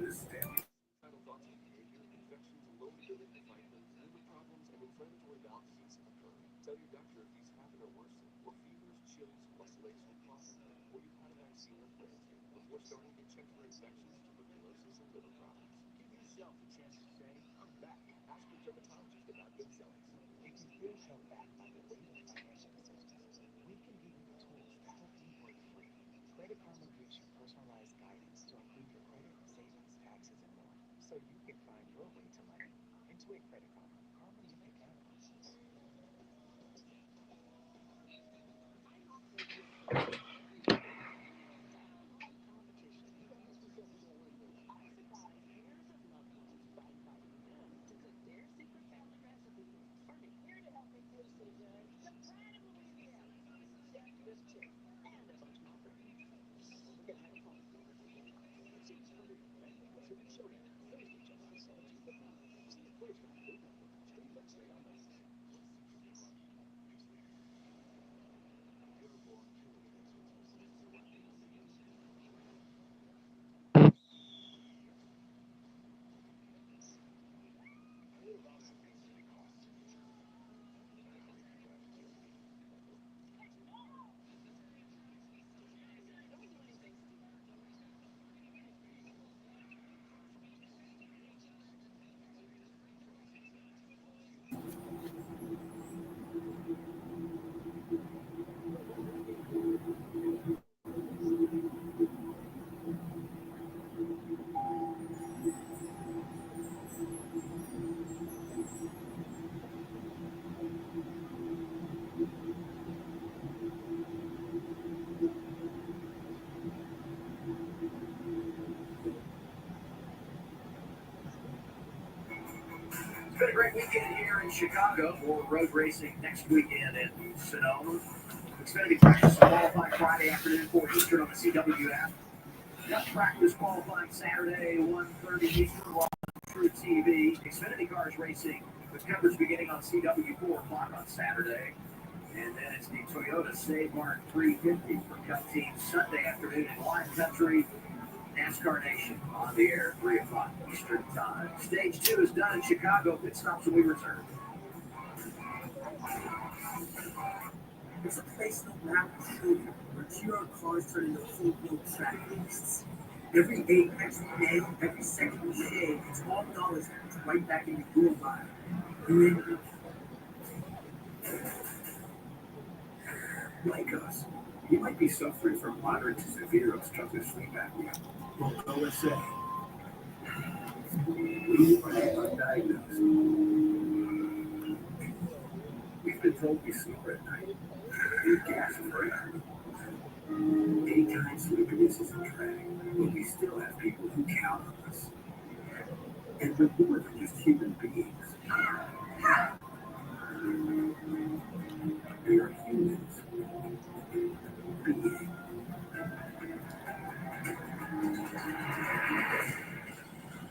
This Stanley. Final thoughts on behavior, infections, low mobility, vitamins, liver problems, and inflammatory bowel disease occur. Tell your doctor if these happen or worsen, or fevers, chills, muscle aches, or coughing, or you've had a vaccine or plan to, before starting to check for infections, tuberculosis, and liver problems. Give yourself a chance to say, I'm back. Ask your dermatologist about good sellings. You can feel held back by the weight of financial decisions. We can give you the tools to help you break free. Credit Karma gives you personalized guidance to include your credit, savings, taxes, and more, so you can find your way to money. Intuit Credit Karma. Karma you can count on. I surprise years of loved ones by inviting them to cook their secret family recipe for me. Here to help me feel so good, the pride of Louisiana, Chef Miss Chick, and a bunch more friends. Don't forget 9 o'clock Series premiere, Family Tribute Showdown, Thursday, July 17th at 9. See it first on Food Network. Stream Wednesday on Max. Airborne killer transmitters surrounding on the union. What about some incident costs? How many people have to kill me? Don't do anything stupid. It's been a great weekend here in Chicago. More road racing next weekend in Sonoma. Xfinity practice qualifying Friday afternoon, 4 Eastern on the CW app. Just practice qualifying Saturday, 1:30 Eastern on True TV. Xfinity cars racing with coverage beginning on CW 4 o'clock on Saturday. And then it's the Toyota Save Mark 350 for Cup Team Sunday afternoon in Wine Country. NASCAR Nation on the air, 3 o'clock Eastern Time. Stage 2 is done in Chicago. Pit stops will be reserved. It's a place no map will show you, where GR cars turn into full-blown track beasts. Every apex we nail, every second we shave, it's all dollars right back into your life. You in? Like us, you might be suffering from moderate to severe obstructive sleep apnea. Well, OSA. We are the undiagnosed. We've been told we snore at night. We gasp for air. Anytime sleepiness is a drag, but we still have people who count on us. And we're more than just human beings. We are humans. Being.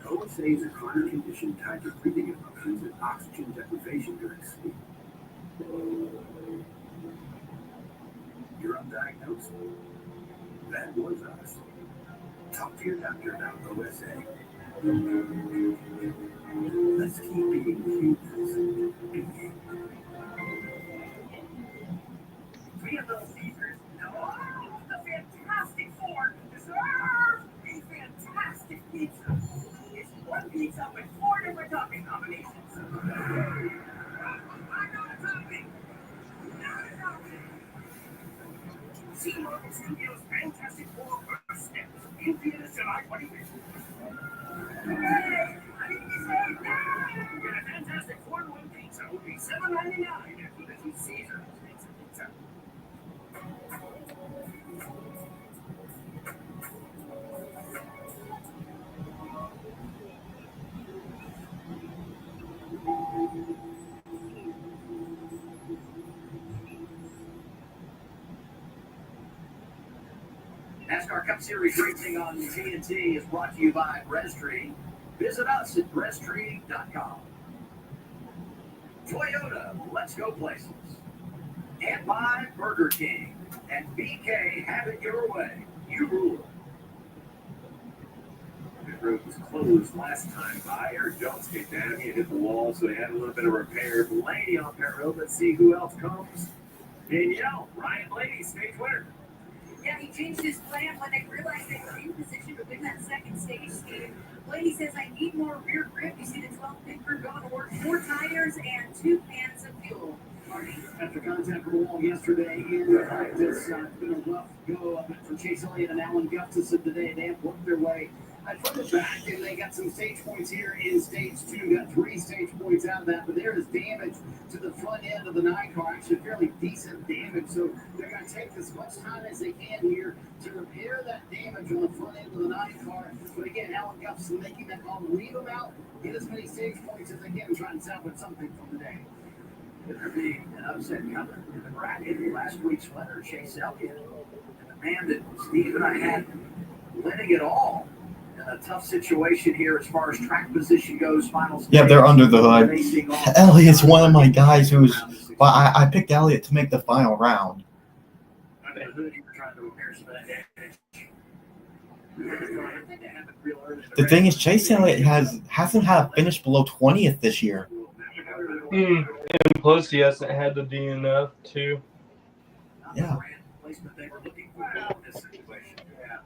OSA is a chronic condition tied to breathing interruptions and oxygen deprivation during sleep. You're undiagnosed. That was us. Talk to your doctor about OSA. Let's keep being humans. Being. We have Little Caesars. Oh, the Fantastic Four deserve a fantastic pizza. It's one pizza with 4 different topping combinations. I'm not a topping. Not a topping. See Marvel Studios' Fantastic Four first steps in theaters July 25th. Hey, I need to say now. Get a Fantastic Four in one pizza, only $7.99 at Little Caesars. Pizza. NASCAR Cup Series racing on TNT is brought to you by Brestry. Visit us at Brestry.com. Toyota, let's go places. And by Burger King. And BK, have it your way. You rule. road was closed last time by. Eric Jones came down. He hit the wall, so he had a little bit of repair. Blaney on pit road. Let's see who else comes. Danielle, Ryan Blaney, stage winner. Yeah, he changed his plan when they realized they were in position to win that second stage, Steve. Blaney says, I need more rear grip. You see the 12 pit crew going to work, 4 tires and 2 cans of fuel. After contact with the wall yesterday in practice, it's been a rough go for Chase Elliott and Alan Gustafson today. They have worked their way from the back, and they got some stage points here in stage 2. Got 3 stage points out of that, but there is damage to the front end of the 9 car. Actually, fairly decent damage. So they're going to take as much time as they can here to repair that damage on the front end of the 9 car. But again, Alan Gustafson making that call, leave them out, get as many stage points as they can, and try and salvage something from the day. There'd be an upset coming in the bracket. Last week's winner, Chase Elliott, and the man that Steve and I had winning it all in a tough situation here as far as track position goes. Final stage. Yeah, they're under the hood. Elliott's one of my guys who's. Well, I picked Elliott to make the final round. Under the hood, you were trying to repair some of that damage. The thing is, Chase Elliott hasn't had a finish below 20th this year. And plus, he hasn't had the DNF too. Yeah. Placement they were looking for in this situation. Yeah.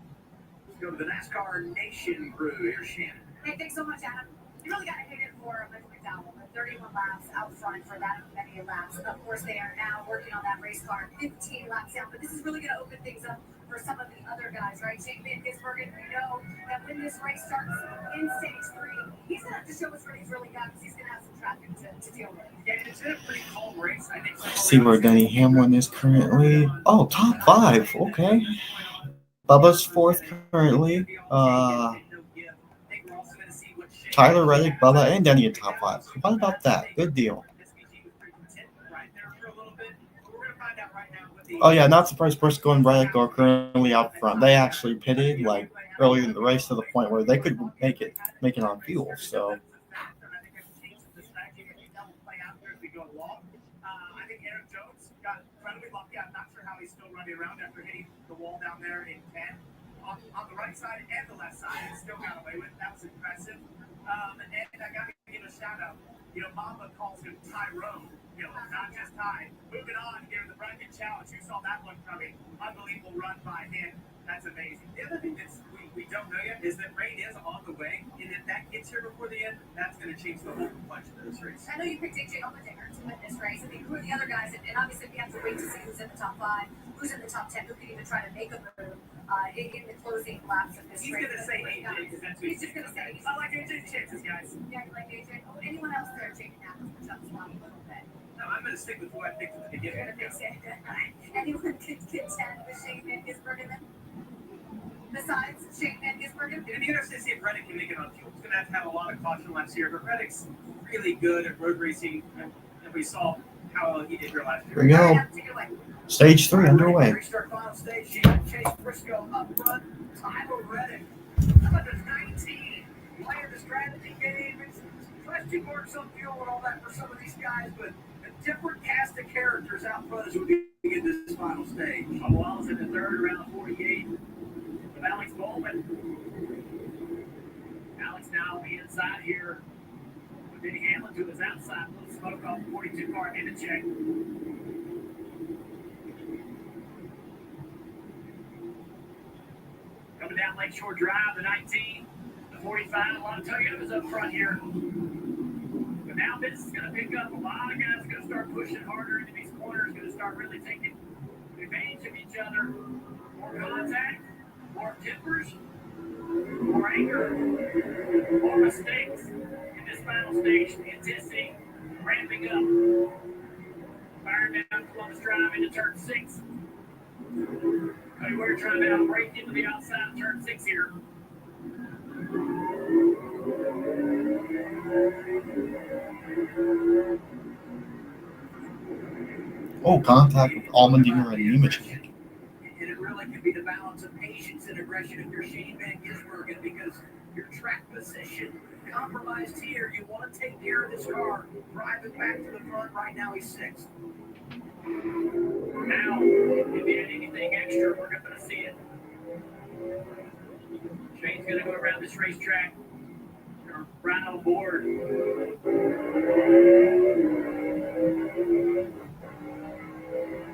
Let's go to the NASCAR Nation crew. Here's Shannon. Hey, thanks so much, Adam. You really got to hit it for Michael McDowell. 31 laps out front for that many laps. Of course, they are now working on that race car 15 laps down, but this is really going to open things up for some of the other guys, right? Shane Van Gisbergen, we know that when this race starts in stage 3, he's going to have to show us what he's really got because he's going to have some traffic to deal with. Yeah, it's in a pretty calm race. I think. See where Denny Hamlin is currently. Oh, top 5. Okay. Bubba's 4th currently. Tyler Reddick, Bubba, and Denny in top 5. What about that? Good deal. Oh yeah, not surprised Briscoe and Reddick are currently out front. They actually pitted like earlier in the race to the point where they could make it on fuel. So I think Eric Jones got incredibly lucky. I'm not sure how he's still running around after hitting the wall down there in 10 on the right side and the left side. He still got away with it. That was impressive. And I got to give a shout out. Mama calls him Tyrone. Not just Ty. Moving on here, the bracket challenge. You saw that one coming. Unbelievable run by him. That's amazing. The other thing that's we don't know yet is that rain is on the way, and if that gets here before the end, that's going to change the whole complexion of this race. I know you picked AJ Allmendinger to win this race. I mean, who are the other guys? And obviously, we have to wait to see who's in the top 5, who's in the top 10, who can even try to make a move in the closing laps of this race. He's going to say AJ because that's he's just going to say. I like AJ's chances, guys. Yeah, you like AJ. Oh, anyone else there taking that push up slot a little bit? No, I'm going to stick with what I picked at the beginning. Anyone could contend with Shane Van Gisbergen then? Besides Shane Van Gisbergen? It'd be interesting to see if Reddick can make it on fuel. He's going to have a lot of caution laps here, but Reddick's really good at road racing, and we saw how well he did here last year. Here we go. Stage 3 underway. Restart final stage. Chase Briscoe up front. Tyler Reddick. Number 19. Playing the strategy game. It's question marks on fuel and all that for some of these guys, but a different cast of characters out front as we begin this final stage. Wallace in the third, around 48. With Alex Bowman. Alex now on the inside here. With Denny Hamlin to his outside. A little smoke off the 42 car and a check. Coming down Lakeshore Drive, the 19, the 45. A lot of Toyotas up front here. But now this is going to pick up. A lot of guys are going to start pushing harder into these corners. Going to start really taking advantage of each other. More contact, more tempers, more anger, more mistakes in this final stage. The intensity ramping up. Firing down Columbus Drive into turn 6. Cody Ware trying to break into the outside of turn 6 here. Oh, contact with Allmendinger and Nemechek. And it really can be the balance of patience and aggression if you're Shane Van Gisbergen, because your track position compromised here. You want to take care of this car, drive it back to the front. Right now he's 6th. Now, if you had anything extra, we're going to see it. Shane's going to go around this racetrack. Right on board.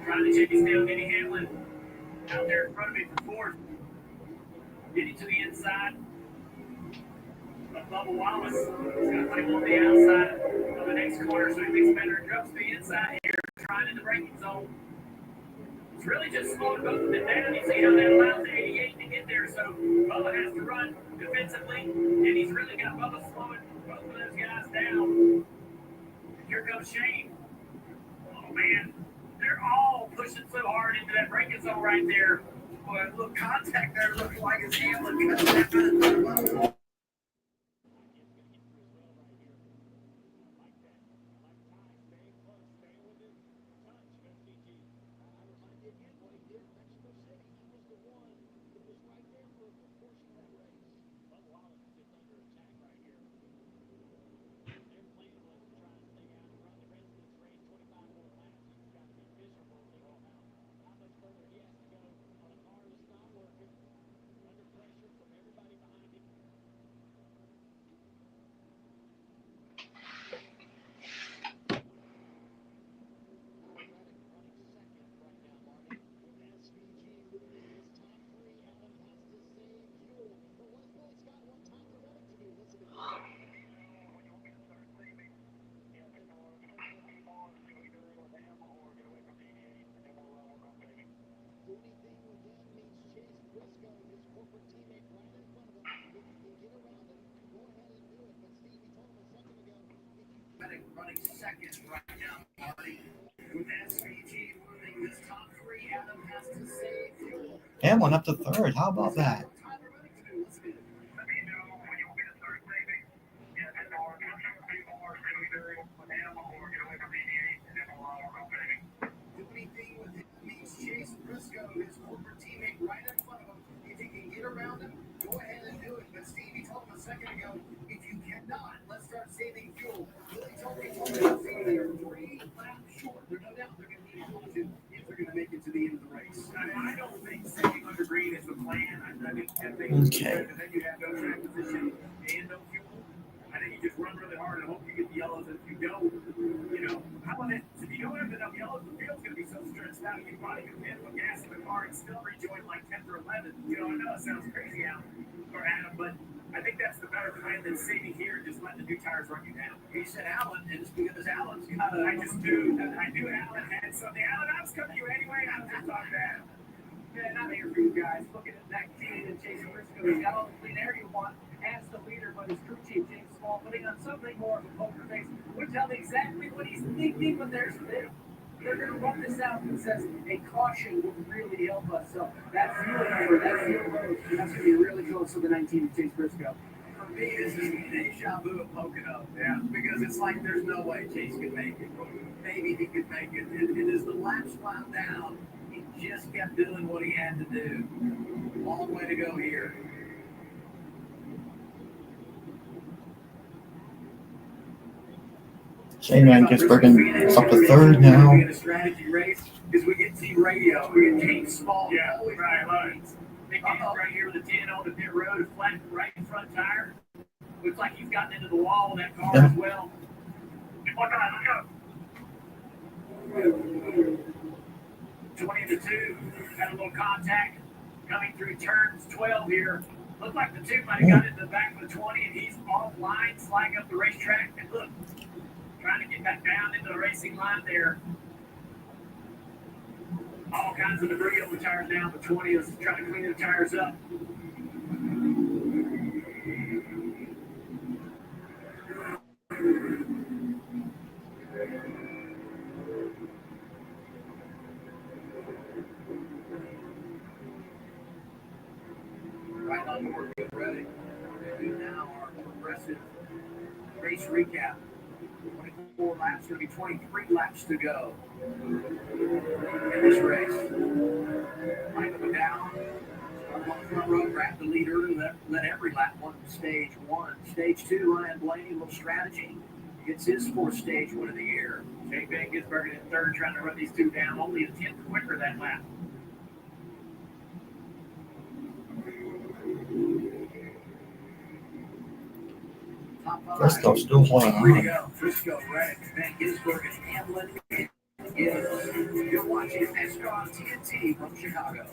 Trying to chase down Denny Hamlin out there in front of me for fourth. Getting to the inside. But Bubba Wallace is going to put him on the outside of the next corner, so he makes better and drops to the inside here, trying in the braking zone. It's really just slowing both of them down. You see how that allows the 88 to get there, so Bubba has to run defensively, and he's really got Bubba slowing both of those guys down. Here comes Shane. Oh, man. They're all pushing so hard into that braking zone right there. Boy, a little contact there looks like it's Hamlin. Running second right now, Marty. With SVG running this top three, Adam has to save fuel. Hamlin up to third. How about that? Do anything with it means Chase Briscoe, his corporate teammate, right in front of him. If you can get around him, go ahead and do it. But Stevie told him a second ago, if you cannot, let's start saving fuel. Billy told me they are 3 laps short. There's no doubt they're going to need to if they're going to make it to the end of the race. I don't think saving under green is the plan. I think Okay. then you have no track position and no fuel. I think you just run really hard and hope you get the yellows. And if you don't, how about it? If you don't have enough yellows, the field's going to be so stressed out, you probably can hit with gas in the car and still rejoin like 10th or 11th. I know it sounds crazy, Adam, but I think that's the better plan than saving here and just letting the new tires run you down. He said Allen, and it's because Allen's got I knew Allen had something. Allen, I was coming to you anyway. I was just talking to Adam. Man, I'm here for you guys. Looking at that kid and Chase Briscoe. He's got all the clean air you want as the leader, but his crew chief, James Small, putting on something more of a poker face. Would tell me exactly what he's thinking, but there's a bit. They're going to run this out and says a caution would really help us. So that fuel number, that fuel load, that's going to be really close to the 19 of Chase Briscoe. For me, this is deja vu of Pocono. Yeah. Because it's like there's no way Chase could make it. Maybe he could make it. And as the laps wound down, he just kept doing what he had to do. Long way to go here. Shane Van Gisbergen is up to third now. In a strategy race, is we get team radio. We get James Small. Yeah, right. Big James right here with a 10 on the pit road, a flat right front tire. Looks like he's gotten into the wall of that car as well. Look out. 20-2. Got a little contact coming through turns 12 here. Looked like the 2 might have got into the back of the 20, and he's offline, sliding up the racetrack. And look, trying to get back down into the racing line there. All kinds of debris on the tires now. The 20 is trying to clean the tires up. Right on board, get ready. We now our progressive race recap. 24 laps, going to be 23 laps to go in this race. Might go down, start on the front row, grab the lead early, let every lap one stage 1. Stage 2, Ryan Blaney, a little strategy. Gets his 4th stage win of the year. Shane Van Gisbergen in third, trying to run these 2 down, only a 10th quicker that lap. Top five. Frisco still playing Three to on. go. Frisco, Reddick, Van Gisbergen, Hamlin, and Gibbs. You're watching NASCAR on TNT from Chicago.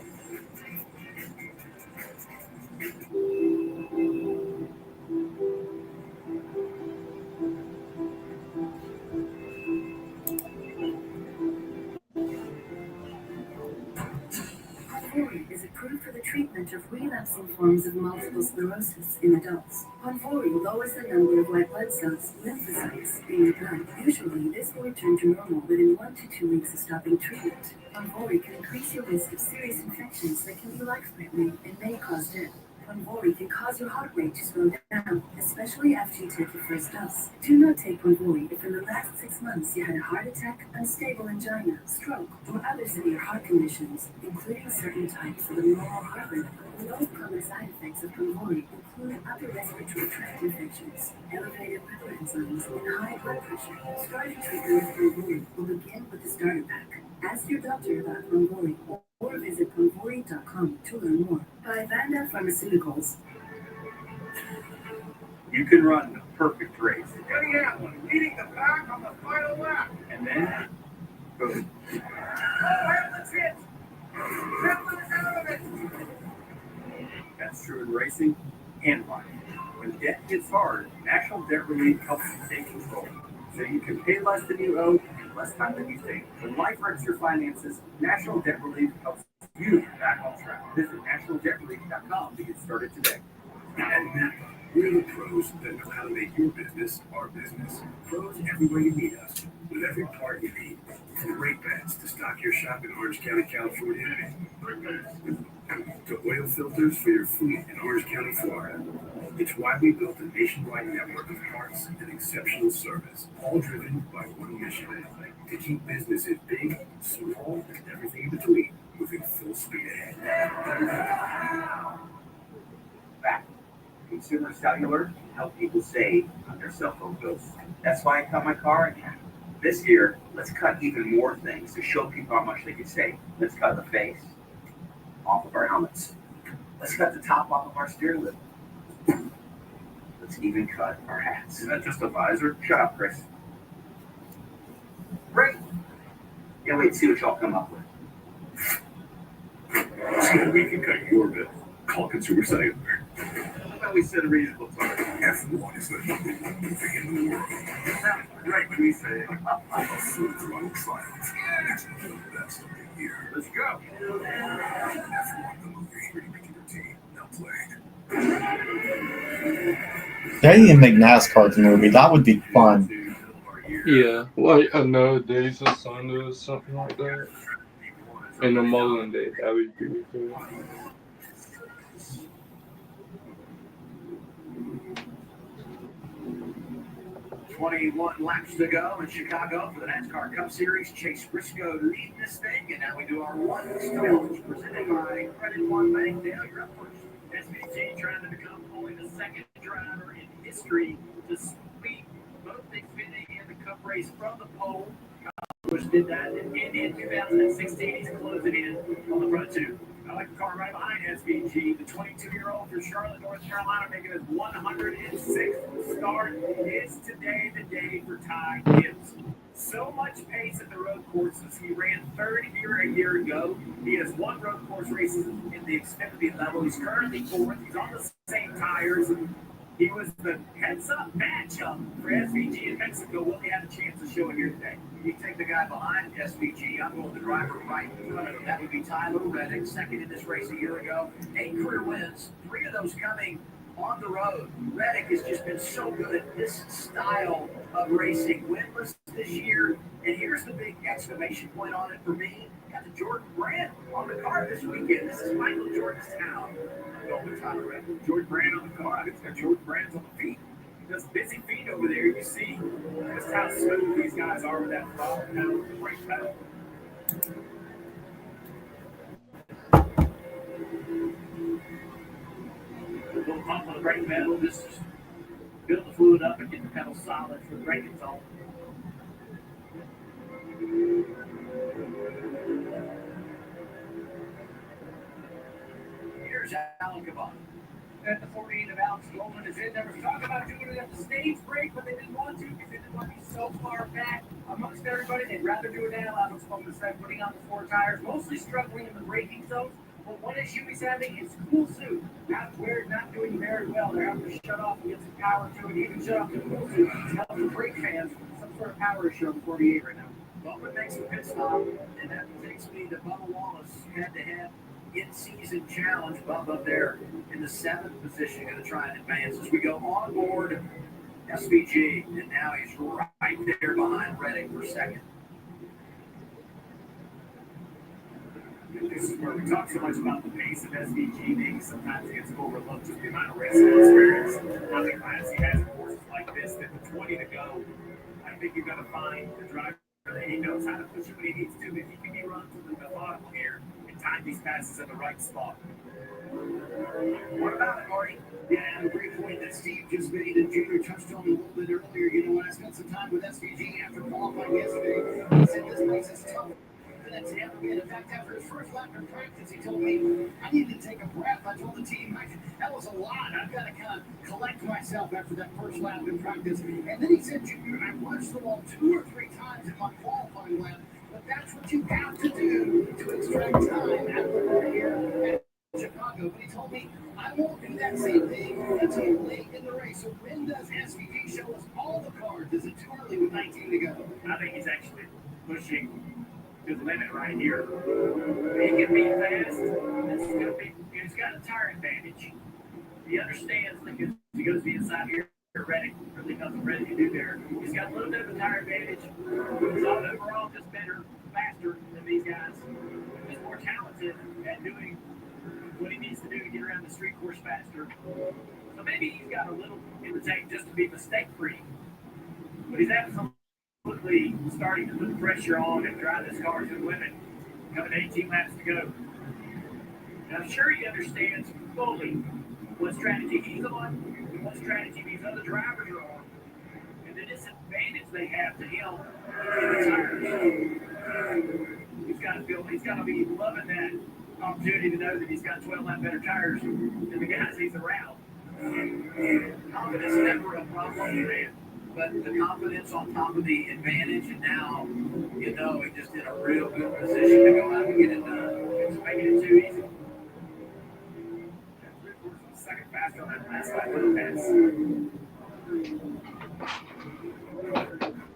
Ponvory is approved for the treatment of relapsing forms of multiple sclerosis in adults. Ponvory lowers the number of white blood cells, lymphocytes, in your blood. Usually, this will return to normal within 1 to 2 weeks of stopping treatment. Ponvory can increase your risk of serious infections that can be life-threatening and may cause death. Ponvory can cause your heart rate to slow down, especially after you take your first dose. Do not take Ponvory if in the last 6 months you had a heart attack, unstable angina, stroke, or other severe heart conditions, including certain types of abnormal heart rhythm. The most common side effects of Ponvory include upper respiratory tract infections, elevated liver enzymes, and high blood pressure. Starting treatment with Ponvory will begin with the starter pack. Ask your doctor about Ponvory or visit ponvory.com to learn more. By Vanda Pharmaceuticals. You can run the perfect race. Getting out one, leading the pack on the final lap. And then, boom. Hamlin's hit. Hamlin's out of it. That's true in racing and life. When debt hits hard, National Debt Relief helps you take control. So you can pay less than you owe in less time than you think. When life wrecks your finances, National Debt Relief helps you back on track. Visit nationaldebtrelief.com to get started today. And Napa, we're the pros that know how to make your business our business. Pros everywhere you need us, with every part you need. From brake pads to stock your shop in Orange County, California, to oil filters for your fleet in Orange County, Florida. It's why we built a nationwide network of parts and exceptional service, all driven by one mission: to keep businesses big, small, and everything in between moving full speed ahead. Back. Consumer Cellular help people save on their cell phone bills. That's why I cut my car in half. This year, let's cut even more things to show people how much they can save. Let's cut the face off of our helmets. Let's cut the top off of our steering wheel. Let's even cut our hats. Is that just a visor? Shut up, Chris. Great. Can't wait to see what y'all come up with. So we can cut your bill. Call Consumer Cellular. How about we set a reasonable target? F1 is the number one movie in the world. Right when we say it. A full throttle triumph. It's the best of the year. Let's go. F1 the movie. Rated PG-13. Now playing. They need to make NASCAR the movie. That would be fun. Yeah, like another Days of Thunder or something like that. In the modern day, that would be really cool. 21 laps to go in Chicago for the NASCAR Cup Series. Chase Briscoe leading this thing, and now we do our one challenge presented by Credit One Bank. Dale, you're up first. SVG trying to become only the second driver in history to sweep both Xfinity and the Cup race from the pole. Bush did that in Indy in 2016. He's closing in on the front two. I like the car right behind SVG. The 22-year-old from Charlotte, North Carolina, making his 106th start. Is today the day for Ty Gibbs. So much pace at the road courses. He ran third here a year ago. He has won road course races in the Xfinity level. He's currently fourth. He's on the same tires. He was the heads-up matchup for SVG in Mexico. Will he have a chance to show it here today? You take the guy behind SVG. I'm going the driver right in front of him. That would be Tyler Reddick, second in this race a year ago. 8 career wins, 3 of those coming on the road. Reddick has just been so good at this style of racing. Winless this year. And here's the big exclamation point on it for me. Got the Jordan Brand on the car this weekend. This is Michael Jordan's town. I'm going with Tyler Reddick. Jordan Brand on the car. It's got Jordan Brand's on the feet. Just busy feet over there. You see just how smooth these guys are with that throttle pedal, brake pedal. A little pump on the brake pedal. Just build the fluid up and get the pedal solid for the braking zone. Here's Alan Cabana. At the 48 of Alex Goldman is in. They were talking about doing it at the stage break, but they didn't want to because they didn't want to be so far back amongst everybody. They'd rather do it now. Alex Goldman said putting on the 4 tires, mostly struggling in the braking zones. But one issue he's having is cool suit. Where it's not doing very well. They're having to shut off and get some power to it. Even shut off the cool suit. He's helping the brake fans some sort of power issue on the 48 right now. Bubba makes a pit stop, and that takes me to Bubba Wallace, head-to-head in-season challenge. Bubba there in the 7th position, going to try and advance as we go on board SVG, and now he's right there behind Reddick for second. This is where we talk so much about the pace of SVG. Maybe sometimes it gets overlooked just the amount of racing experience. How many times he has courses like this that with 20 to go, I think you're going to find the driver that he knows how to push it when he needs to. If he can be run to the methodical here and time these passes in the right spot. What about it, Marty? Yeah, and a great point that Steve just made, and Junior touched on a little bit earlier. You know, when I spent some time with SVG after qualifying yesterday, he said this place is tough. That's ever been. In fact, after his first lap in practice, he told me I needed to take a breath. I told the team that was a lot. I've got to kind of collect myself after that first lap in practice. And then he said, Junior, I watched the ball 2 or 3 times in my qualifying lap, but that's what you have to do to extract time out of the car here at Chicago. But he told me I won't do that same thing until late in the race. So when does SVG show us all the cards? Is it too early with 19 to go? I think he's actually pushing to the limit right here. He can be fast. This is going to be. He's got a tire advantage. He understands because he goes to the inside here. Reddick really nothing ready to do there. He's got a little bit of a tire advantage. He's overall just better, faster than these guys. He's more talented at doing what he needs to do to get around the street course faster. So maybe he's got a little in the tank just to be mistake free. But he's absolutely starting to put pressure on and drive this car to the limit. Coming 18 laps to go. And I'm sure he understands fully what strategy he's on and what strategy these other drivers are on. And the disadvantage they have to him in the tires. He's got to be loving that opportunity to know that he's got 12 lap better tires than the guys he's around. Confidence is never a problem, man. But the confidence on top of the advantage, and now, you know, he's just in a real good position to go out and get it done. It's making it too easy. Second faster on that last lap of the pass.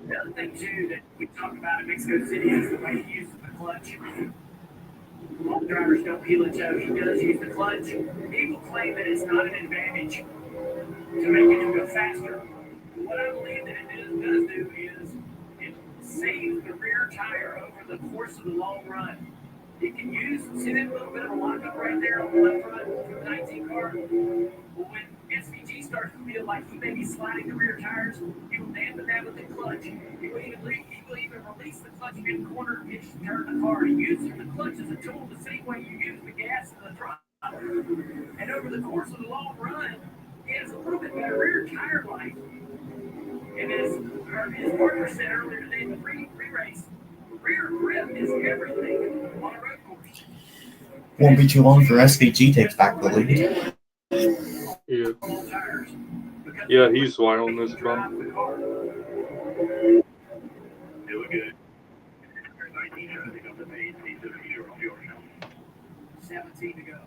The other thing, too, that we talk about in Mexico City is the way he uses the clutch. A lot of drivers don't feel it, so he does use the clutch. He will claim that it's not an advantage to make him go faster. What I believe that it does do is it saves the rear tire over the course of the long run. It can see that little bit of a lockup right there on the left front for the 19 car. But when SVG starts to feel like he may be sliding the rear tires, he will dampen that with the clutch. He will even release the clutch mid-corner if you turn the car. He uses the clutch as a tool the same way you use the gas and the throttle. And over the course of the long run, he has a little bit better rear tire life. And as his partner said earlier today in the pre-race, rear grip is everything on a road course. Won't be too long for SVG takes back the lead. Yeah, he's wide on this bump. Doing good. 17 to go.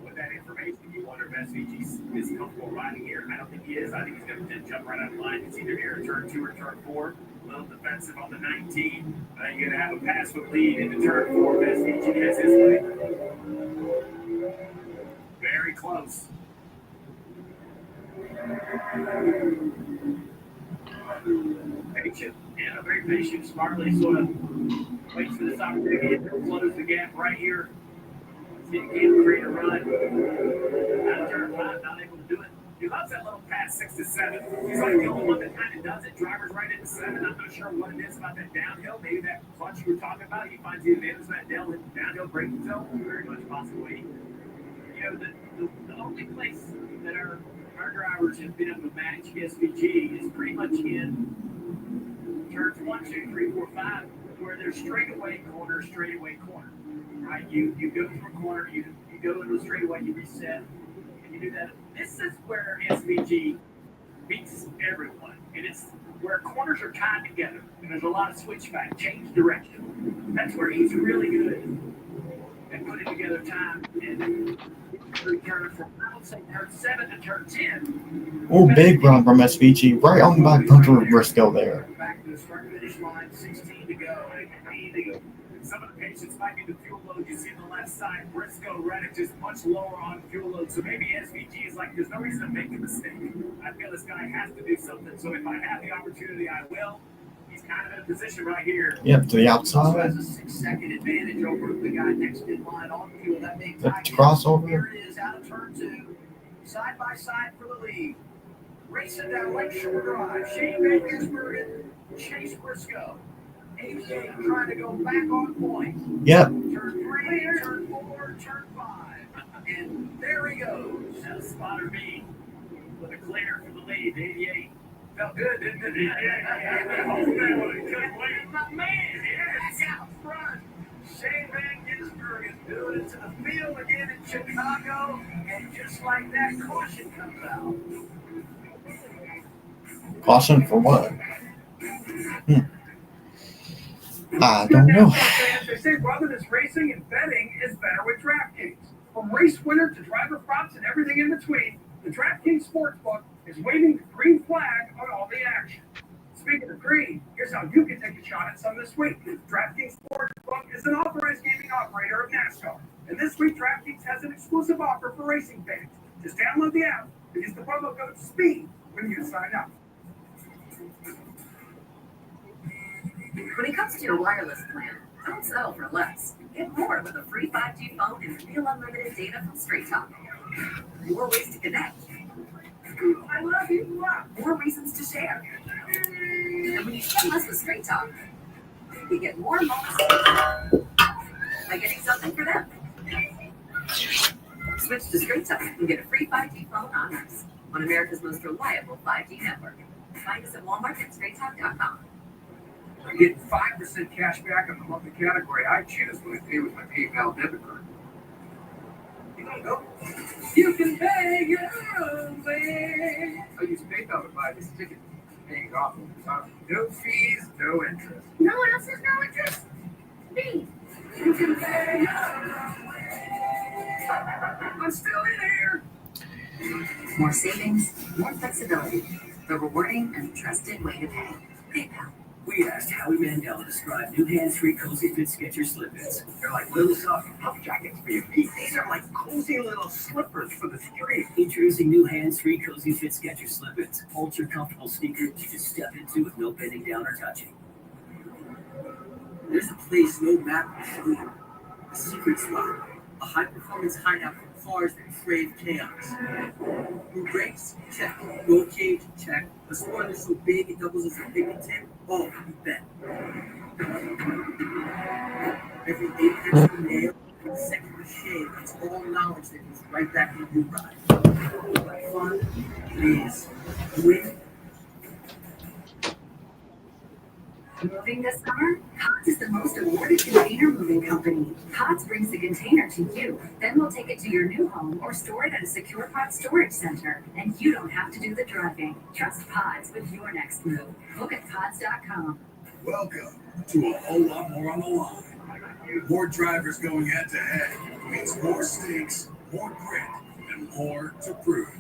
With that information, you wonder if SVG is comfortable riding here. I don't think he is. I think he's going to jump right out of line. It's either here in turn 2 or turn 4. A little defensive on the 19. You're going to have a pass-foot lead into turn 4 if SVG has his way. Very close. Patient, yeah, very patient, smartly sort of waits for this opportunity to close the gap right here. See if he can create a run. Out of turn 5, not able to do it. He loves that little pass 6 to 7. He's like the only one that kind of does it. Drivers right into 7. I'm not sure what it is about that downhill. Maybe that clutch you were talking about. He finds the advantage of that downhill braking zone. Very much possibly. You know, the only place that our drivers have been able to match SVG is pretty much in turns 1, 2, 3, 4, 5, where there's straightaway corner. Right? You go through a corner, you go into a straightaway, you reset, Can you do that? This is where SVG beats everyone. And it's where corners are tied together. And there's a lot of switchback, change direction. That's where he's really good at putting together time. And turn from, I would say, turn 7 to turn 10. Oh, big run from SVG. Right on by Hunter Briscoe there. Back to the start finish line, 16 to go. Some of the patients might be the fuel load you see on the left side. Briscoe, Reddick just much lower on fuel load. So maybe SVG is like, there's no reason to make a mistake. I feel this guy has to do something. So if I have the opportunity, I will. He's kind of in a position right here. Yep, to the outside. Has a 6-second advantage over the guy next in line on fuel. That makes Let's crossover. Here it is out of turn 2. Side by side for the lead. Racing down Lakeshore Drive. Shane Van Gisbergen, Chase Briscoe. ABA trying to go back on point. Yep. Turn 3, turn 4, turn 5. And there he goes. Now spotter B with a clear for the lead, 88. Felt good, didn't it? My man, yes, out front. Shane Van Gisbergen doing it to the field again in Chicago. And just like that, caution comes out. Caution for what? I don't know. They say brotherless racing and betting is better with DraftKings. From race winner to driver props and everything in between, the DraftKings Sportsbook is waving the green flag on all the action. Speaking of green, here's how you can take a shot at some this week. DraftKings Sportsbook is an authorized gaming operator of NASCAR. And this week, DraftKings has an exclusive offer for racing fans. Just download the app and use the promo code SPEED when you sign up. When it comes to your wireless plan, don't settle for less. Get more with a free 5G phone and real unlimited data from Straight Talk. More ways to connect. I love you. More reasons to share. And when you spend less with Straight Talk, you get more moments by getting something for them. Switch to Straight Talk and get a free 5G phone on us on America's most reliable 5G network. Find us at Walmart and StraightTalk.com. I get 5% cash back on the monthly category I choose when I pay with my PayPal debit card. You don't know? You can pay your own way. I use PayPal to buy this ticket, paying it off over time. No fees, no interest. No one else has no interest? Me. You can pay your own way. I'm still in here. More savings, more flexibility. The rewarding and trusted way to pay. PayPal. We asked Howie Mandel to describe new hands-free cozy fit Skechers slip-ins. They're like little soft puff jackets for your feet. These are like cozy little slippers for the street. Introducing new hands-free cozy fit Skechers slip-ins. Ultra comfortable sneakers you just step into with no bending down or touching. There's a place no map will show you. A secret spot. A high-performance hideout for cars that crave chaos. New brakes? Check. Roll cage? Check. A spoiler so big it doubles as a picnic table? Oh, you bet. Every 8 extra nail, every second of shave, it's all knowledge that goes right back into your ride. Like fun, please, win. Moving this summer? COTS is the most awarded container moving company. COTS brings the container to you. Then we'll take it to your new home or store it at a secure pod storage center. And you don't have to do the driving. Trust Pods with your next move. Look at pods.com. Welcome to a whole lot more on the line. More drivers going head to head means more stakes, more grit, and more to prove.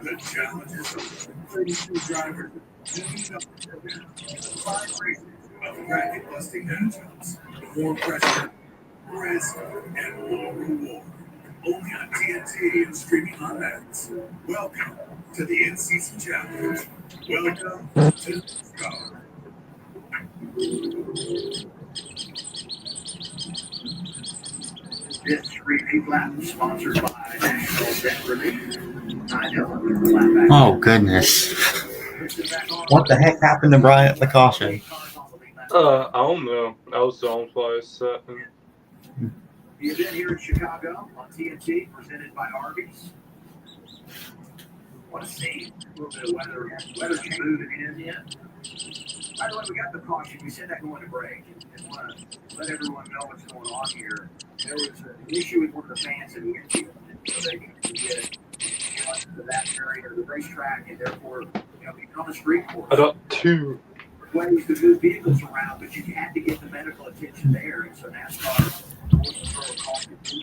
The challenges of 32 drivers, 5 races of bracket-busting matchups, more pressure, risk, and more reward. Only on TNT and streaming on Max. Welcome to the in-season challenge. Welcome to NASCAR. This repeat lap is sponsored by National Debt Relief. Oh, goodness. What the heck happened to Brian at the caution? I don't know. I was on for a second. The event here in Chicago on TNT, presented by Arby's. What a scene. A little bit of weather change moving in yet. By the way, we got the caution. We said that going to break. And want to let everyone know what's going on here. There was an issue with one of the fans in Winfield. So they can get to that area of the racetrack, and therefore, even on the street course. I got 2. Ways to move vehicles around, but you had to get the medical attention there, and so NASCAR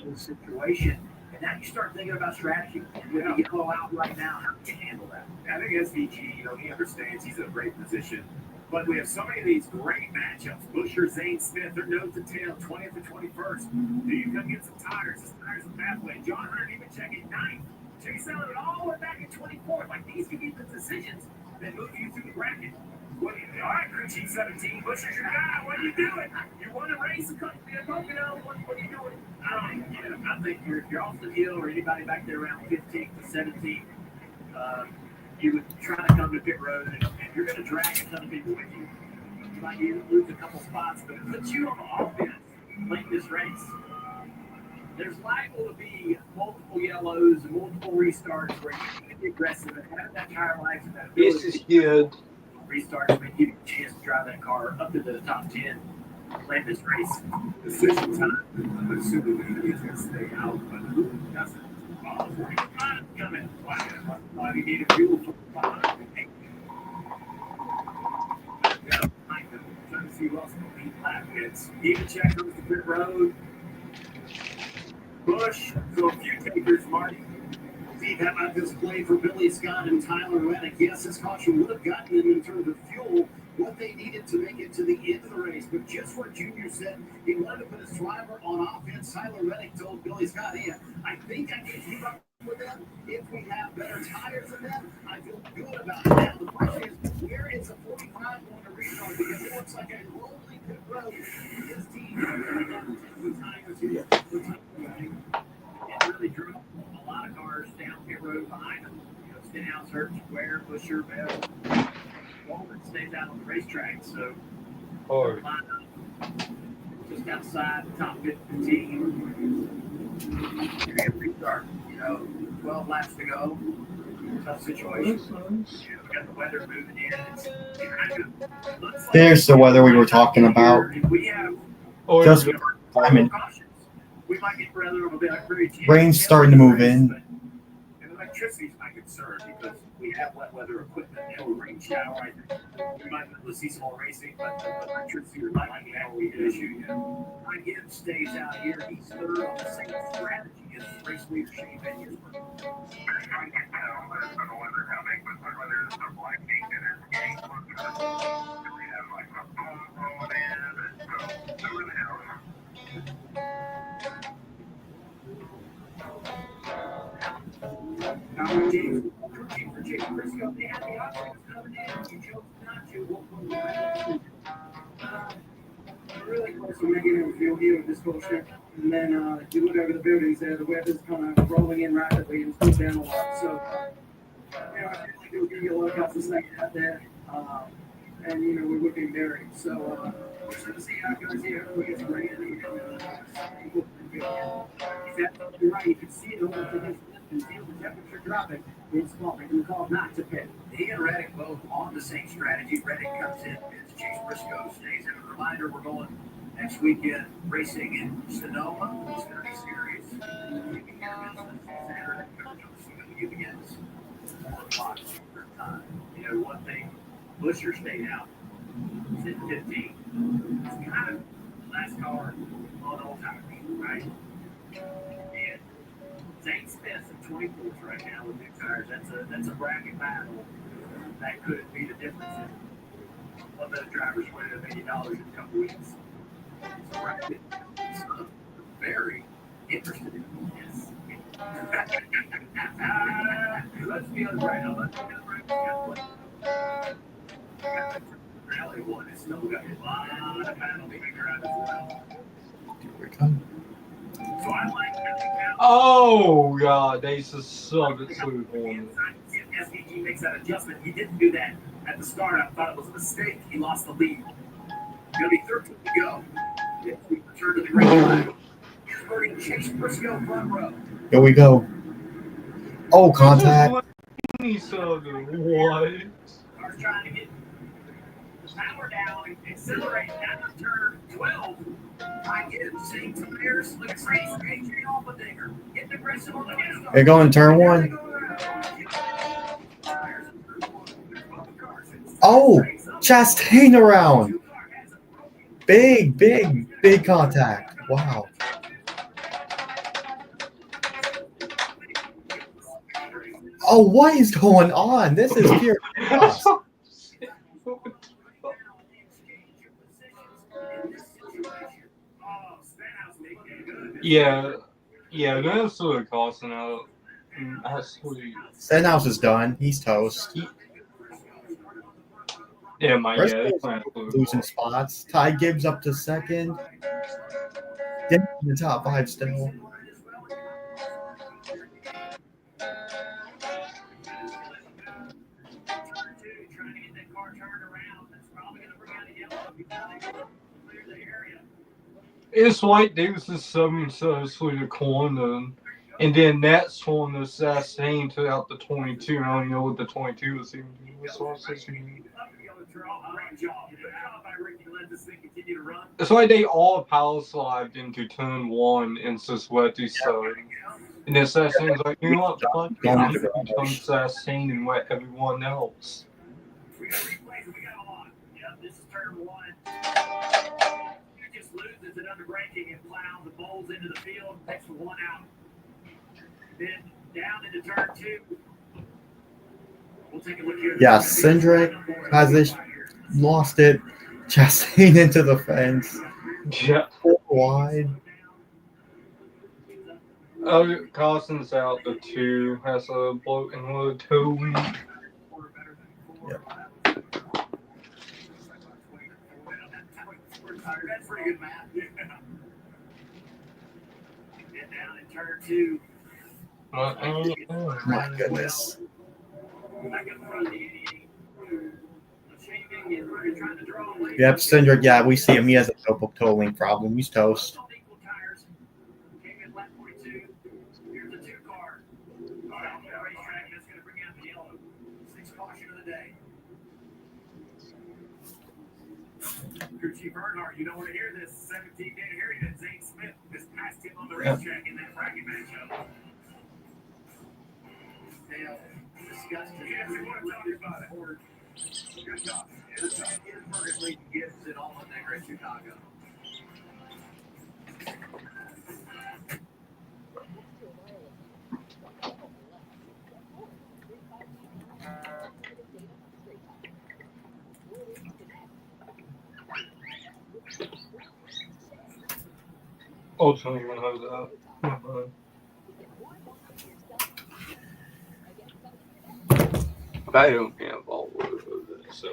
in this situation. And now you start thinking about strategy. With a yellow out right now, how do you handle that? I think SVG, he understands he's in a great position. But we have so many of these great matchups. Busher, Zane Smith, they're nose to tail, 20th to 21st. Do you come get some tires? His tires are pathway. John Hunter even checking 9th. Chase Elliott all the way back at 24th. Like, these could be the decisions that move you through the bracket. All right, crew chief 17, Busher's your guy. What are you doing? You want to race a Pocono? What are you doing? I think if you're off the hill or anybody back there around 15th to 17th, you would try to come to pit road, and you're going to drag a ton of people with you. You might even lose a couple spots, but it puts you on the offense late in this race. There's liable to be multiple yellows and multiple restarts where you can be aggressive and have that tire life and that ability. This is good. Restarts may give you a chance to drive that car up to the top 10 late this race. Decision time. I'm assuming he's going to stay out, but who doesn't? 45 coming. Wow, you need a fuel for 5. Trying to see who else will beat lap hits. Even check goes to pit road. Bush. So a few takers, Marty. Steve, how about this play for Billy Scott and Tyler Reddick? Yes, this caution would have gotten them in terms of fuel, what they needed to make it to the end of the race. But just what Junior said, he wanted to put his driver on offense. Tyler Reddick told Billy Scott, hey, I think I can keep up with them. If we have better tires than them, I feel good about it. Now, the question is, where is a 45 going to restart? Because it looks like a rolling pit road. His team it really drew a lot of cars down pit road behind them. Stenhouse, Hurt, Ware, Busher, Bell. Walton stays out on the racetrack, so just outside the top 15. You're going to restart. 12 laps to go. Tough situation. We got the weather moving in. There's the weather we were talking about. Just timing. Rain's starting to move in. And electricity's my concern because we have wet weather equipment and rain shower. We might be able to see some more racing, but electricity might be an issue. Again, stays out here. He's third on the same strategy as race leader Shane Vineyard. For Chase Briscoe, they had the option of coming in. You chose not to. Really close to making a field here with this bullshit. And then you look over the buildings there, the weather's kind of rolling in rapidly and it's down a lot. So, I feel like it'll give you a lot of second out there. And, we're looking buried. So, we're going to see how it goes here. We get some rain and he's absolutely right. You can see it over to this and feel the temperature dropping. It's called not to pit. He and Reddick both on the same strategy. Reddick comes in, it's Chase Briscoe stays in. A reminder, we're going next weekend racing in Sonoma, Xfinity Series. Saturday, we begins 4 o'clock time. One thing, Busher stayed out. He's at 15. It's kind of last car on old timers, right? And Zane Smith's at 24th right now with new tires. That's a bracket battle. That could be the difference in what those drivers win $1 million in a couple weeks. It's a bracket. So very interested in this. Let's be on the right. Let's be on the right. Rally one is still got a lot of penalty maker out as well. So I like that. Oh, God, they just suck at smooth on. If SVG makes that adjustment, he didn't do that at the start. I thought it was a mistake. He lost the lead. Going to be 13 to go. If we return to the green flag. Here's Birdie Chase Briscoe front row. Here we go. Oh, contact. What? Car's trying to get power down and accelerate down to turn 12. I get the same tires. Look at race. AJ Allmendinger getting aggressive on the gas. They're going turn 1. Oh, Chastain around. Big contact. Wow. Oh, what is going on? This is pure chaos. Yeah, that's what it costing out. Absolutely. Stenhouse is done. He's toast. Yeah, my yeah, Briscoe's it's my absolute losing loss. spots. Ty Gibbs up to second. Then in the top 5 still. Trying to get that car turned around. That's probably going to bring out a yellow before they clear the area. It's like Davis is so sweet a corner. And then that's one the Chastain took out the 22. I don't know what the 22 was even doing. It's like they all power slide into turn 1 in Sweaty so. And then Chastain's like, you know what, fuck it, I'm going to become Chastain and let everyone else. We got replays and we got a lot. Yep, this is turn 1. Just loses it under braking and plows the bowls into the field, takes the 1 out. Then down into turn 2. We'll take a look here. Yeah, Cindric has this lost it. Chastain into the fence. Yeah. 4 wide. Oh, Carson's out the 2. Has a bloke in the toe. Yep. That's pretty good math. Yeah. And down in turn 2. My goodness. Yep, Cindric, yeah, we see him. He has a toeling problem. He's toast. Here's the 2 car. Racetrack, that's going to bring out the yellow. 6 caution of the day. Crew Chief Earnhardt, you don't want to hear this. 17 didn't hear you. Zane Smith just passed him on the racetrack in that bracket matchup. Dale discussed it. Yeah, we want to tell you about it. Good job. It's perfectly gifts and all of that great Chicago. Oh, tell me when I was out. I don't have all of it, so.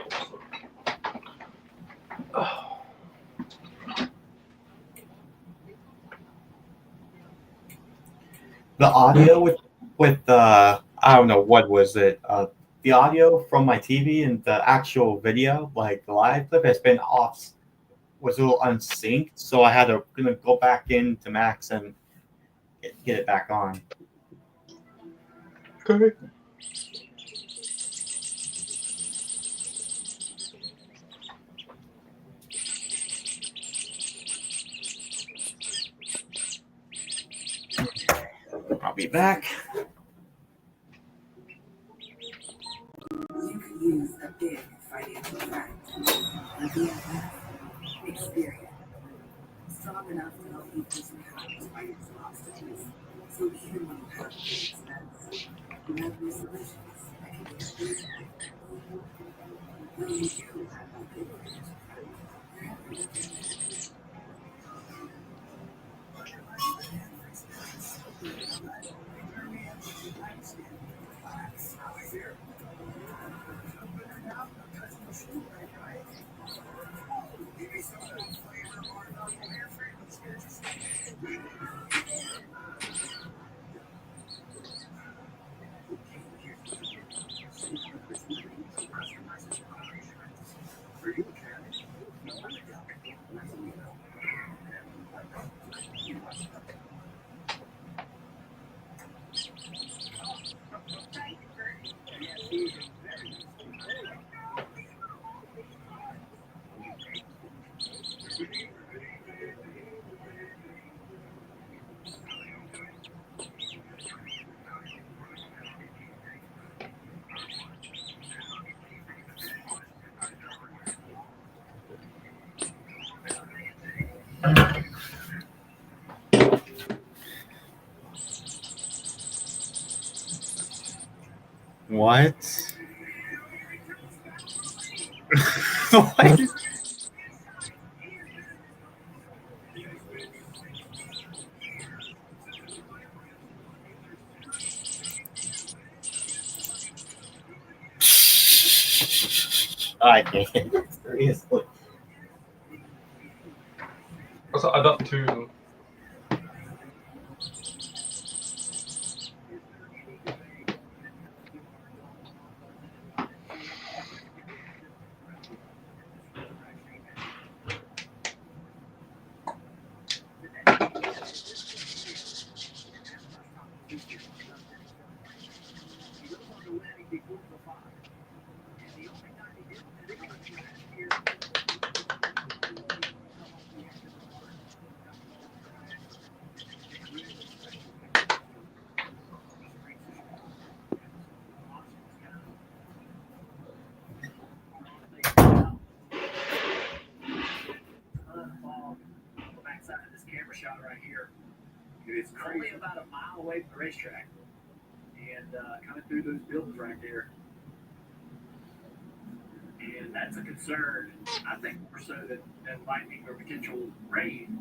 The audio with I don't know what was it. The audio from my TV and the actual video, like the live clip, has been off. Was a little unsynced, so I had to go back into Max and get it back on. Okay. I'll be back. You could use a big financial friend. A BFF experience. Strong enough to help you push past financial obstacles. So even when you have big expense, you have new solutions that can get through them. When you do have a big financial friend, you're happy with them. What? What? I can't. Seriously. I got two. Backside of this camera shot right here. It's only about a mile away from the racetrack, and kind of through those buildings right there. And that's a concern, I think, more so than lightning or potential rain.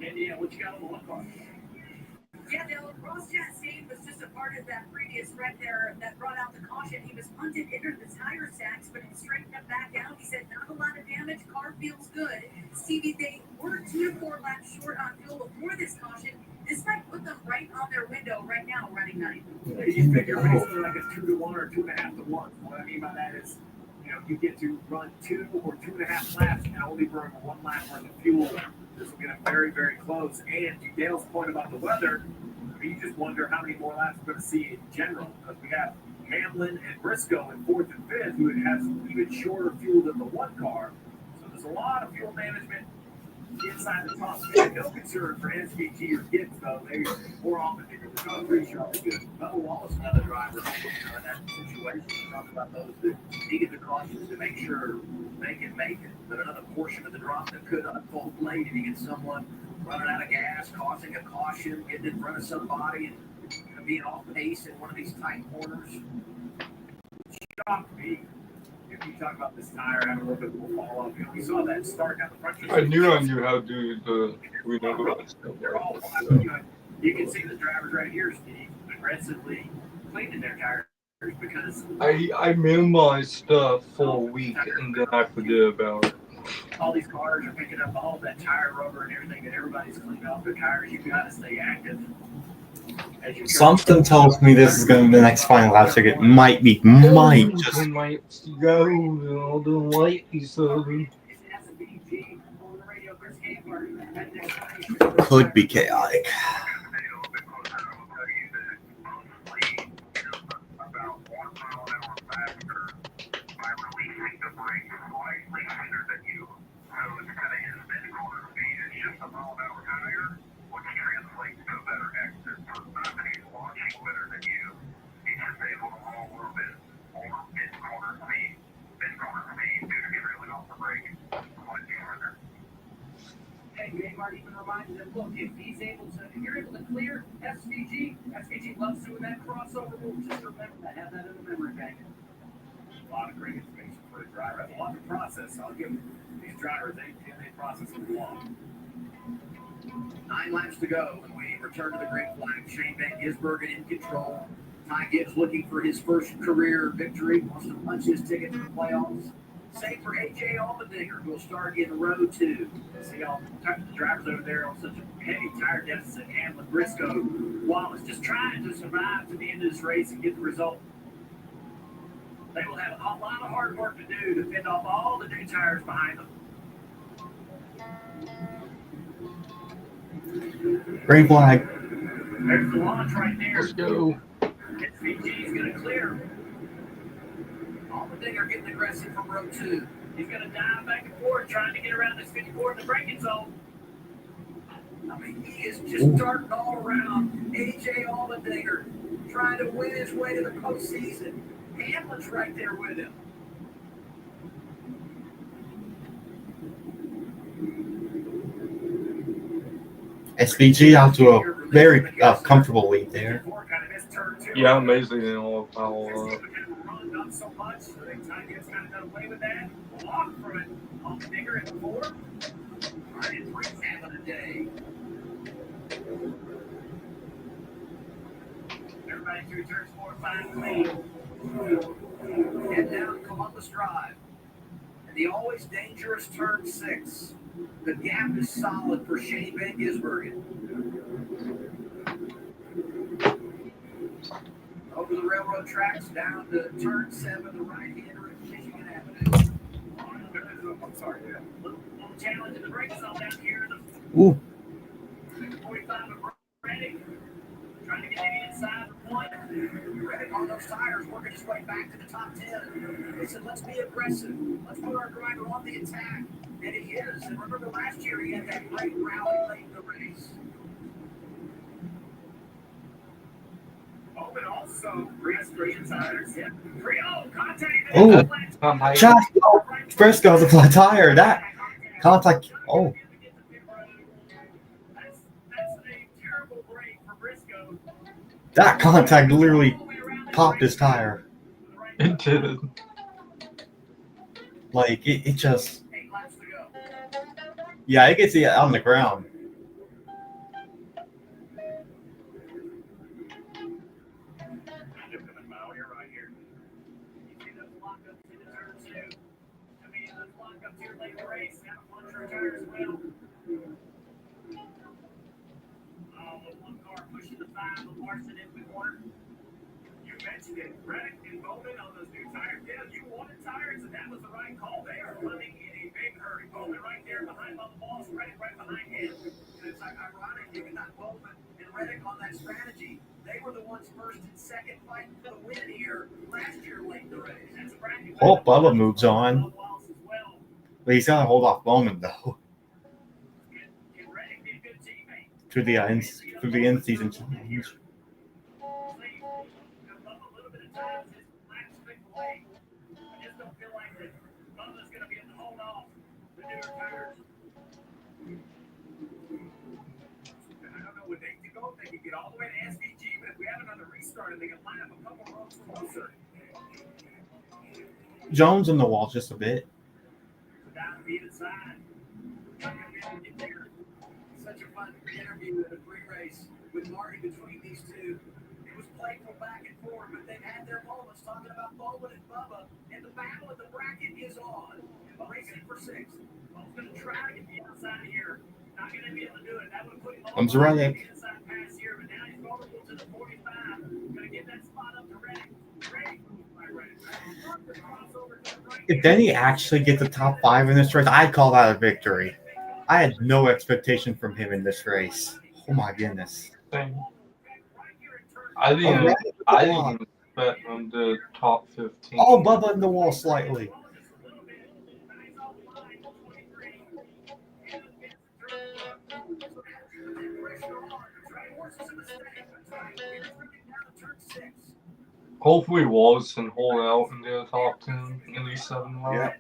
And yeah, what you got on the left car? Yeah, the Crossjet scene was just a part of that previous wreck there that brought out the caution. He was punted into the tire stacks, but he straightened them back out. He said, not a lot of damage. Car feels good. Stevie, they were 2 to 4 laps short on fuel before this caution. This might put them right on their window right now, running 9. You figure basically like a 2 to 1 or 2.5 to 1. What I mean by that is, you get to run 2 or 2.5 laps and only burn 1 lap worth of fuel. This will get them very, very close. And to Dale's point about the weather, you just wonder how many more laps we're going to see in general. Because we have Hamlin and Briscoe in 4th and 5th, who has even shorter fuel than the 1 car. So there's a lot of fuel management inside the top 10. No concern for SVG or Gibbs, though. They more often think of the pretty sure good. Bubba Wallace, another driver, in that situation. We talk about those that needed the cautions to make sure they can make it. But another portion of the drop that could unfold late if you get someone running out of gas, causing a caution, getting in front of somebody, and being off pace in one of these tight corners. Shocked me. If you talk about this tire having a little bit more fall off, we saw that start down the front. I knew how to do the They're all you can see the drivers right here, Steve, aggressively cleaning their tires because I memorize stuff for a week and then I forget about it. All these cars are picking up all that tire rubber and everything that everybody's cleaning off their tires. You got to stay active. Something tells me this is going to be the next final lap ticket. Might just go all the light could be chaotic. Even reminded them, look, if you're able to clear SVG loves doing that crossover move. Just remember that, have that in the memory bank. A lot of great information for a driver. That's a lot of process. I'll give these drivers, they process it long. 9 laps to go, and we return to the green flag. Shane Van Gisbergen in control. Ty Gibbs looking for his first career victory. Wants to punch his ticket to the playoffs. Same for A.J. Allmendinger, who will start in row 2. See all the drivers over there on such a heavy tire deficit. Hamlin, Briscoe, Wallace just trying to survive to the end of this race and get the result. They will have a lot of hard work to do to fend off all the new tires behind them. Green flag. There's the launch right there. Let's go. SVG is going to clear. Allmendinger getting aggressive from row 2. He's going to dive back and forth, trying to get around this 54 in the braking zone. I mean, he is just darting all around. A.J. Allmendinger trying to win his way to the postseason. Hamlin's right there with him. SVG out to a very comfortable lead there. Yeah, amazing they all follow up. Not so much. I think Ty Gibbs kind of done away with that. Walk from it. Digger at 4. Ryan Priest having a day. Everybody through turns 4 and 5 clean. Head down Columbus Drive. And the always dangerous turn 6. The gap is solid for Shane Van Gisbergen. Over the railroad tracks down to turn 7, the right-hander at Michigan Avenue. I'm sorry, yeah. Little challenge in the brake zone down here. Ooh. 45 of Reddick. Trying to get it inside the point. Reddick on those tires, working his way back to the top 10. They said, let's be aggressive. Let's put our driver on the attack. And he is. And remember last year he had that great rally late in the race. Oh, and also, Briscoe's tires. Yeah. Contact. Oh, Josh Briscoe's a flat tire. That contact. Oh. That contact literally popped his tire. It did. Like, it just... Yeah, it gets it on the ground. One car pushing the 5 of Larson in the corner. You mentioned it, Reddick and Bowman on those new tires. Yeah, you wanted tires, and that was the right call. They are running in a big hurry. Bowman right there behind Bubba Balls, Reddick right behind him. And it's like ironic, you got Bowman and Reddick on that strategy. They were the ones first and second fighting for the win here last year late in the race. That's a bracket. Oh, Bubba moves on. But he's got to hold off Bowman, though. To the in-season challenge. They could get all the way to SVG, but if we have another restart and they can line up a couple rows closer. Jones on the wall just a bit. Down the inside. Such a fun interview at a pre-race with Marty between these two. It was playful back and forth, but they've had their moments talking about Bowman and Bubba, and the battle at the bracket is on. Racing for 6. Bubba's going to try to get the outside here. Not going to be able to do it. That would put him on the inside pass here, but now he's vulnerable to the 45. Going to get that spot up to Reddick. If Denny actually gets the top 5 in this race, I'd call that a victory. I had no expectation from him in this race. Oh my goodness. Same. I didn't expect him to top 15. Oh, Bubba in the wall slightly. Hopefully Wallace can hold out in the top 10 in these 7 laps. Yeah.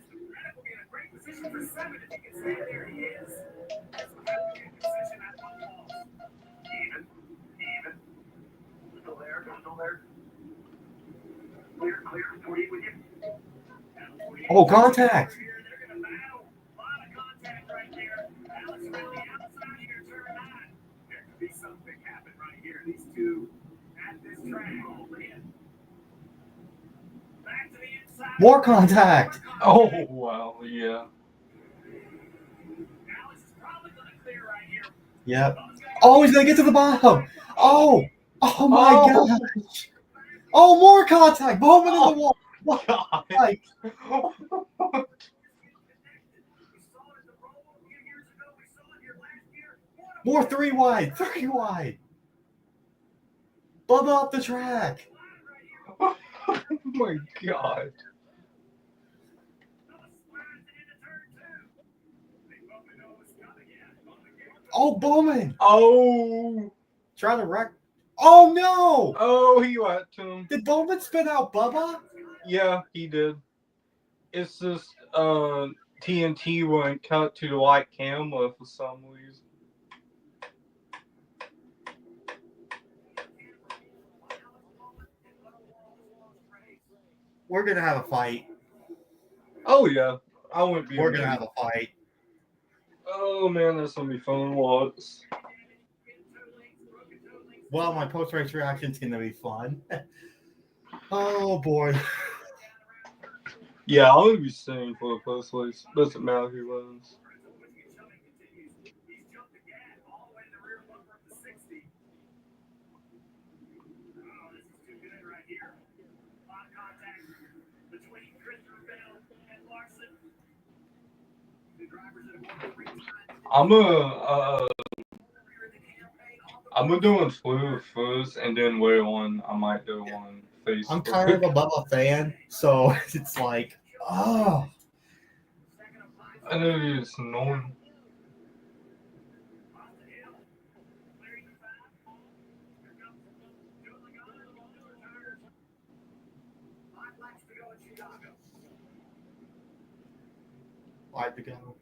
Oh, contact. More contact. Oh, wow, yeah. Yep. Oh, he's going to get to the bottom. Oh my gosh. Oh, more contact. Bowman in the wall. Like, more 3 wide. Bubba up the track. Oh my God. Oh, Bowman. Oh. Trying to wreck. Oh, no. Oh, he went to him. Did Bowman spin out Bubba? Yeah, he did. It's just TNT went cut to the white camera for some reason. We're gonna have a fight. Oh yeah, I wouldn't be We're gonna amazed. have a fight. Oh man, that's gonna be fun to watch. Well, my post race reaction's gonna be fun. Oh boy. Yeah, I'm gonna be staying for the post race. Doesn't matter who wins. He's jumped the gas all the way to the rear bumper of the 60. Oh, this is too good right here. A lot of contact between Christopher Bell and Larson. The drivers that have won 3 times. I'm gonna do one Twitter first, and then later on I might do one I'm kind of Facebook. a Bubba fan, so it's like, oh. I know it's annoying. Why'd to go?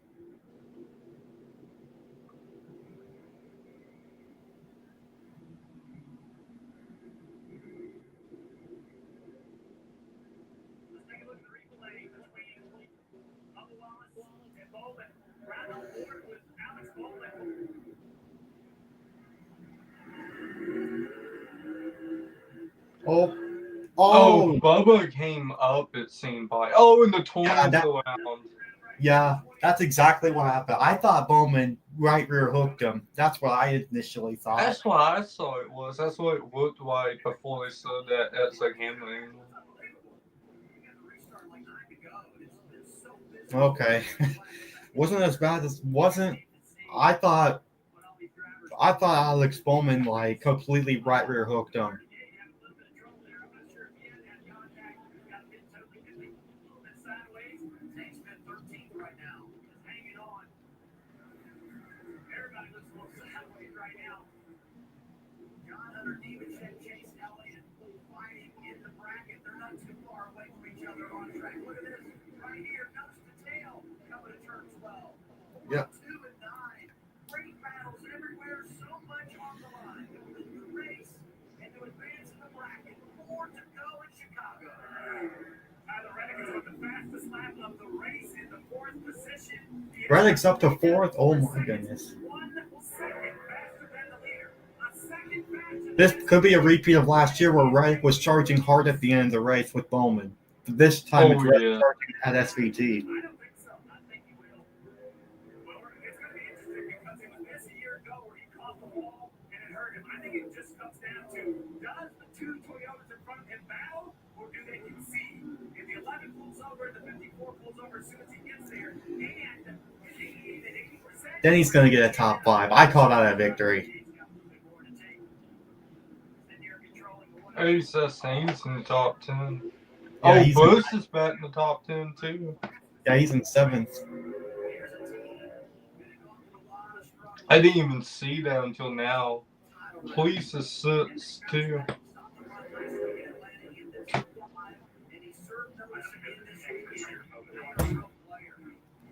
Let's take a look at the replay between Bubba Wallace and Bowman. Right on board with Alex Bowman. Oh. Oh, Oh. Bubba came up, it seemed by. Oh, in the Yeah, 20th round. yeah, that's exactly what happened. I thought Bowman right rear hooked him. That's what I initially thought. That's what I saw it was. That's what it looked like before they said that that's a hammer angle. Okay. Wasn't as bad as wasn't I thought Alex Bowman like completely right rear hooked him. Everybody looks a little sideways right now. John Hunter, David Shed, Chase Elliott fighting in the bracket. They're not too far away from each other on track. Look at this. Right here, nose to tail coming to turn 12. Yep. 2 and 9. Great battles everywhere. So much on the line. To win the race and to advance in the bracket. 4 to go in Chicago. Tyler Reddick is on the fastest lap of the race in the 4th position. Reddick's up to 4th. Oh my goodness. 1 second faster than the leader. A second faster. This could be a repeat of last year where Reddick was charging hard at the end of the race with Bowman. This time it's Reddick yeah. charging at SVT. I don't think so. I think he will. Well, it's going to be interesting because it was this a year ago where he caught the wall and it hurt him. I think it just comes down to does the 2 Toyotas in front of him battle or do they concede? If the 11 pulls over and the 54 pulls over as soon as he gets there, and 80%. Then he's going to get a top 5. I call that a victory. Ace Saints in the top 10. Yeah, Oh, Bush is back in the top 10 too. Yeah, he's in 7th. I didn't even see that until now. Police is 6th too.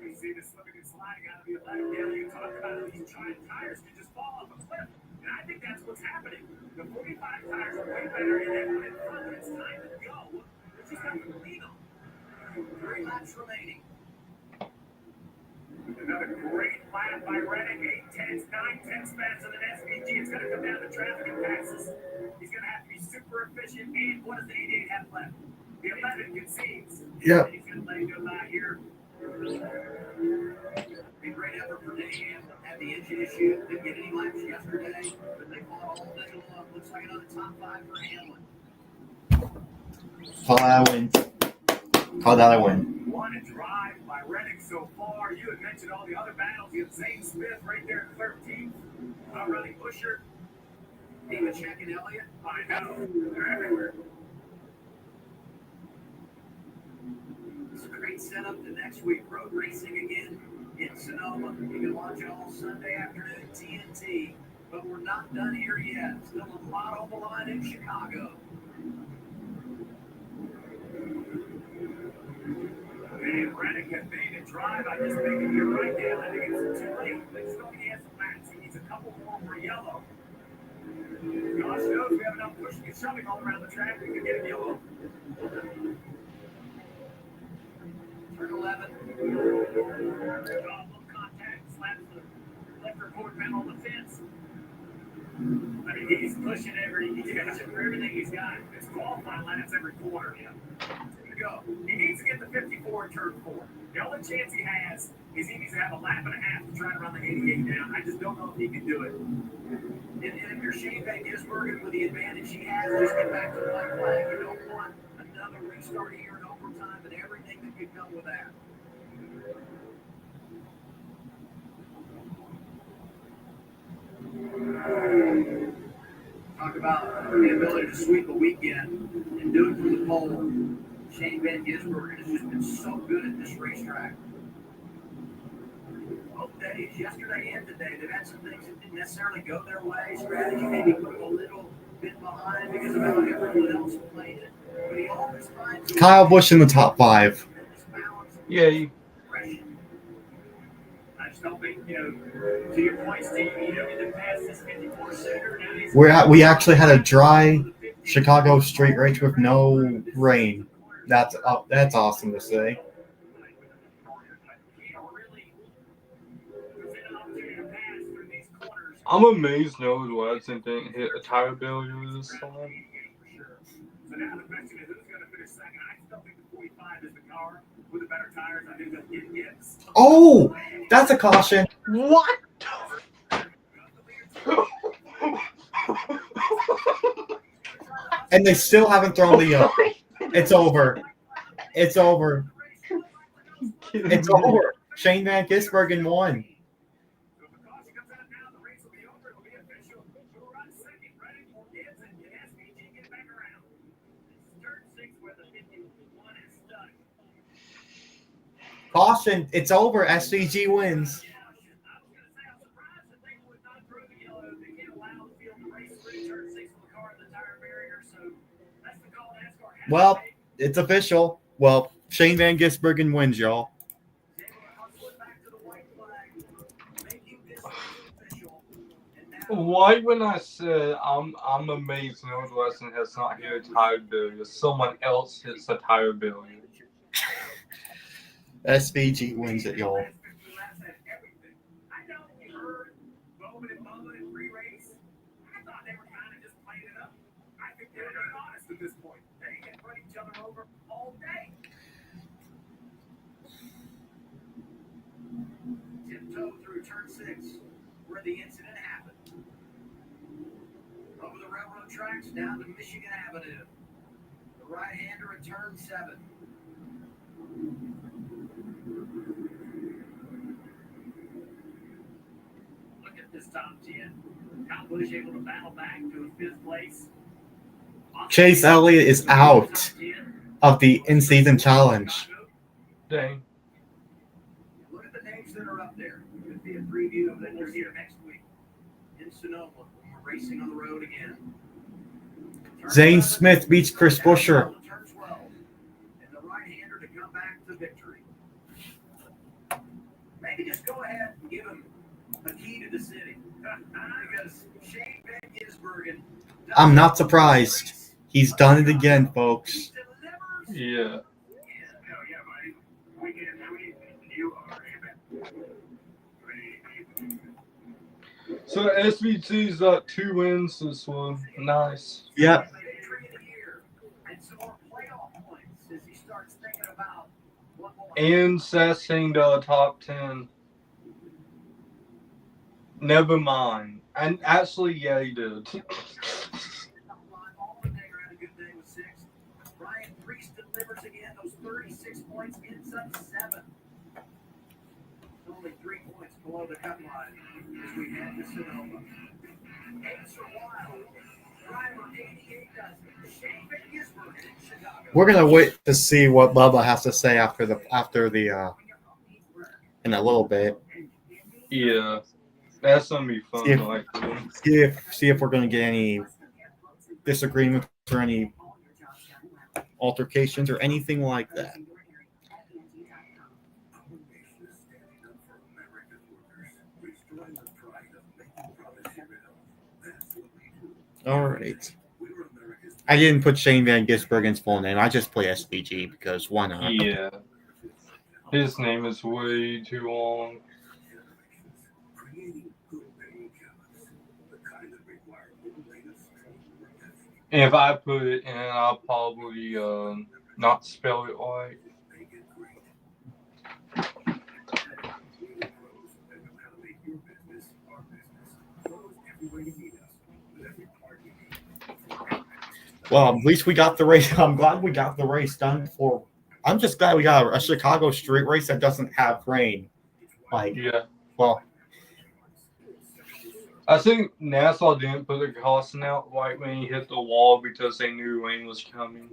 You see this slipping and sliding out of the 11 down. You talk about these giant tires could just fall off a cliff. And I think that's what's happening. The 45 tires are way better and they put in front when it's time to go. There's just nothing to lean on. 3 laps remaining. Another great lap by Reddick. 8 tenths, 9 tenths faster than SVG. It's going to come down to traffic and passes. He's going to have to be super efficient. And what does the 88 have left? The 11 concedes. Yeah. He's going to let it go by here. A great effort for Dayham. Had the engine issue. Didn't get any laps yesterday, but they fought all day long. Looks like another top 5 for Hamlin. Call that a win. Call that a win. One drive by Reddick so far. You had mentioned all the other battles. You had Zane Smith right there at 13th. Running Busher. Even checking Elliott. I know. They're everywhere. It's a great setup to next week. Road racing again in Sonoma. You can watch it all Sunday afternoon, TNT. But we're not done here yet. Still a lot on the line in Chicago. And Reddick had made a drive. I just think you're right, Dale. I think it's too late. They still he has some laps. He needs a couple more for yellow. Gosh knows we have enough pushing and shoving all around the track. We could get him yellow. Contact, slaps the left rear panel on the fence. I mean, he's pushing for everything he's got. It's qualifying laps every quarter. Yeah. To go. He needs to get the 54 in turn 4. The only chance he has is he needs to have a lap and a half to try to run the 88 down. I just don't know if he can do it. And if you're Shane Van Gisbergen with the advantage he has, just get back to the white flag. You don't want another restart here in overtime and everything that could come with that. Talk about the ability to sweep a weekend and do it from the pole. Shane Van Gisbergen has just been so good at this racetrack. Both days, yesterday and today, they've had some things that didn't necessarily go their way. Strategy maybe put a little bit behind because of how everyone else played it. But he always finds Kyle Busch in the top 5. Yay. I just don't think, to your point, Steve, in the past, this 54 seater, We actually had a dry Chicago street race with no rain. That's awesome to see. I'm amazed Noah Watson didn't hit a tire failure this time. So now the question is, who's going to finish second? I still think the 45 is the car with the better tires. I think they'll get hits. Oh, that's a caution. What? And they still haven't thrown the It's over. It's over. It's over. Shane Van Gisbergen won. Caution, it's over. SVG wins. Well, it's official. Well, Shane Van Gisbergen wins, y'all. Why when I said I'm amazed Noah Watson has not hit a tire failure, someone else hits a tire failure. SVG wins it, y'all. I know you heard Bowman and Bubba in pre-race. I thought they were kind of just playing it up. I think they're being honest at this point. They can run each other over all day. Tiptoe through turn 6, where the incident happened. Over the railroad tracks down to Michigan Avenue. The right-hander at turn 7. Look at this top 10. Kyle Busch able to battle back to a 5th place. Chase Elliott is out of the in-season challenge. Dang. Look at the names that are up there. Could be a preview of that we'll see next week in Sonoma. We're racing on the road again. Zane Smith beats Chris Buescher. Turn 12. And the right-hander to come back to victory. Maybe just go ahead and give him a key to the city. Because Shane Van Gisbergen. I'm not surprised. He's done it again, folks. Yeah. So SVG's got 2 wins this one. Nice. Yep. And Sassing the top 10. Never mind. And actually, yeah, he did. Ryan Priest delivers again those 36 points inside 7. Only 3 points below the cut line as we head to Sonoma. Answer Wild. Driver 88 does it. Shane Van Gisbergen in Chicago. We're gonna wait to see what Bubba has to say after the in a little bit. Yeah. That's gonna be fun. See if we're gonna get any disagreements or any altercations or anything like that. All right. I didn't put Shane Van Gisbergen's full name. I just play SVG because why not? Yeah. His name is way too long. And if I put it in, I'll probably not spell it right. Well, at least we got the race. I'm glad we got the race done before. I'm just glad we got a Chicago street race that doesn't have rain. Like, Yeah. well, I think Nassau didn't put the caution out right when he hit the wall because they knew rain was coming.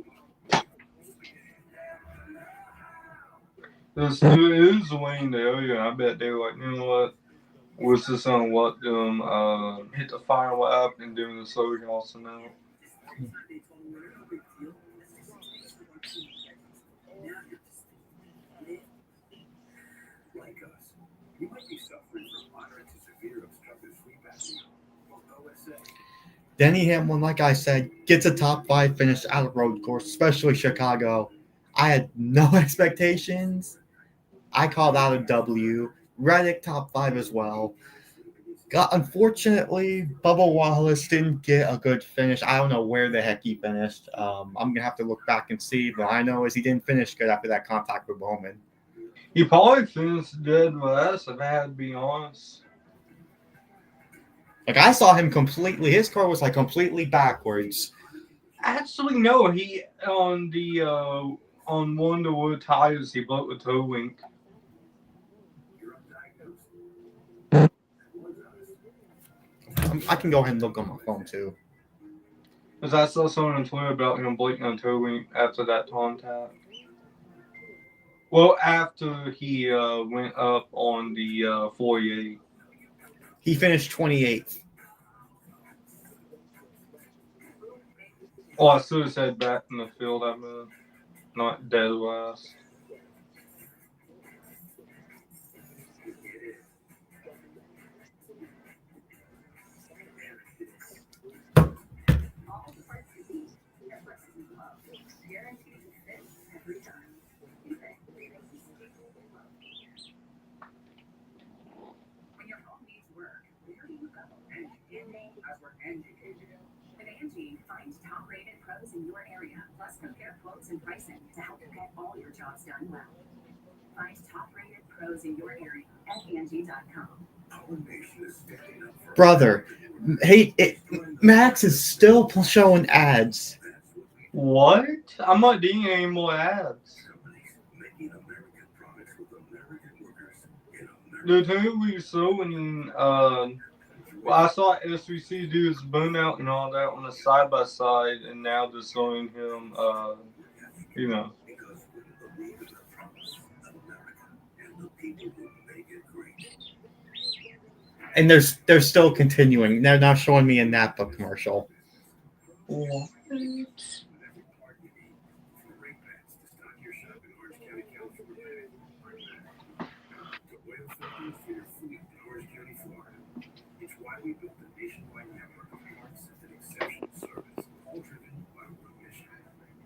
There is rain there, yeah. I bet they were like, you know what? We're just gonna let them hit the fire lap and do the slow caution out. Like us, you might be suffering from moderate to severe obstructive sleep apnea. Well, OSA. Denny Hamlin, like I said, gets a top 5 finish out of road course, especially Chicago. I had no expectations. I called out a W. Reddick top 5 as well. Unfortunately, Bubba Wallace didn't get a good finish. I don't know where the heck he finished. I'm gonna have to look back and see, but I know is he didn't finish good after that contact with Bowman. He probably finished dead last, if I had to be honest. Like I saw him completely. His car was like completely backwards. Actually, no. He on the on one of the wood tires, he broke the toe link. I can go ahead and look on my phone too. Because I saw something on Twitter about him breaking a toe link after that contact. Well, after he went up on the 48. He finished 28th. Oh, I should have said back in the field. I mean, not dead last. All the parts you need, Airflex is love. Guaranteed to fit every time. You fit. When your home needs work, where do you go? Angie. That's where Angie came to go. With Angie, find top-rated pros in your area, plus compare quotes and pricing to help you get all your jobs done well. Find top-rated pros in your area at Angie.com. Brother, hey, Max is still showing ads. What? I'm not doing any more ads. The time we saw when I saw SVC do his burnout and all that on the side by side, and now they're showing him, you know. And they're still continuing. They're now showing me a Napa commercial. What? It's why we built a nationwide network of parts and exceptional service, all driven by one mission: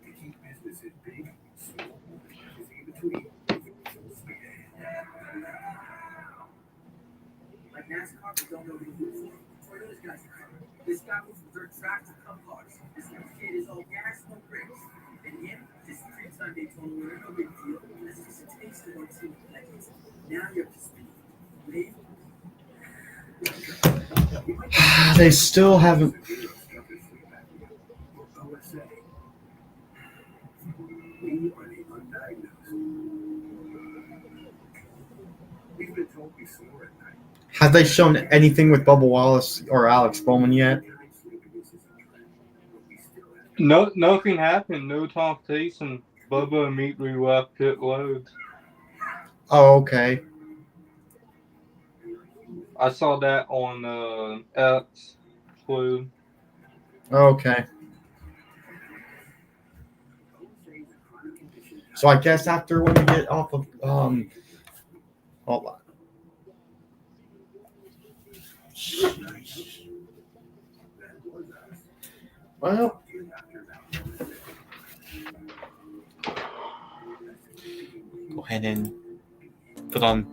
to keep businesses big, small, and everything in between moving full speed ahead. Like NASCAR, we don't know who to root for. Toyota's got you covered. This guy moves from dirt track to cup cars. This new kid is all gas, no brakes. And him, this three-time Daytona winner, no big deal. That's just a taste of our team legends. Now you're up to speed. Maybe. They still haven't. We are the undiagnosed. We've been told before at night. Have they shown anything with Bubba Wallace or Alex Bowman yet? No, nothing happened. No competition. Bubba immediately left pit road. Oh, okay. I saw that on X. Clue. Okay. So I guess after when we get off of hold on. Well, go ahead and put on.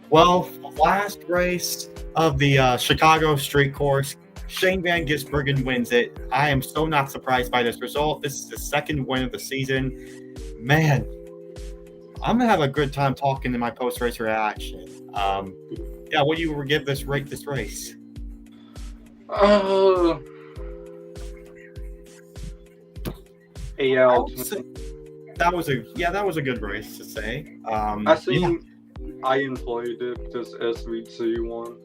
Well, last race of the Chicago Street Course, Shane Van Gisbergen wins it. I am so not surprised by this result. This is the second win of the season. Man, I'm gonna have a good time talking in my post-race reaction. Yeah, what do you rate this race? Yeah, that was a good race to say. I think I enjoyed it because SVT won.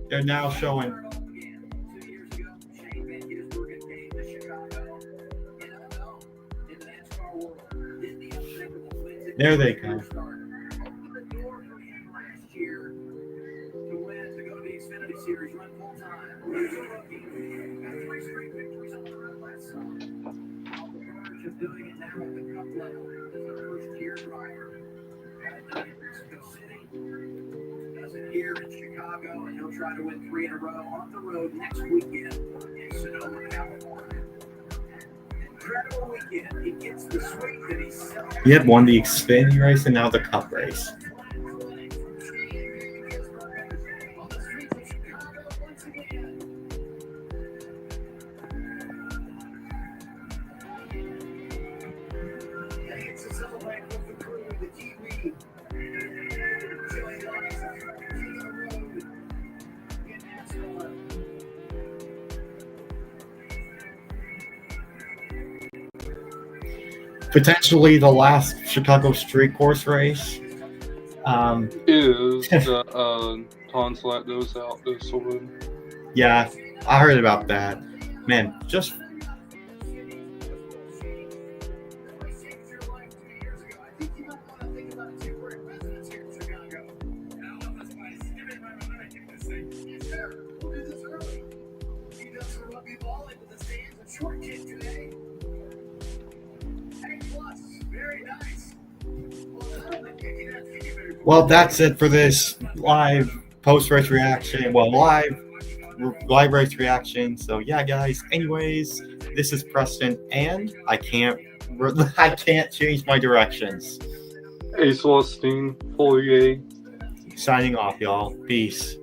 They're now showing. There they go. Series run full time. Three straight victories on the road last summer. Just doing it now at the Cup level as a first-year driver. Got it done in Mexico City. Does it here in Chicago, and he'll try to win 3 in a row on the road next weekend in Sonoma, California. Incredible weekend. He gets the sweep that he's selling. He had won the Xfinity race and now the Cup race. Potentially the last Chicago Street Course race. Is the Tonslap goes out this one. Yeah, I heard about that. Man, just well, that's it for this live post-race reaction. Well, live race reaction. So yeah, guys. Anyways, this is Preston, and I can't change my directions. Ace Westing, 48. Signing off, y'all. Peace.